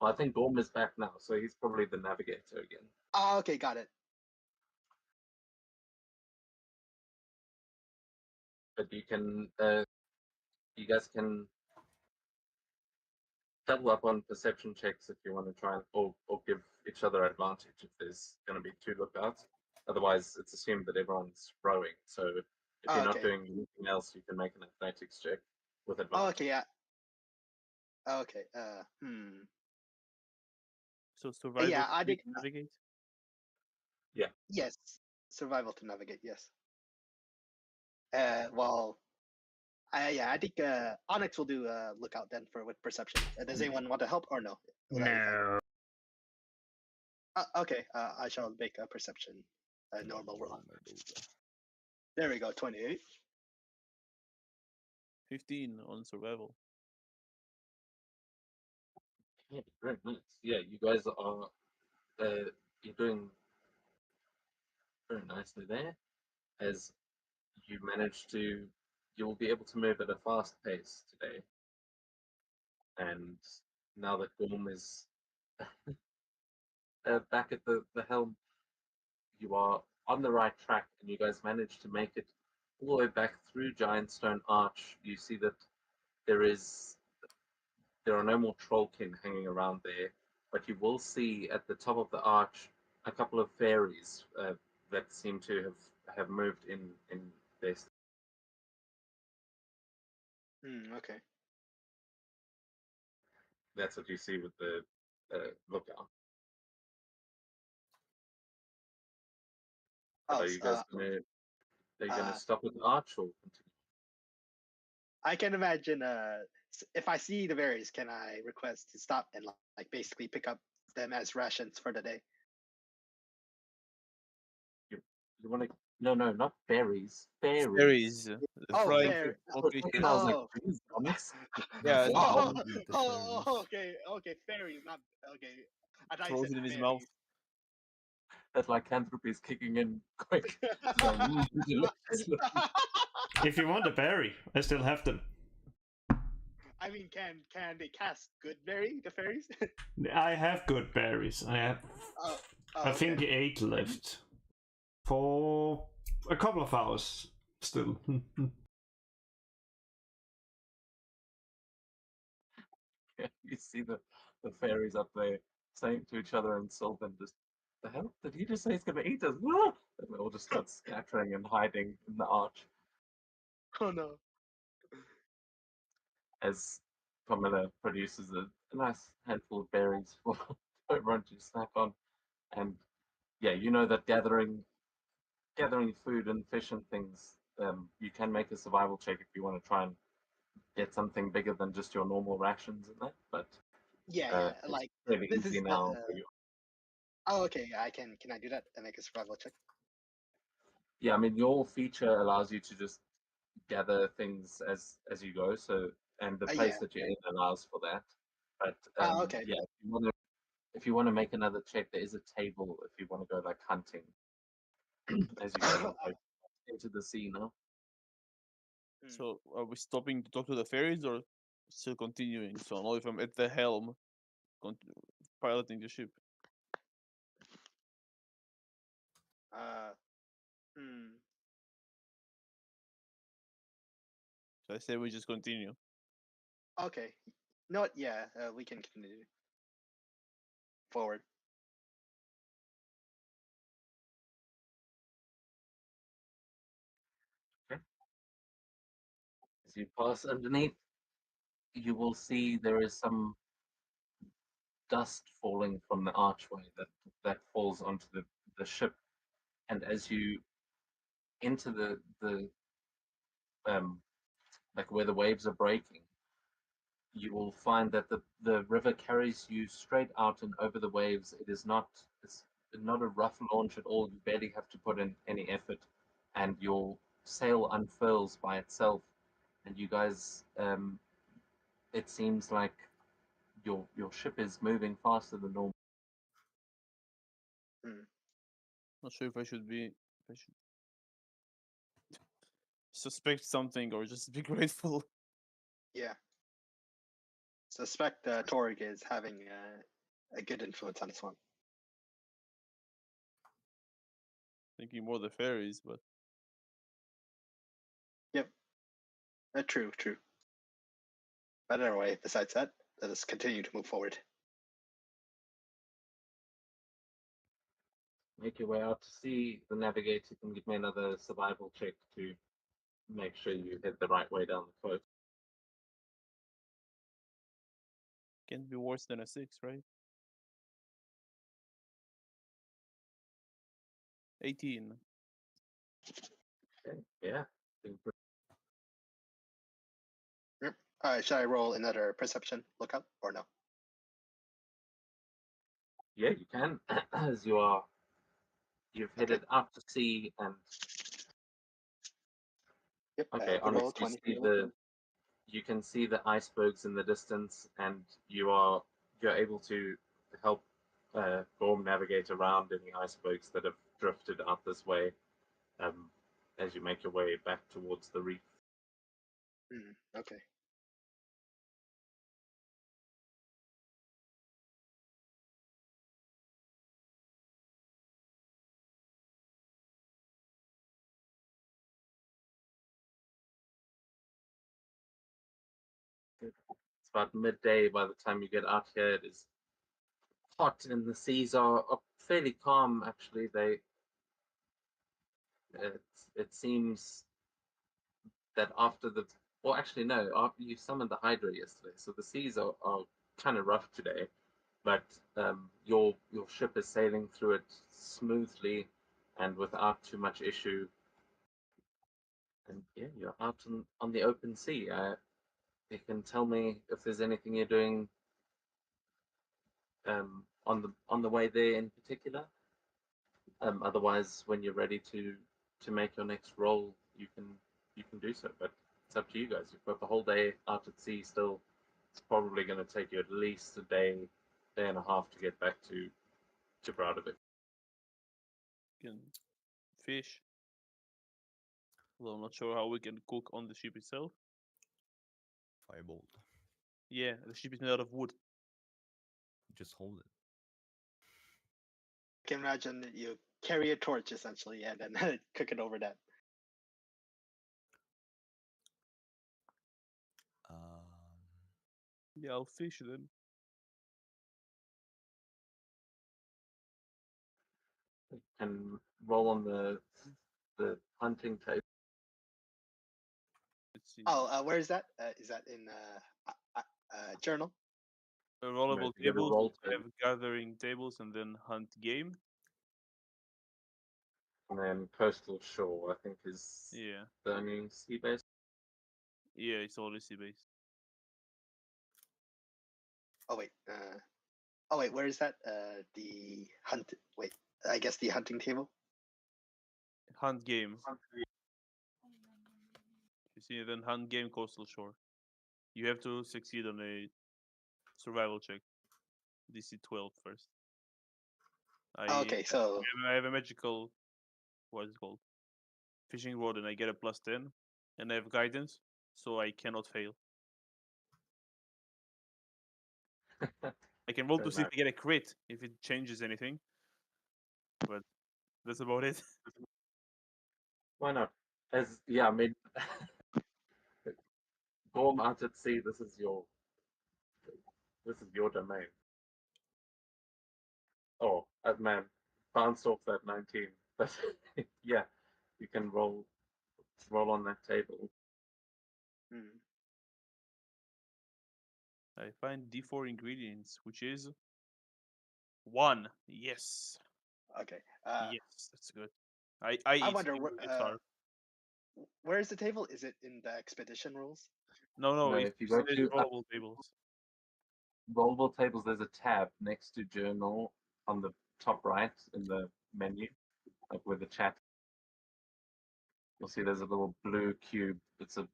Well, I think Gorm is back now, so he's probably the navigator again. Oh, okay, got it. But you can, you guys can double up on perception checks if you want to try and, or give each other advantage if there's going to be two lookouts. Otherwise, it's assumed that everyone's rowing. So if you're not Okay. doing anything else, you can make an athletics check with Oh, advantage. okay, yeah. Okay. So survival. Yeah, I to think navigate. yes. Survival to navigate. Yes. Well, I think Onyx will do lookout then for with perception. Does anyone want to help or no? Will that be fine? No. Okay. I shall make a perception, a normal roll. My builder. There we go. 28. 15 on survival. Yeah, very nice. Yeah, you guys are you're doing very nicely there. As you manage to, you will be able to move at a fast pace today. And now that Gorm is back at the helm, you are on the right track, and you guys manage to make it all the way back through Giant Stone Arch. You see that there are no more trollkin hanging around there, but you will see at the top of the arch a couple of fairies that seem to have moved in this. Okay. That's what you see with the lookout. But Oh, are you guys gonna stop at the arch or continue? I can imagine. If I see the berries, can I request to stop and like basically pick up them as rations for the day? You want to? No, not berries. Fairies. Fairies. The Oh, flying fair. For a okay. second, I was like, Oh. "Jeez, Thomas." Yeah, Oh, Eat the oh, fairies. okay, fairies, not okay. I thought you throws said it in his mouth. fairies. That lycanthropy is kicking in quick. It's going, delicious. If you want a berry, I still have them. I mean, can they cast good berry, the fairies? I have good berries. I have. Oh, I okay. think 8 left for a couple of hours still. You see the fairies up there saying to each other in Sylvan, just, the hell? Did he just say he's going to eat us? Ah! And they all just start scattering and hiding in the arch Oh no. as Pamela produces a nice handful of berries for everyone to snack on. And yeah, you know that gathering food and fish and things, you can make a survival check if you want to try and get something bigger than just your normal rations in that. But Yeah, it's like really this easy is now. where you- Oh, okay. I can. Can I do that and make a survival check? Yeah, I mean your feature allows you to just gather things as you go. So and the place Yeah. that you're in allows for that. But Okay. yeah, if you want to make another check, there is a table if you want to go like hunting as you go like, into the sea now. So are we stopping to talk to the fairies or still continuing? So now if I'm at the helm, piloting the ship. Hmm. So I say we just continue. Okay. No. Yeah. We can continue forward. As you pass underneath, you will see there is some dust falling from the archway that falls onto the ship. And as you enter the like where the waves are breaking, you will find that the river carries you straight out and over the waves. It's not a rough launch at all. You barely have to put in any effort, and your sail unfurls by itself. And you guys, it seems like your ship is moving faster than normal. Not sure if I should be. If I should suspect something or just be grateful. Yeah. Suspect Torg is having a good influence on this one. Thinking more the fairies, but Yep. True. But anyway, besides that, let us continue to move forward. Make your way out to sea. The navigator can give me another survival check to make sure you head the right way down the coast. can't be worse than a 6, right? 18. Okay, yeah. Yep. Should I roll another perception lookup or no? Yeah, you can. As you've headed out to sea and Yep. okay, Good roll, Onyx, 20. you can see the icebergs in the distance, and you're able to help Gorm navigate around any icebergs that have drifted out this way, as you make your way back towards the reef. Okay. It's about midday by the time you get out here. It is hot, and the seas are fairly calm. Actually, it seems that after well, actually no, after you summoned the Hydra yesterday, so the seas are kind of rough today, but your ship is sailing through it smoothly and without too much issue. And yeah, you're out on the open sea. You can tell me if there's anything you're doing on the way there in particular. Otherwise, when you're ready to make your next roll, you can do so. But it's up to you guys. You've got the whole day out at sea still. It's probably going to take you at least a day and a half to get back to Bradovic. Can fish. Although I'm not sure how we can cook on the ship itself. Firebolt. Yeah, the ship is made out of wood. Just hold it. I can imagine that you carry a torch essentially and then cook it over that. Yeah, I'll fish then. And roll on the hunting table. Let's see. Oh, where is that? Is that in journal? Rollable if you go to tables. roll We have gathering tables and then hunt game. And then coastal shore, I think, is Yeah. the only sea base. Yeah, it's all sea based. Oh wait. Where is that? The hunt. Wait, I guess the hunting table. Hunt game. You see, then hunt game coastal shore. You have to succeed on a survival check. DC 12 first. Okay, so I have a magical, what is it called? Fishing rod, and I get a +10, and I have guidance, so I cannot fail. I can roll to Very see if nice. I get a crit if it changes anything, but that's about it. Why not? I mean, Gorm out at sea. This is your domain. Oh, man, bounced off that 19. But yeah, you can roll on that table. hmm. I find D4 ingredients, which is 1. Yes. Okay. Yes, that's good. I eat wonder single guitar. where is the table? Is it in the expedition rules? No, No, it's if you go there's to rollable tables. rollable tables, there's a tab next to journal on the top right in the menu, like with the chat. You'll see there's a little blue cube. It's a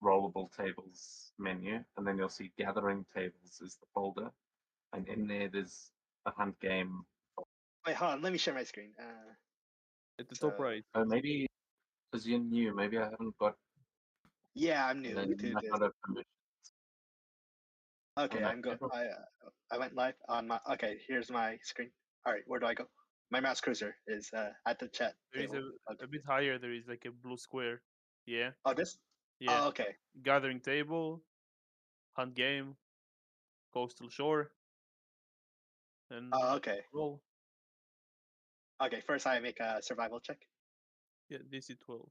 rollable tables menu, and then you'll see gathering tables is the folder, and in there's a hunt game. Wait, hold on. Let me share my screen. At the top So- right. Oh, maybe because you're new, maybe I haven't got. Yeah, I'm new Then you to might this. not have permission. Okay, no, I'm good. okay. I went live on my. Okay, here's my screen. All right, where do I go? My mouse cursor is at the chat. There is table. Okay. a bit higher. There is like a blue square. Yeah. Oh, this. Yeah. Oh, okay. Gathering table, hunt game, coastal shore, and Oh, okay. roll. Okay. First, I make a survival check. Yeah, DC 12.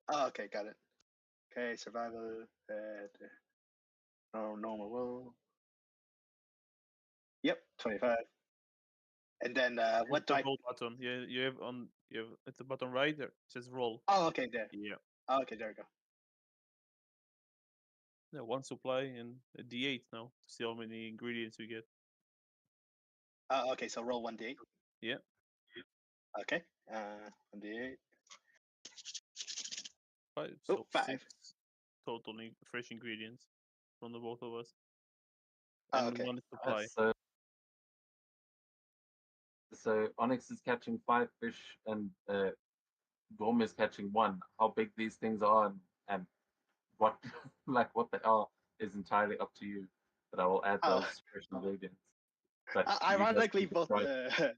Oh, okay, got it. Okay, survival. Normal roll. Yep, 25. And then what do The I? roll button. Yeah, you have at the bottom right there. It says roll. Oh, okay, there. Yeah. Oh, okay, there we go. Yeah, 1 supply and a D8 now to see how many ingredients we get. Okay, so roll 1d8. Yeah. Okay. 1d8. 5. Oh, So 5. 6 total fresh ingredients from the both of us. Oh, And okay. 1 supply. So Onyx is catching 5 fish and Gorm is catching 1. How big these things are and what what they are is entirely up to you. But I will add Oh. those fresh ingredients. But Ironically, both right.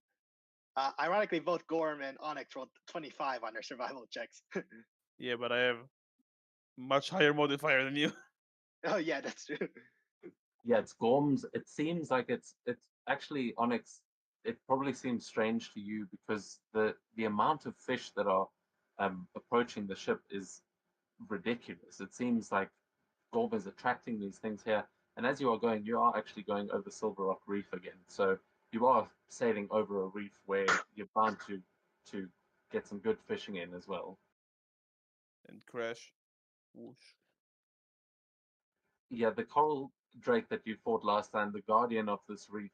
ironically, both Gorm and Onyx rolled 25 on their survival checks. Yeah, but I have much higher modifier than you. Oh yeah, that's true. Yeah, it's Gorm's. It seems like it's actually Onyx. It probably seems strange to you because the amount of fish that are approaching the ship is ridiculous. It seems like Gorm is attracting these things here, and as you are going, you are actually going over Silver Rock Reef again. So you are sailing over a reef where you're bound to get some good fishing in as well. And crash. Whoosh. Yeah, the coral drake that you fought last time, the guardian of this reef,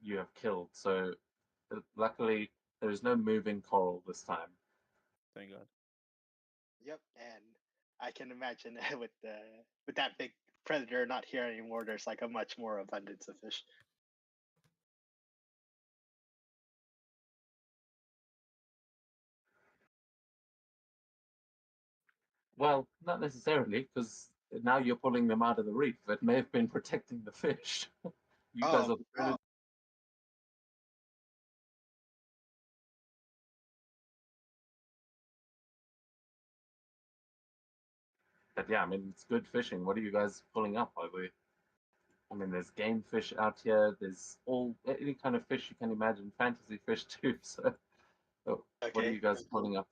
you have killed. So luckily, There is no moving coral this time. Thank God. Yep, and I can imagine with that big predator not here anymore, there's like a much more abundance of fish. Well, not necessarily, because now you're pulling them out of the reef. It may have been protecting the fish. You guys Oh, are the predators. But yeah, I mean, it's good fishing. What are you guys pulling up? I mean, there's game fish out here. There's any kind of fish you can imagine. Fantasy fish too. So, what are Okay. you guys pulling up?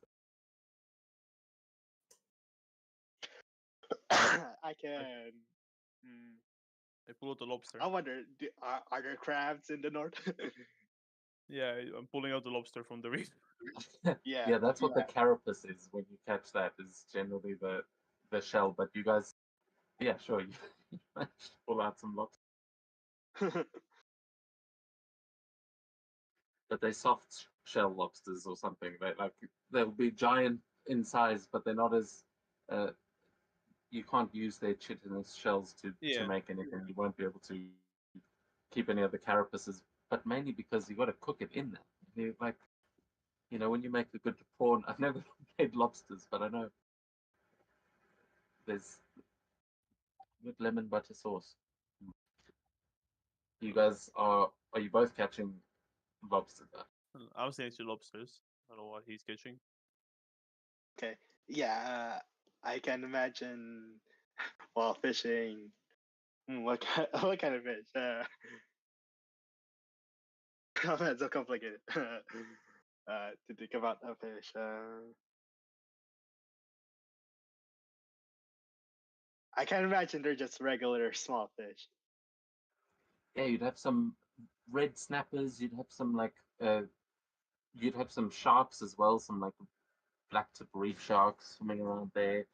I can. Hmm, I pull out the lobster. I wonder, are there crabs in the north? Yeah, I'm pulling out the lobster from the reef. Yeah. Yeah, that's what the carapace is when you catch that. Is generally the shell. But you guys, yeah, sure, you managed to pull out some lobster. But they're soft shell lobsters or something. They'll be giant in size, but they're not as you can't use their chitinous shells to Yeah. make anything. You won't be able to keep any of the carapaces, but mainly because you got to cook it in there. When you make a good prawn, I've never made lobsters, but I know there's good lemon butter sauce. You guys are you both catching lobster? I'm saying it's lobsters. I don't know what he's catching. Okay. Yeah, I can imagine while fishing. What kind of fish? Oh man, it's so complicated. To think about a fish. I can imagine they're just regular small fish. Yeah, you'd have some red snappers. You'd have some you'd have some sharks as well. Some like black tip reef sharks swimming around there.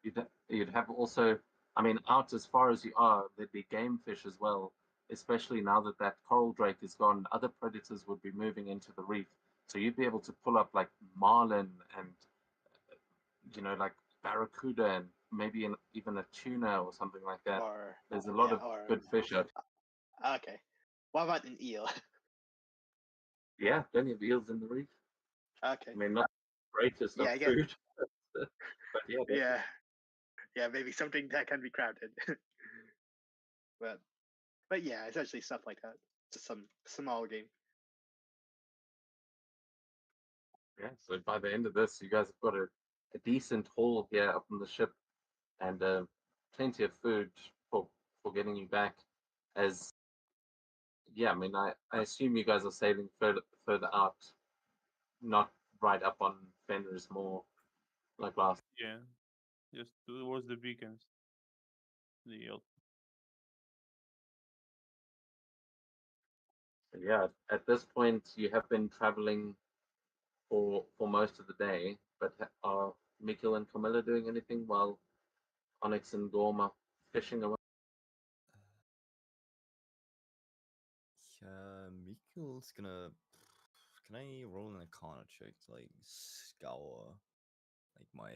You'd have also, I mean, out as far as you are, there'd be game fish as well. Especially now that coral drake is gone, other predators would be moving into the reef. So you'd be able to pull up like marlin and like barracuda and maybe even a tuna or something like that. Or There's a lot of good fish out. Okay. What about an eel? Yeah, plenty of eels in the reef. Okay. I mean, not the greatest Yeah, I of get- food, but yeah, Yeah. Yeah, maybe something that can be crowded. but yeah, essentially stuff like that. Just some small game. yeah. So by the end of this, you guys have got a decent haul here up on the ship, and plenty of food for getting you back. As yeah, I mean, I assume you guys are sailing further out, not right up on Fenris Moor like last. Yeah. Just towards the beacons. Yeah, at this point, you have been traveling for most of the day, but are Mikkel and Camilla doing anything while Onyx and Gorm are fishing away? Mikkel's gonna. Can I roll an Arcana check to like scour like my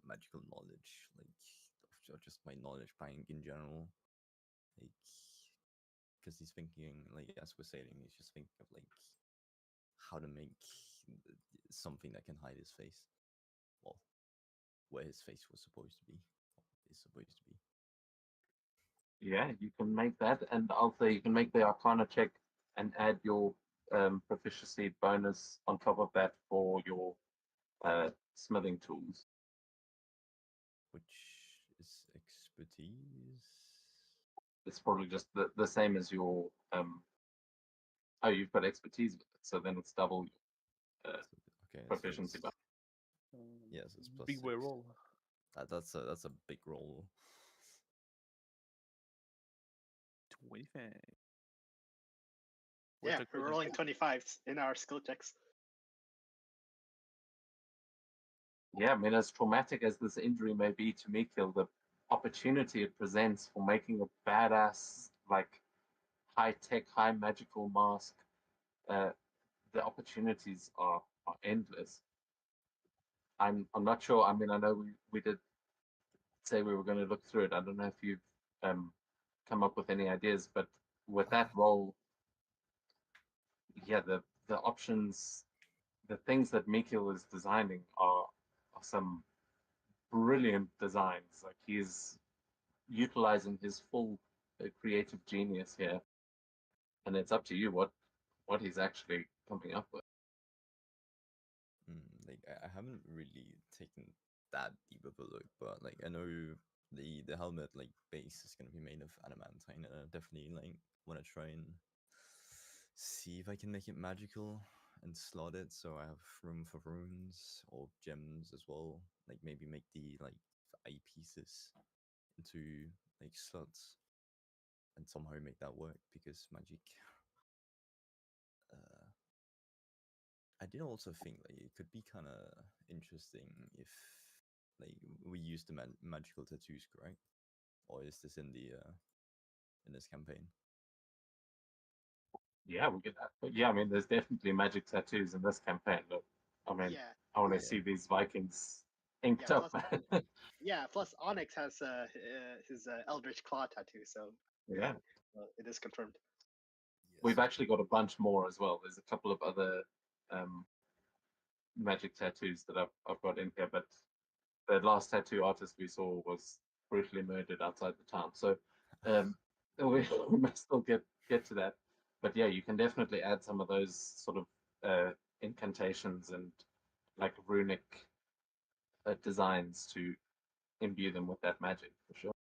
magical knowledge, or just my knowledge bank in general, like because he's thinking like as we're sailing, he's just thinking of like how to make something that can hide his face. Well, where his face was supposed to be, is supposed to be. Yeah, you can make that, and also you can make the Arcana check and add your proficiency bonus on top of that for your smithing tools. Which is expertise. It's probably just the same as your oh, you've got expertise with it, so then it's double Okay, proficiency bonus. Yes, it's plus big boy 6. roll. That's a big roll. 25. Yeah, we're rolling 25s in our skill checks. Yeah, I mean, as traumatic as this injury may be to Mikkel, the opportunity it presents for making a badass, like, high-tech, high-magical mask the opportunities are endless. I'm not sure. I mean, I know we did say we were going to look through it. I don't know if you've come up with any ideas, but with that role, yeah, the options, the things that Mikhail is designing are some brilliant designs. Like, he's utilizing his full creative genius here, and it's up to you what he's actually coming up with. Like I haven't really taken that deep of a look, but like I know the helmet like base is gonna be made of adamantine, and I definitely like want to try and see if I can make it magical and slot it so I have room for runes or gems as well. Like maybe make the like eye pieces into like slots and somehow make that work, because magic. I did also think like it could be kind of interesting if like we use the magical tattoos, correct? Or is this in the in this campaign? Yeah, we get that. But yeah, I mean, there's definitely magic tattoos in this campaign. But I mean, Yeah. I want to Yeah. see these Vikings inked Yeah, up. Yeah, plus Onyx has his Eldritch Claw tattoo, so Yeah, it is confirmed. we've actually got a bunch more as well. There's a couple of other magic tattoos that I've got in here, but the last tattoo artist we saw was brutally murdered outside the town. So we must still get to that. But yeah, you can definitely add some of those sort of incantations and like runic designs to imbue them with that magic for sure.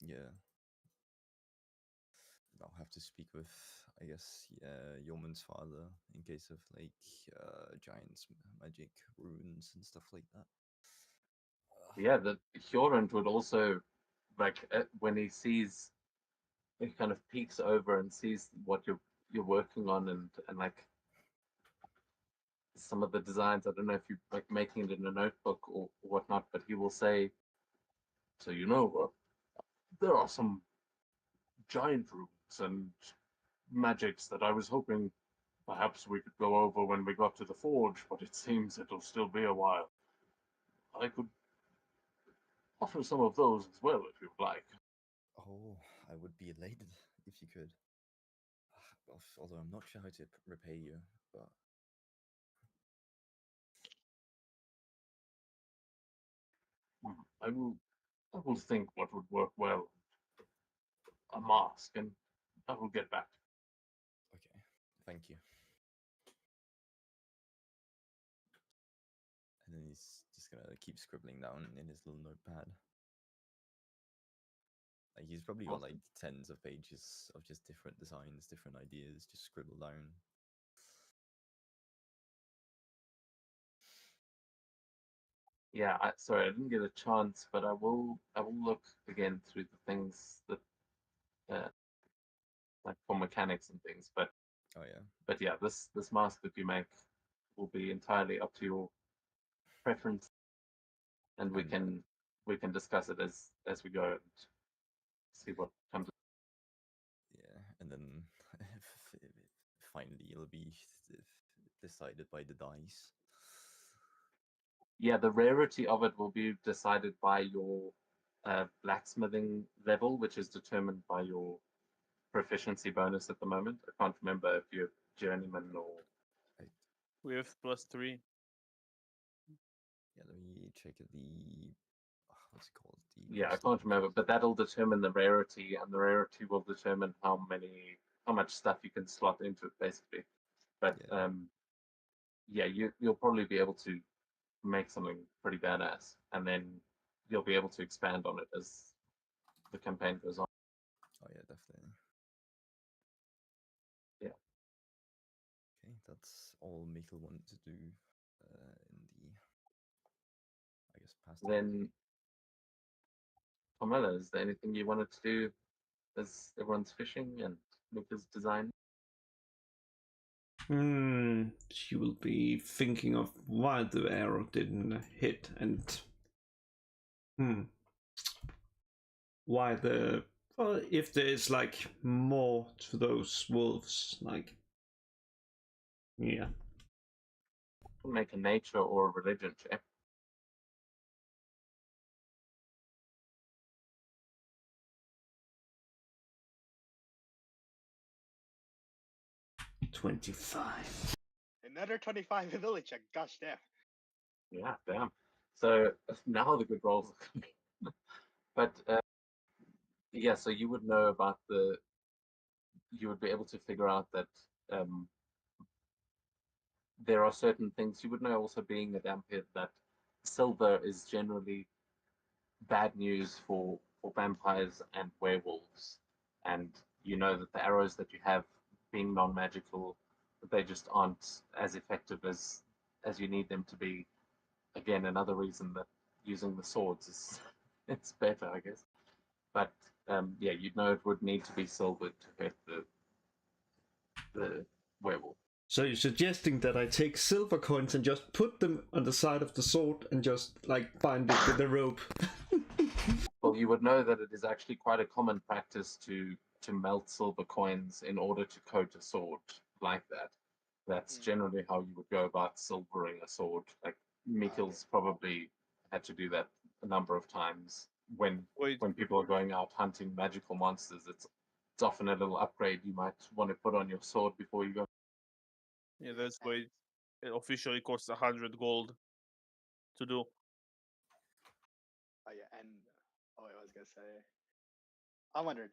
Yeah. I'll have to speak with, I guess, Yeoman's father in case of like giants, magic, runes, and stuff like that. Yeah, the Hjorund would also, like, when he sees, he kind of peeks over and sees what you're working on, and like some of the designs. I don't know if you like making it in a notebook or whatnot, but he will say, so there are some giant runes and magics that I was hoping perhaps we could go over when we got to the forge, but it seems it'll still be a while. I could offer some of those as well if you'd like. Oh, I would be elated if you could. Although I'm not sure how to repay you, but I will think what would work well. A mask, and I will get back. okay, thank you. And then he's just gonna keep scribbling down in his little notepad. Like he's probably got like tens of pages of just different designs, different ideas, just scribbled down. Yeah, sorry, I didn't get a chance, but I will look again through the things that like for mechanics and things. But Oh yeah. But yeah, this mask that you make will be entirely up to your preference, and we And- can discuss it as we go and see what comes. Yeah, and then finally it'll be decided by the dice. Yeah, the rarity of it will be decided by your blacksmithing level, which is determined by your proficiency bonus at the moment. I can't remember if you're journeyman or. We have +3. Yeah, let me check the what's it called? Yeah, I can't remember, but that'll determine the rarity, and the rarity will determine how much stuff you can slot into it, basically. But Yeah. you'll probably be able to make something pretty badass, and then you'll be able to expand on it as the campaign goes on. Oh yeah, definitely. Yeah. Okay, that's all Mikkel wanted to do in the, I guess, past. Then, Pamela, is there anything you wanted to do as everyone's fishing and Mikkel's design? She will be thinking of why the arrow didn't hit, and why if there's like more to those wolves, like, yeah, make a nature or a religion check. $25. Another 25 ability check. Gosh damn. Yeah, damn. So now the good rolls are coming. But yeah, so you would know about you would be able to figure out that there are certain things. You would know also being a Dhampir that silver is generally bad news for vampires and werewolves. And you know that the arrows that you have being non-magical, they just aren't as effective as you need them to be. Again, another reason that using the swords is it's better, I guess. But yeah, you'd know it would need to be silver to hurt the werewolf. So you're suggesting that I take silver coins and just put them on the side of the sword and just like bind it with a rope? Well, you would know that it is actually quite a common practice to melt silver coins in order to coat a sword like that. That's generally how you would go about silvering a sword. Like Mikkel's probably had to do that a number of times when people are going out hunting magical monsters. It's often a little upgrade you might want to put on your sword before you go. Yeah, that's why it officially costs 100 gold to do. Oh yeah, and I was gonna say, I wonder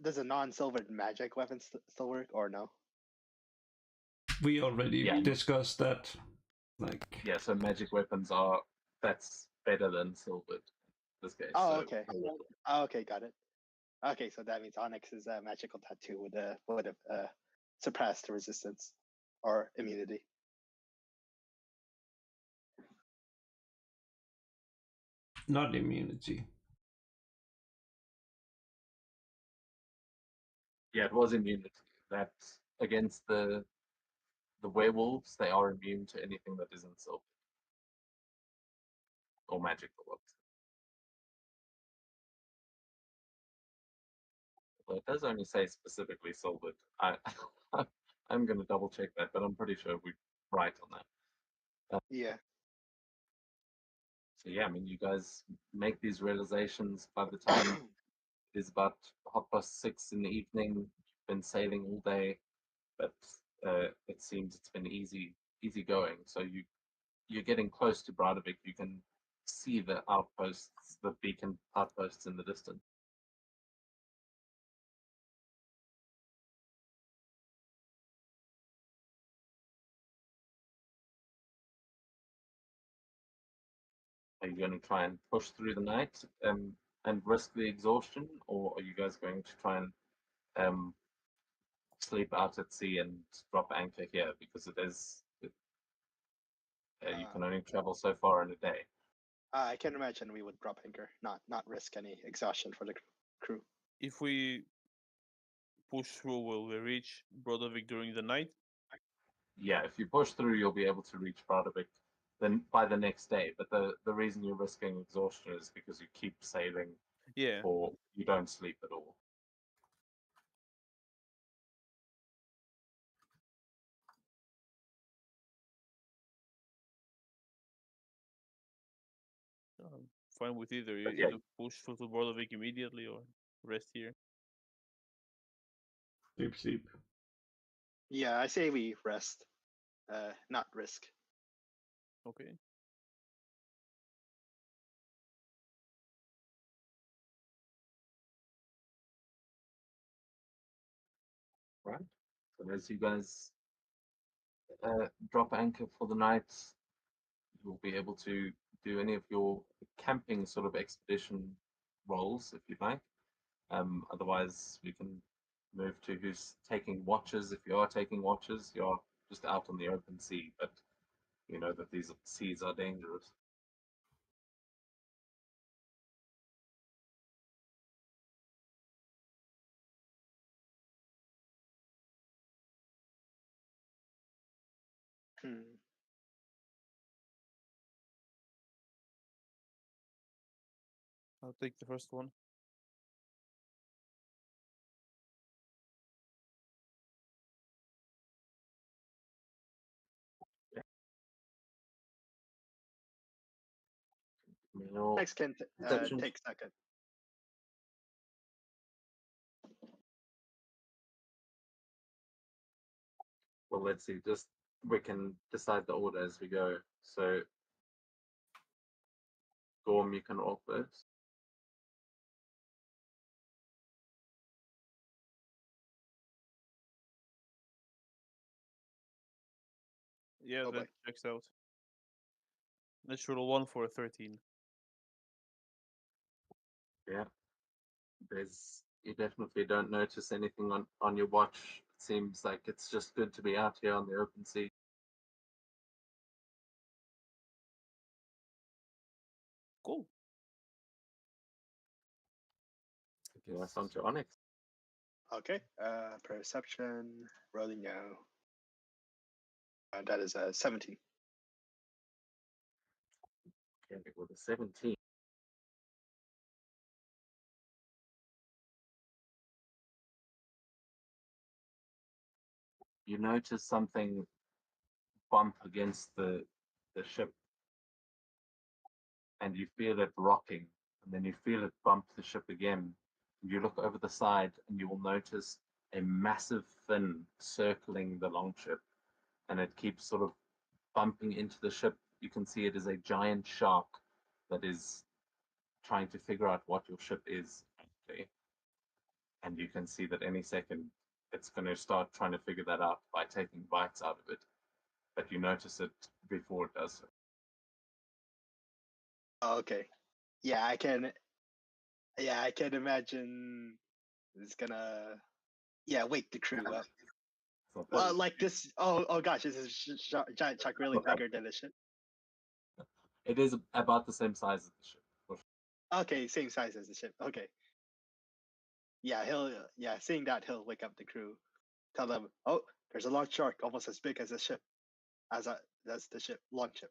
does a non-silvered magic weapon still work or no? We already Yeah. discussed that. Like, Yeah, so magic weapons that's better than silvered in this case. Oh, so okay. Oh, okay, got it. Okay, so that means Onyx's magical tattoo would have suppressed the resistance or immunity. not immunity. Yeah, it was immunity. That against the werewolves, they are immune to anything that isn't silver or magical. Well, it does only say specifically silvered. I'm going to double check that, but I'm pretty sure we're right on that. Yeah. So yeah, I mean, you guys make these realizations by the time it is about 6:30 in the evening. You've been sailing all day, but it seems it's been easy going. So you're getting close to Bradavik. You can see the outposts, the beacon outposts in the distance. Are you going to try and push through the night and risk the exhaustion, or are you guys going to try and sleep out at sea and drop anchor here? Because you can only travel so far in a day. I can imagine we would drop anchor, not risk any exhaustion for the crew. If we push through, will we reach Brodovik during the night? Yeah, if you push through, you'll be able to reach Bradavik then by the next day. But the reason you're risking exhaustion is because you keep sailing, Yeah. or you don't sleep at all. Fine with either. But yeah. Either push through to Brodovik immediately or rest here. Sleep. Yeah, I say we rest, not risk. Okay. Right. So as you guys drop anchor for the night, you'll be able to do any of your camping sort of expedition roles if you'd like. Otherwise, we can move to who's taking watches. If you are taking watches, you're just out on the open sea, but you know that these seas are dangerous. I'll take the first one. Meow. Next can Perception. take second. Well, let's see. Just we can decide the order as we go. So, Gorm, you can roll first. Yeah, Oh, that boy. checks out. Natural 1 for a 13. Yeah. You definitely don't notice anything on your watch. It seems like it's just good to be out here on the open sea. Cool. I Yeah, guess on to Onyx. Okay. Perception rolling now. That is a 17. Okay, with a 17. You notice something bump against the ship, and you feel it rocking, and then you feel it bump the ship again. You look over the side, and you will notice a massive fin circling the longship, and it keeps sort of bumping into the ship. You can see it is a giant shark that is trying to figure out what your ship is. Okay? And you can see that any second it's going to start trying to figure that out by taking bites out of it. But you notice it before it does so. Okay. Yeah, I can. Yeah, I can imagine it's gonna. Yeah, wake the crew up. So Well, like this. Oh gosh, this is giant shark really Okay. bigger than the ship. it is about the same size as the ship. Okay, same size as the ship. Okay. Yeah, seeing that he'll wake up the crew, tell them, oh, there's a large shark almost as big as the ship, that's the ship, launch ship.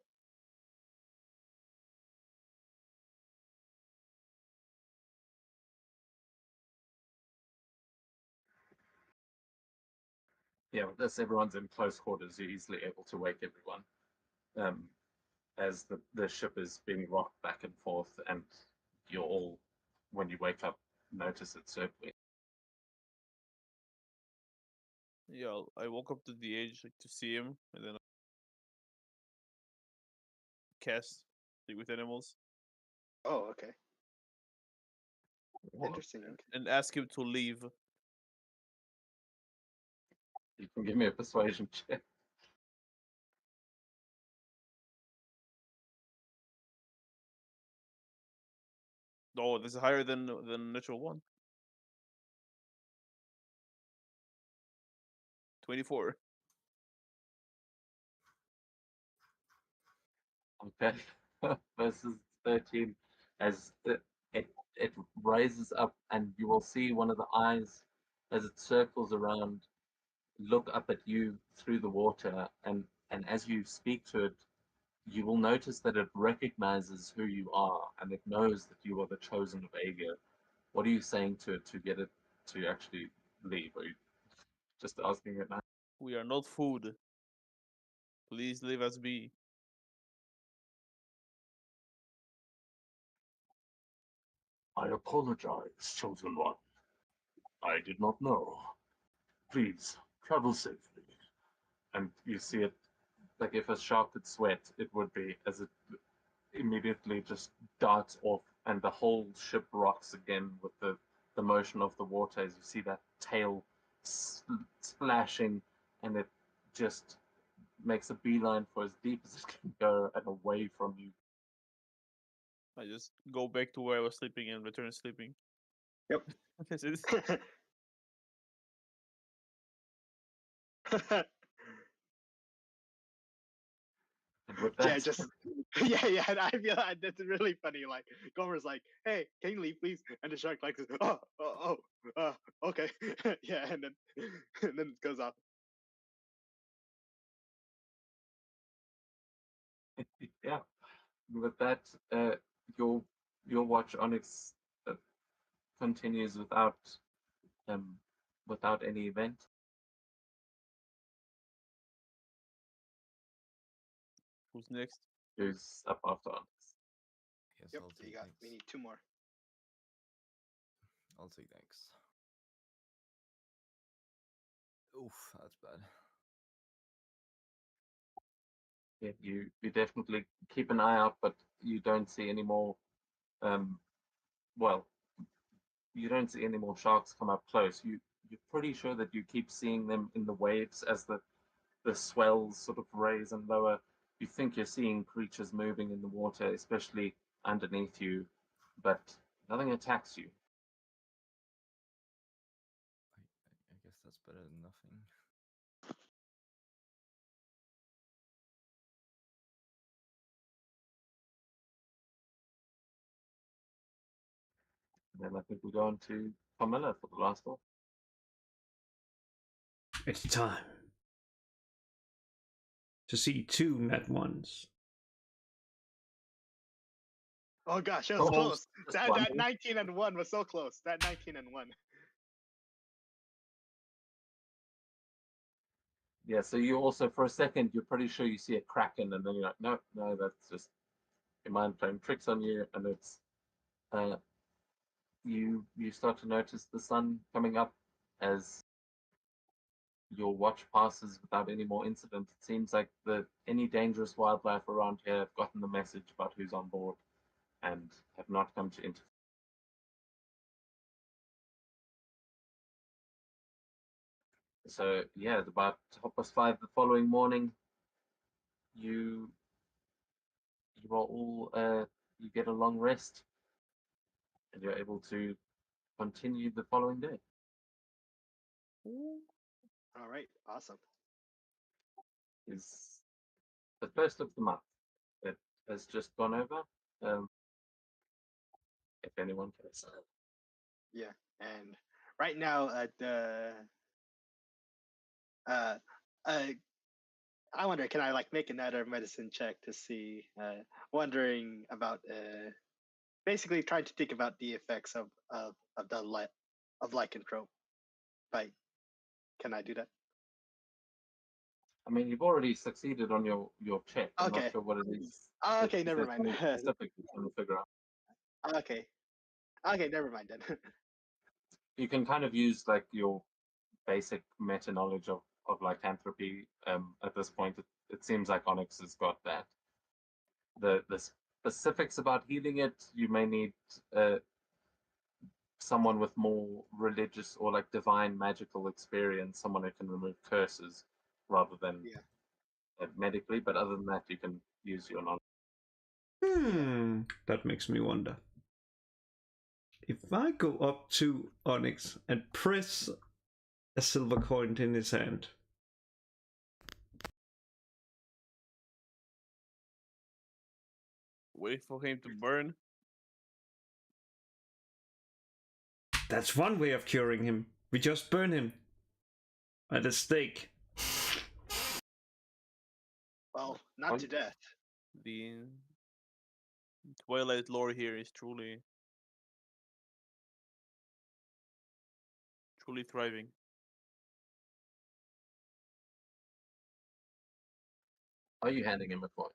Yeah, with this, everyone's in close quarters. You're easily able to wake everyone as the ship is being rocked back and forth, and you're all, when you wake up, notice it circling. Yeah, I walk up to the edge like, to see him, and then I cast Speak with Animals Oh, okay. Well, Interesting. and ask him to leave. you can give me a persuasion check. Oh, this is higher than natural 1. 24. Okay, versus 13, as it raises up, and you will see one of the eyes as it circles around, look up at you through the water, and as you speak to it, you will notice that it recognizes who you are, and it knows that you are the chosen of Aegir. What are you saying to it to get it to actually leave? Are you just asking it now? We are not food. Please leave us be. I apologize, chosen one. I did not know. Please, travel safely. And you see it, like if a shark could sweat, it would be, as it immediately just darts off, and the whole ship rocks again with the motion of the water as you see that tail splashing, and it just makes a beeline for as deep as it can go and away from you. I just go back to where I was sleeping and return sleeping. Yep. This is- And with Yeah, that, just yeah. And I feel like that's really funny. Like Gomer's like, "Hey, can you leave, please?" And the shark like, okay, yeah, and then it goes off. yeah, with that, your watch Onyx continues without any event. Who's next? Who's up after Onyx? Yes, Yep, I'll you take got. Nyx. We need 2 more. I'll take Nyx. Oof, that's bad. Yeah, you definitely keep an eye out, but you don't see any more. Well, you don't see any more sharks come up close. You're pretty sure that you keep seeing them in the waves as the swells sort of raise and lower. You think you're seeing creatures moving in the water, especially underneath you, but nothing attacks you. I guess that's better than nothing. And then I think we go on to Carmilla for the last one. It's time to see 2 nat ones. Oh gosh, that was Almost close. just That one. that 19 and 1 was so close. That 19 and 1. Yeah, so you also, for a second, you're pretty sure you see a kraken, and then you're like, no, that's just your mind playing tricks on you, and it's you start to notice the sun coming up as your watch passes without any more incident. It seems like any dangerous wildlife around here have gotten the message about who's on board and have not come to interfere. So yeah, at about 5:30 the following morning, you are all you get a long rest, and you're able to continue the following day. All right, awesome. Is the first of the month that has just gone over. If anyone cares. Yeah, and right now the uh I wonder, can I like make another medicine check to see? Wondering about basically trying to think about the effects of the of lycanthrope. Like, can I do that? I mean, you've already succeeded on your check. I'm Okay. not sure what it is. Oh, okay, Is never there mind. something specific you're trying to figure out? Okay. Okay, never mind then. You can kind of use like your basic meta knowledge of lycanthropy. At this point, it seems like Onyx has got that. The specifics about healing it, you may need someone with more religious or like divine magical experience, someone who can remove curses rather than medically. But other than that, you can use your knowledge. That makes me wonder. If I go up to Onyx and press a silver coin in his hand, Wait for him to burn. that's one way of curing him. We just burn him at a stake. Well, not to death. The Twilight lore here is truly thriving. Are you handing him a coin?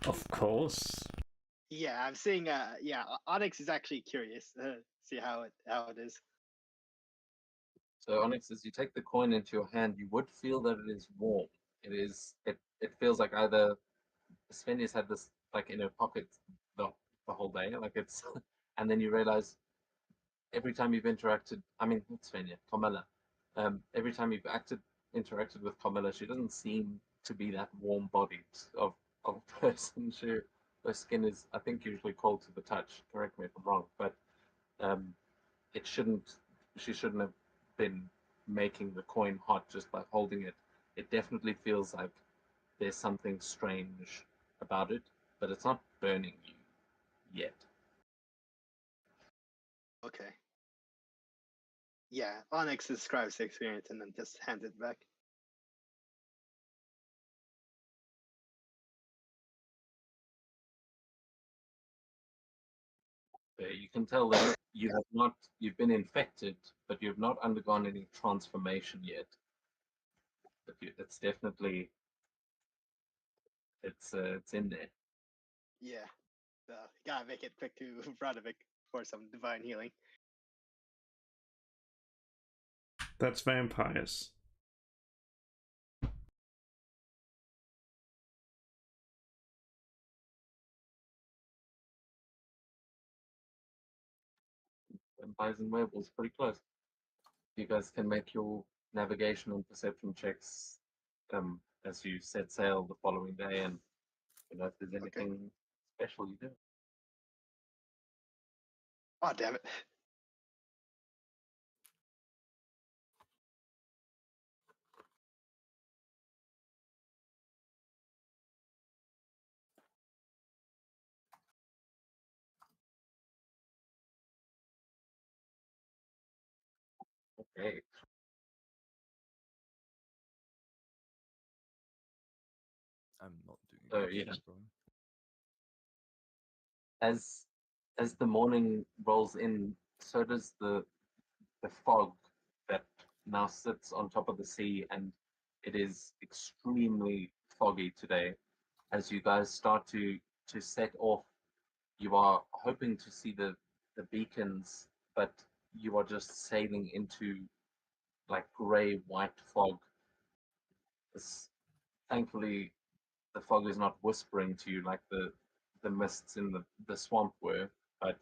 Of course. Yeah, I'm seeing. Yeah, Onyx is actually curious. See how it is. So Onyx, as you take the coin into your hand, you would feel that it is warm. It feels like either Svenja's had this like in her pocket the whole day, like it's, and then you realize every time you've interacted, I mean not Svenja, Carmilla, every time you've interacted with Carmilla, she doesn't seem to be that warm-bodied of a person. Her skin is, I think, usually cold to the touch. Correct me if I'm wrong, but it shouldn't. She shouldn't have been making the coin hot just by holding it. It definitely feels like there's something strange about it, but it's not burning you yet. Okay. Yeah, Onyx describes the experience and then just hands it back. You can tell that you've been infected, but you've not undergone any transformation yet. But it's definitely, it's in there. Yeah. So gotta make it quick to Vradovic for some divine healing. That's vampires. Vampires and werewolves pretty close. You guys can make your navigation and perception checks as you set sail the following day, and you know if there's anything special you do. Oh damn it! Okay. I'm not doing So, much, yeah. bro. As the morning rolls in, so does the fog that now sits on top of the sea, and it is extremely foggy today. As you guys start to set off, you are hoping to see the beacons, but you are just sailing into like gray white fog. Thankfully, the fog is not whispering to you like the mists in the swamp were, but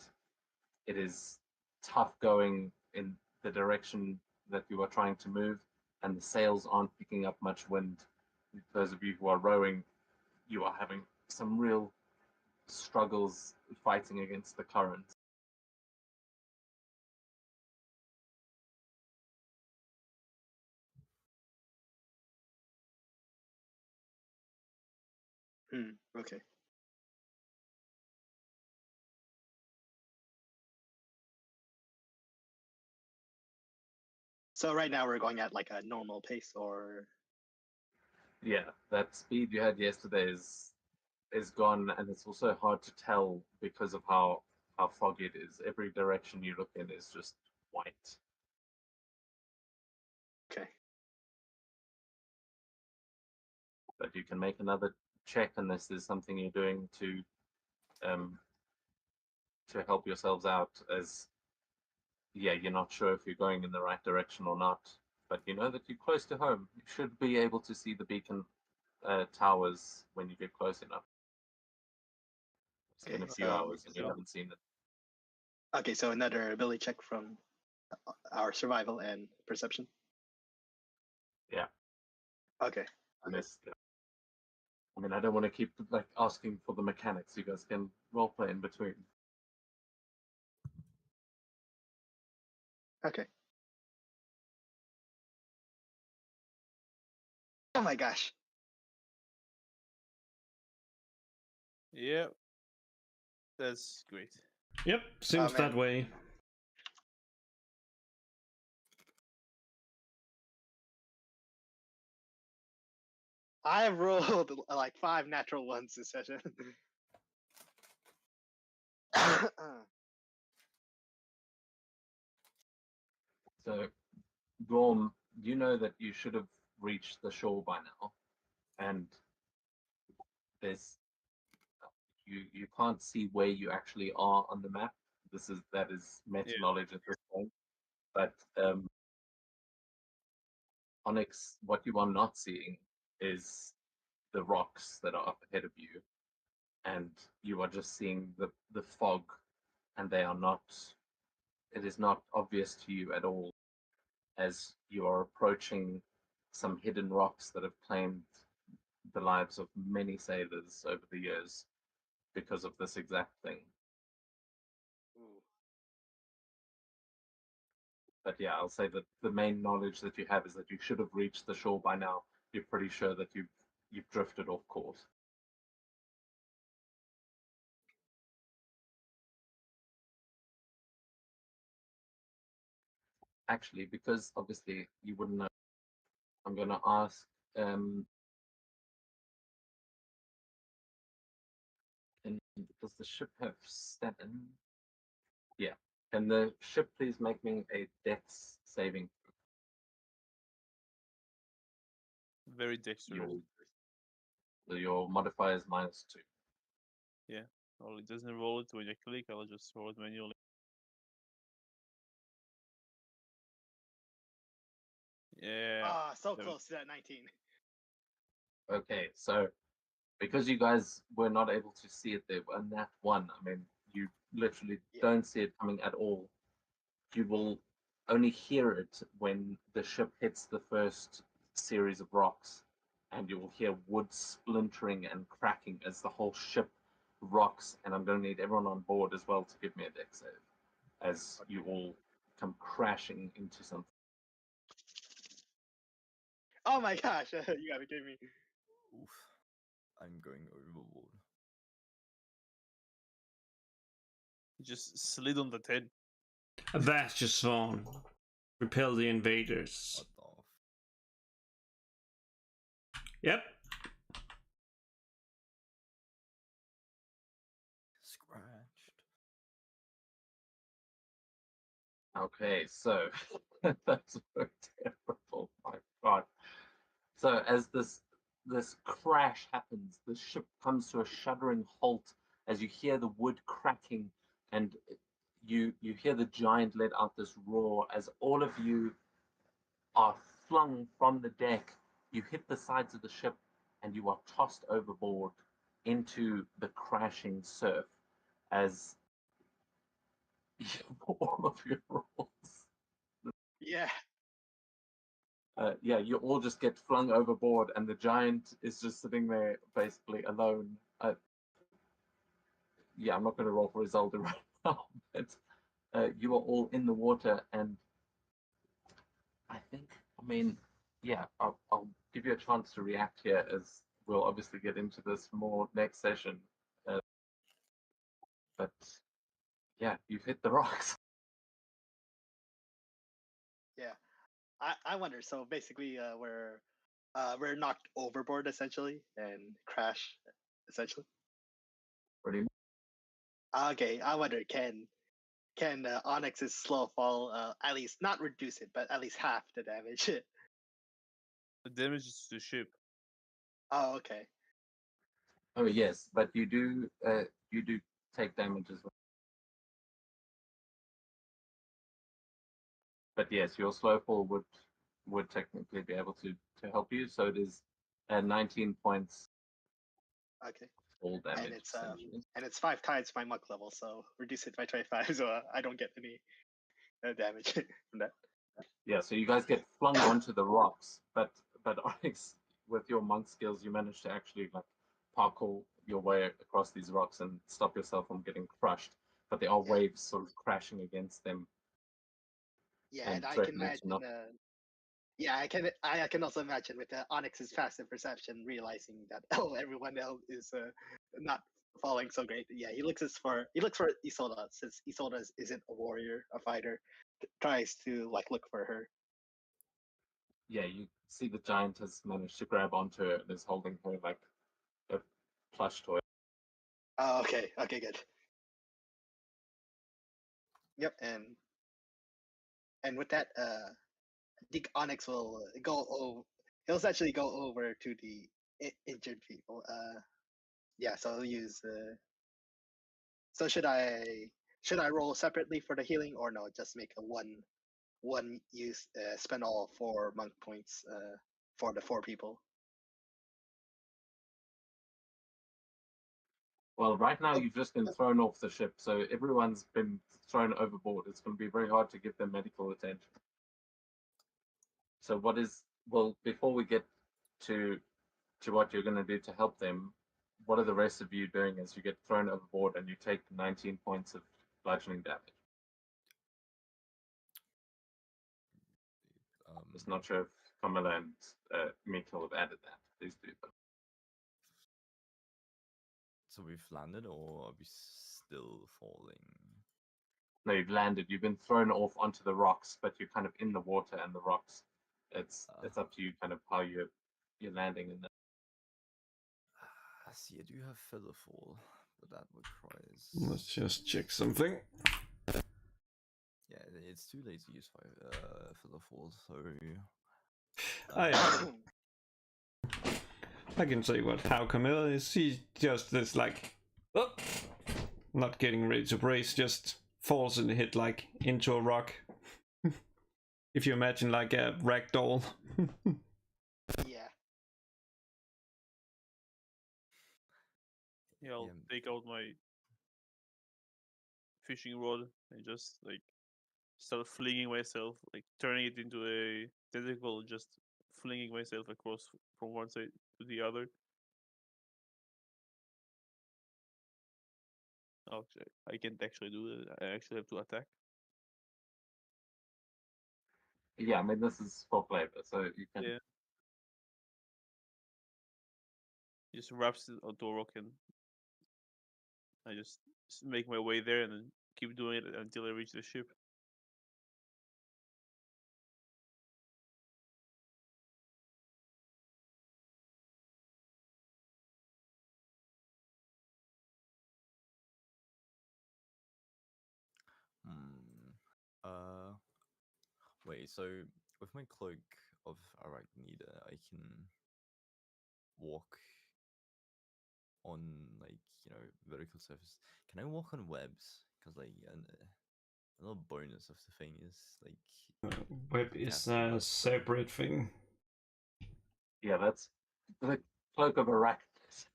it is tough going in the direction that you are trying to move, and the sails aren't picking up much wind. Those of you who are rowing, you are having some real struggles fighting against the current. Okay. So right now we're going at like a normal pace, or Yeah, that speed you had yesterday is gone, and it's also hard to tell because of how foggy it is. Every direction you look in is just white. okay. But you can make another check unless there's something you're doing to help yourselves out, as yeah, you're not sure if you're going in the right direction or not, but you know that you're close to home. You should be able to see the beacon towers when you get close enough. It's been a Okay, few hours and you so- haven't seen it. Okay, so another ability check from our survival and perception. Yeah. Okay. Unless, I mean, I don't want to keep like asking for the mechanics. You guys can role play in between. Okay. Oh my gosh. Yeah, that's great. Yep, seems that man. way. I have rolled like 5 natural ones this session. So, Gorm, you know that you should have reached the shore by now, and there's you can't see where you actually are on the map. That is meta Yeah. knowledge at this point. But Onyx, what you are not seeing is the rocks that are up ahead of you, and you are just seeing the fog, and they are not. It is not obvious to you at all as you are approaching some hidden rocks that have claimed the lives of many sailors over the years because of this exact thing. But yeah, I'll say that the main knowledge that you have is that you should have reached the shore by now. You're pretty sure that you've drifted off course. Actually, because obviously you wouldn't know, I'm going to ask. And does the ship have 7? Yeah. Can the ship please make me a dex saving? Very dexterous. Your modifier is -2. Yeah. Well, it doesn't roll it when you click. I'll just roll it manually. Yeah. Ah, so There we- close to that 19. Okay, so because you guys were not able to see it there, and that one, I mean, you literally Yeah. don't see it coming at all. You will only hear it when the ship hits the first series of rocks, and you will hear wood splintering and cracking as the whole ship rocks. And I'm going to need everyone on board as well to give me a deck save, as you all come crashing into something. Oh my gosh, you gotta be kidding me. Oof. I'm going overboard. He just slid on the 10. Avast your sworn. Repel the invaders. What off? Yep. Scratched. Okay, so that's so terrible. My God. So as this crash happens, the ship comes to a shuddering halt as you hear the wood cracking, and you hear the giant let out this roar as all of you are flung from the deck. You hit the sides of the ship, and you are tossed overboard into the crashing surf as all of your rolls. Yeah. Yeah, you all just get flung overboard, and the giant is just sitting there basically alone. Yeah, I'm not going to roll for Isolde right now, but you are all in the water, and I mean, yeah, I'll give you a chance to react here, as we'll obviously get into this more next session. But yeah, you've hit the rocks. Yeah. I wonder. So basically, we're knocked overboard essentially and crash essentially. Pretty Okay, I wonder can Onyx's slow fall at least not reduce it, but at least half the damage? The damage is to the ship. Oh, okay. Oh yes, but you do take damage as well. But yes, your slow fall would technically be able to help you. So it is 19 points Okay. fall damage. And it's essentially. and it's 5 times my monk level, so reduce it by 25, so I don't get any damage from that. Yeah, so you guys get flung onto the rocks, but Onyx, with your monk skills, you manage to actually like parkour your way across these rocks and stop yourself from getting crushed. But there are Yeah. waves sort of crashing against them. Yeah, And and I can threatening to imagine. knock- Yeah, I can also imagine with Onyx's passive perception, realizing that everyone else is not falling so great. Yeah, he looks for Isolde, since Isolde isn't a warrior, a fighter. Tries to like look for her. Yeah, you see the giant has managed to grab onto her and is holding her like a plush toy. Oh, okay, good. Yep, and with that, I think Onyx will go over. He'll actually go over to the injured people. Yeah, so he'll use. So should I roll separately for the healing, or no? Just make a one use, spend all 4 monk points for the 4 people. Well, right now you've just been thrown off the ship, so everyone's been thrown overboard. It's going to be very hard to give them medical attention. So before we get to what you're going to do to help them, what are the rest of you doing as you get thrown overboard and you take 19 points of bludgeoning damage? Just not sure if Kamala and Mikkel have added that. Please do. So we've landed, or are we still falling? No, you've landed. You've been thrown off onto the rocks, but you're kind of in the water and the rocks. It's up to you, kind of how you're landing in there. See, I do have feather fall, but that requires. Let's just check something. Yeah, it's too late to use feather fall, so. I can say how Camilla is. She just is like, oh, not getting ready to brace, just falls in the hit like into a rock. If you imagine like a ragdoll. Yeah. Yeah, I'll Yeah. take out my fishing rod and just like start flinging myself, like turning it into a tentacle, just flinging myself across from one side to the other. Oh, I can't actually do that. I actually have to attack. Yeah, I mean this is for flavor, so you can. Yeah. Just wraps it onto a rock and I just make my way there and then keep doing it until I reach the ship. Hmm. Uh. Wait. So with my cloak of Arachnida, I can walk on like vertical surface. Can I walk on webs? Because like another bonus of the thing is like Web is casting a web. separate thing. Yeah, that's the cloak of Arachnus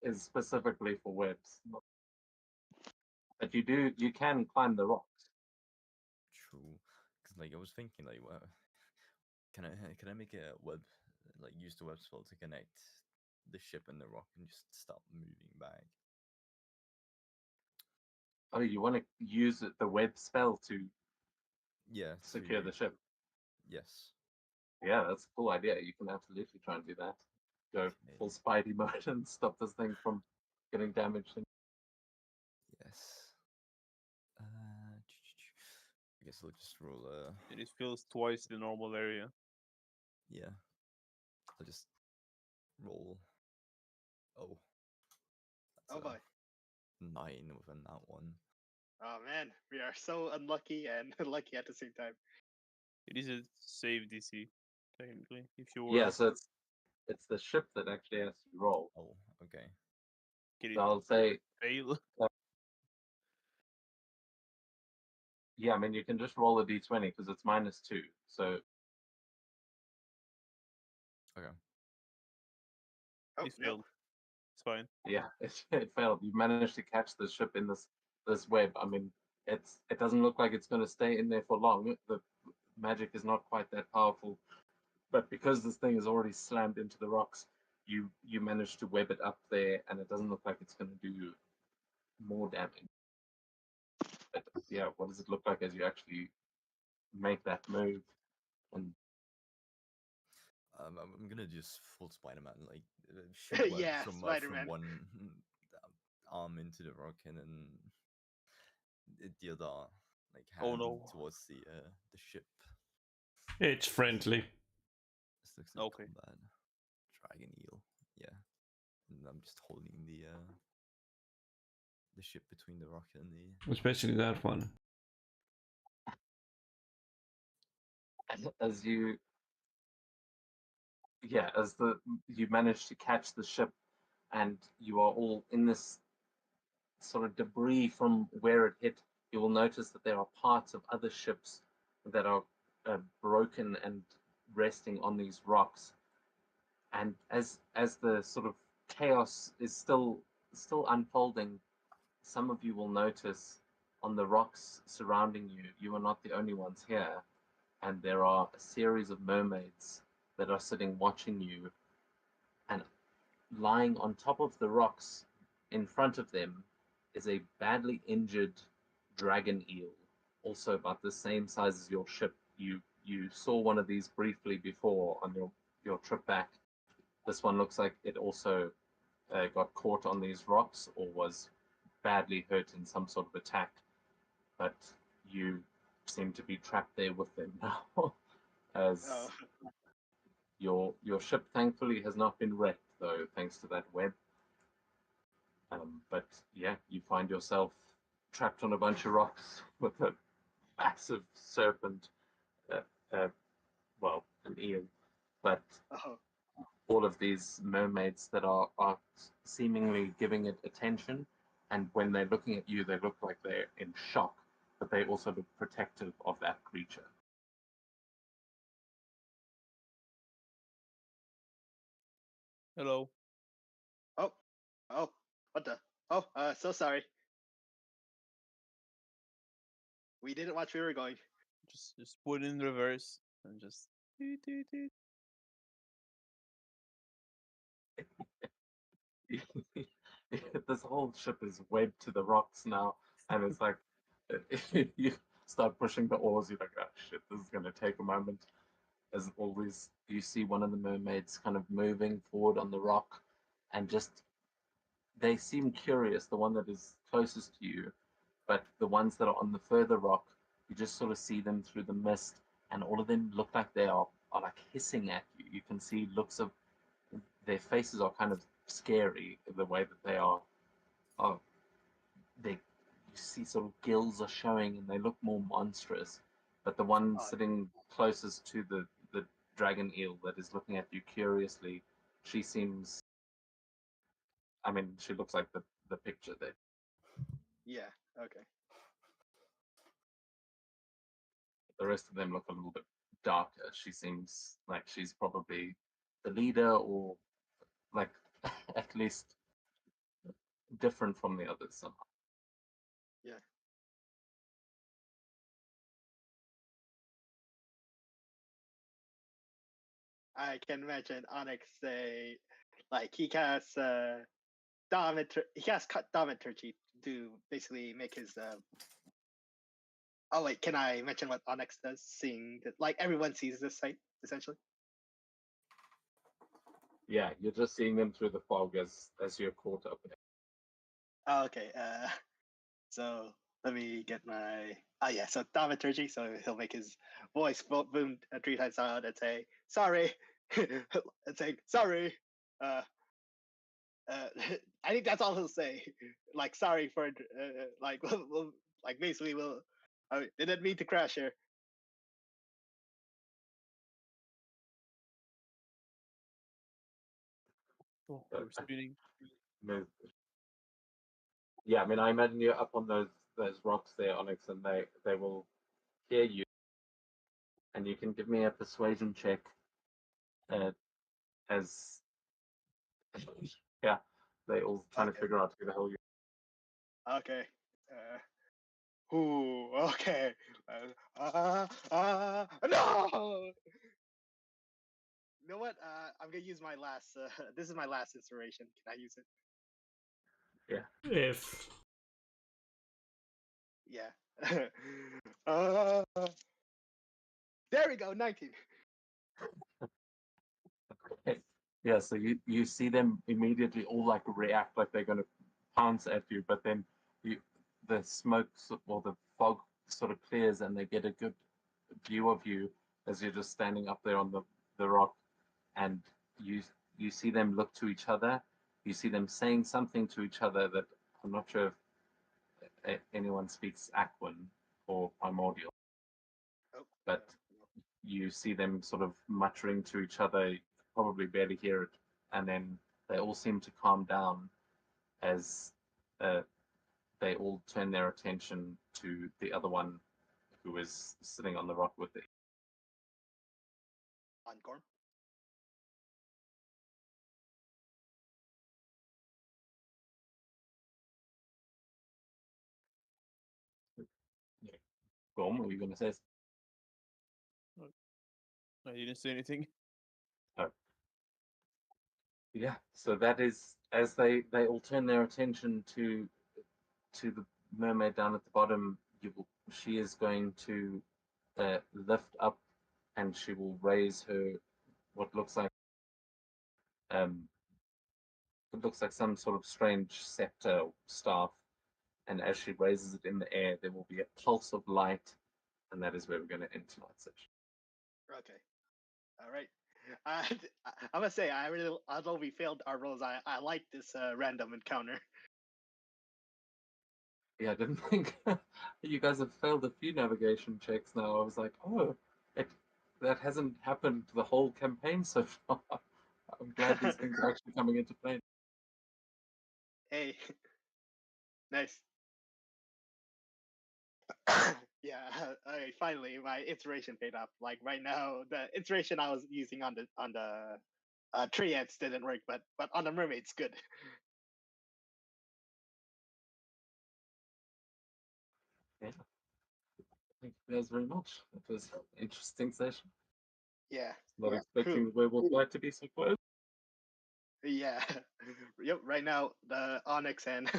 is specifically for webs. But you can climb the rocks. True. Because like I was thinking like, well, can I make a web like use the web spell to connect the ship and the rock and just start moving back? Oh, you want to use the web spell to Yeah. secure the ship? Yes. Yeah, that's a cool idea. You can absolutely try and do that. Go full Spidey mode and stop this thing from getting damaged. Yes. I guess I'll just roll It feels twice the normal area. yeah. I'll just roll. Oh. Oh boy. 9 within that one. Oh man, we are so unlucky and lucky at the same time. It is a save DC, technically. If you were Yeah, so it's the ship that actually has to roll. Oh, okay. get it So I'll say, fail. yeah, I mean you can just roll a d20 because it's -2. So Okay. Oh, It no. failed. It's fine. yeah, it failed. You managed to catch the ship in this web. I mean, it doesn't look like it's going to stay in there for long. The magic is not quite that powerful, but because this thing is already slammed into the rocks, you managed to web it up there, and it doesn't look like it's going to do more damage. But yeah, what does it look like as you actually make that move? And I'm gonna just full Spider-Man, like shoot webs Yeah, from Spider-Man. one arm into the rock and then the other like Oh, hand no. towards the ship. It's friendly. This looks like Okay. combat. Dragon eel, yeah. And I'm just holding the ship between the rock and the. Especially that one. as you you manage to catch the ship, and you are all in this sort of debris from where it hit. You will notice that there are parts of other ships that are broken and resting on these rocks. And as the sort of chaos is still unfolding, some of you will notice on the rocks surrounding you, you are not the only ones here, and there are a series of mermaids that are sitting watching you, and lying on top of the rocks in front of them is a badly injured dragon eel, also about the same size as your ship. You saw one of these briefly before on your trip back. This one looks like it also got caught on these rocks or was badly hurt in some sort of attack, but you seem to be trapped there with them now. As Oh. your ship thankfully has not been wrecked, though, thanks to that web. But yeah, you find yourself trapped on a bunch of rocks with a massive serpent, well, an eel, but Oh. all of these mermaids that are seemingly giving it attention, and when they're looking at you, they look like they're in shock, but they also look protective of that creature. Hello. Oh, oh, what the? Oh, so sorry. We didn't watch where we were going. Just put it in reverse and just. Toot, toot, toot. This whole ship is webbed to the rocks now, and it's like you start pushing the oars. You're like, oh shit, this is gonna take a moment. As always, you see one of the mermaids kind of moving forward on the rock, and just they seem curious. The one that is closest to you, but the ones that are on the further rock, you just sort of see them through the mist, and all of them look like they are like hissing at you. You can see looks of their faces are kind of scary the way that they are they you see sort of gills are showing and they look more monstrous, but the one sitting closest to the dragon eel that is looking at you curiously, she seems, I mean, she looks like the picture there. Yeah. Okay. The rest of them look a little bit darker. She seems like she's probably the leader, or like at least different from the others somehow. Yeah. I can imagine Onyx say, like he casts he casts cut Thaumaturgy to basically make his. Oh wait, can I mention what Onyx does? Seeing that, like everyone sees this site essentially. Yeah, you're just seeing them through the fog as you're caught up in it. Oh, okay. So let me get my. Oh yeah, so Thaumaturgy. So he'll make his voice boom 3 times loud and say, "Sorry," and say, "Sorry." I think that's all he'll say. Like, sorry for like, like basically, I didn't mean to crash here. Oh, Uh, we're spinning. No. Yeah, I mean, I imagine you're up on those rocks there, Onyx, and they will hear you, and you can give me a persuasion check. As yeah, they all trying to figure out who the hell you. Okay. Ooh. Okay. No. You know what? I'm gonna use my last. This is my last inspiration. Can I use it? Yeah. If Yeah. There we go. 19. Okay. Yeah, so you see them immediately all like react like they're going to pounce at you, but then the smoke or the fog sort of clears and they get a good view of you as you're just standing up there on the rock, and you see them look to each other. You see them saying something to each other that I'm not sure if anyone speaks Aquan or Primordial, Oh. but you see them sort of muttering to each other. You probably barely hear it, and then they all seem to calm down as they all turn their attention to the other one who is sitting on the rock with it. Encore. Gorm, what were you going to say? I didn't say anything. Oh. Yeah, so that is as they all turn their attention to the mermaid down at the bottom. She is going to lift up, and she will raise her what looks like it looks like some sort of strange scepter or staff, and as she raises it in the air, there will be a pulse of light, and that is where we're going to end tonight's session. Okay. All right. I must say, although we failed our roles, I like this random encounter. Yeah, I didn't think you guys have failed a few navigation checks now. I was like, oh, that hasn't happened the whole campaign so far. I'm glad these things are actually coming into play. Hey, Nice. Yeah, finally my iteration paid off. Like right now, the iteration I was using on the triads didn't work, but on the mermaid's good. Yeah. Thank you guys very much. It was an interesting session. Yeah. Not Yeah. expecting the werewolf light to be so close. Yeah. Yep. Right now, the Onyx and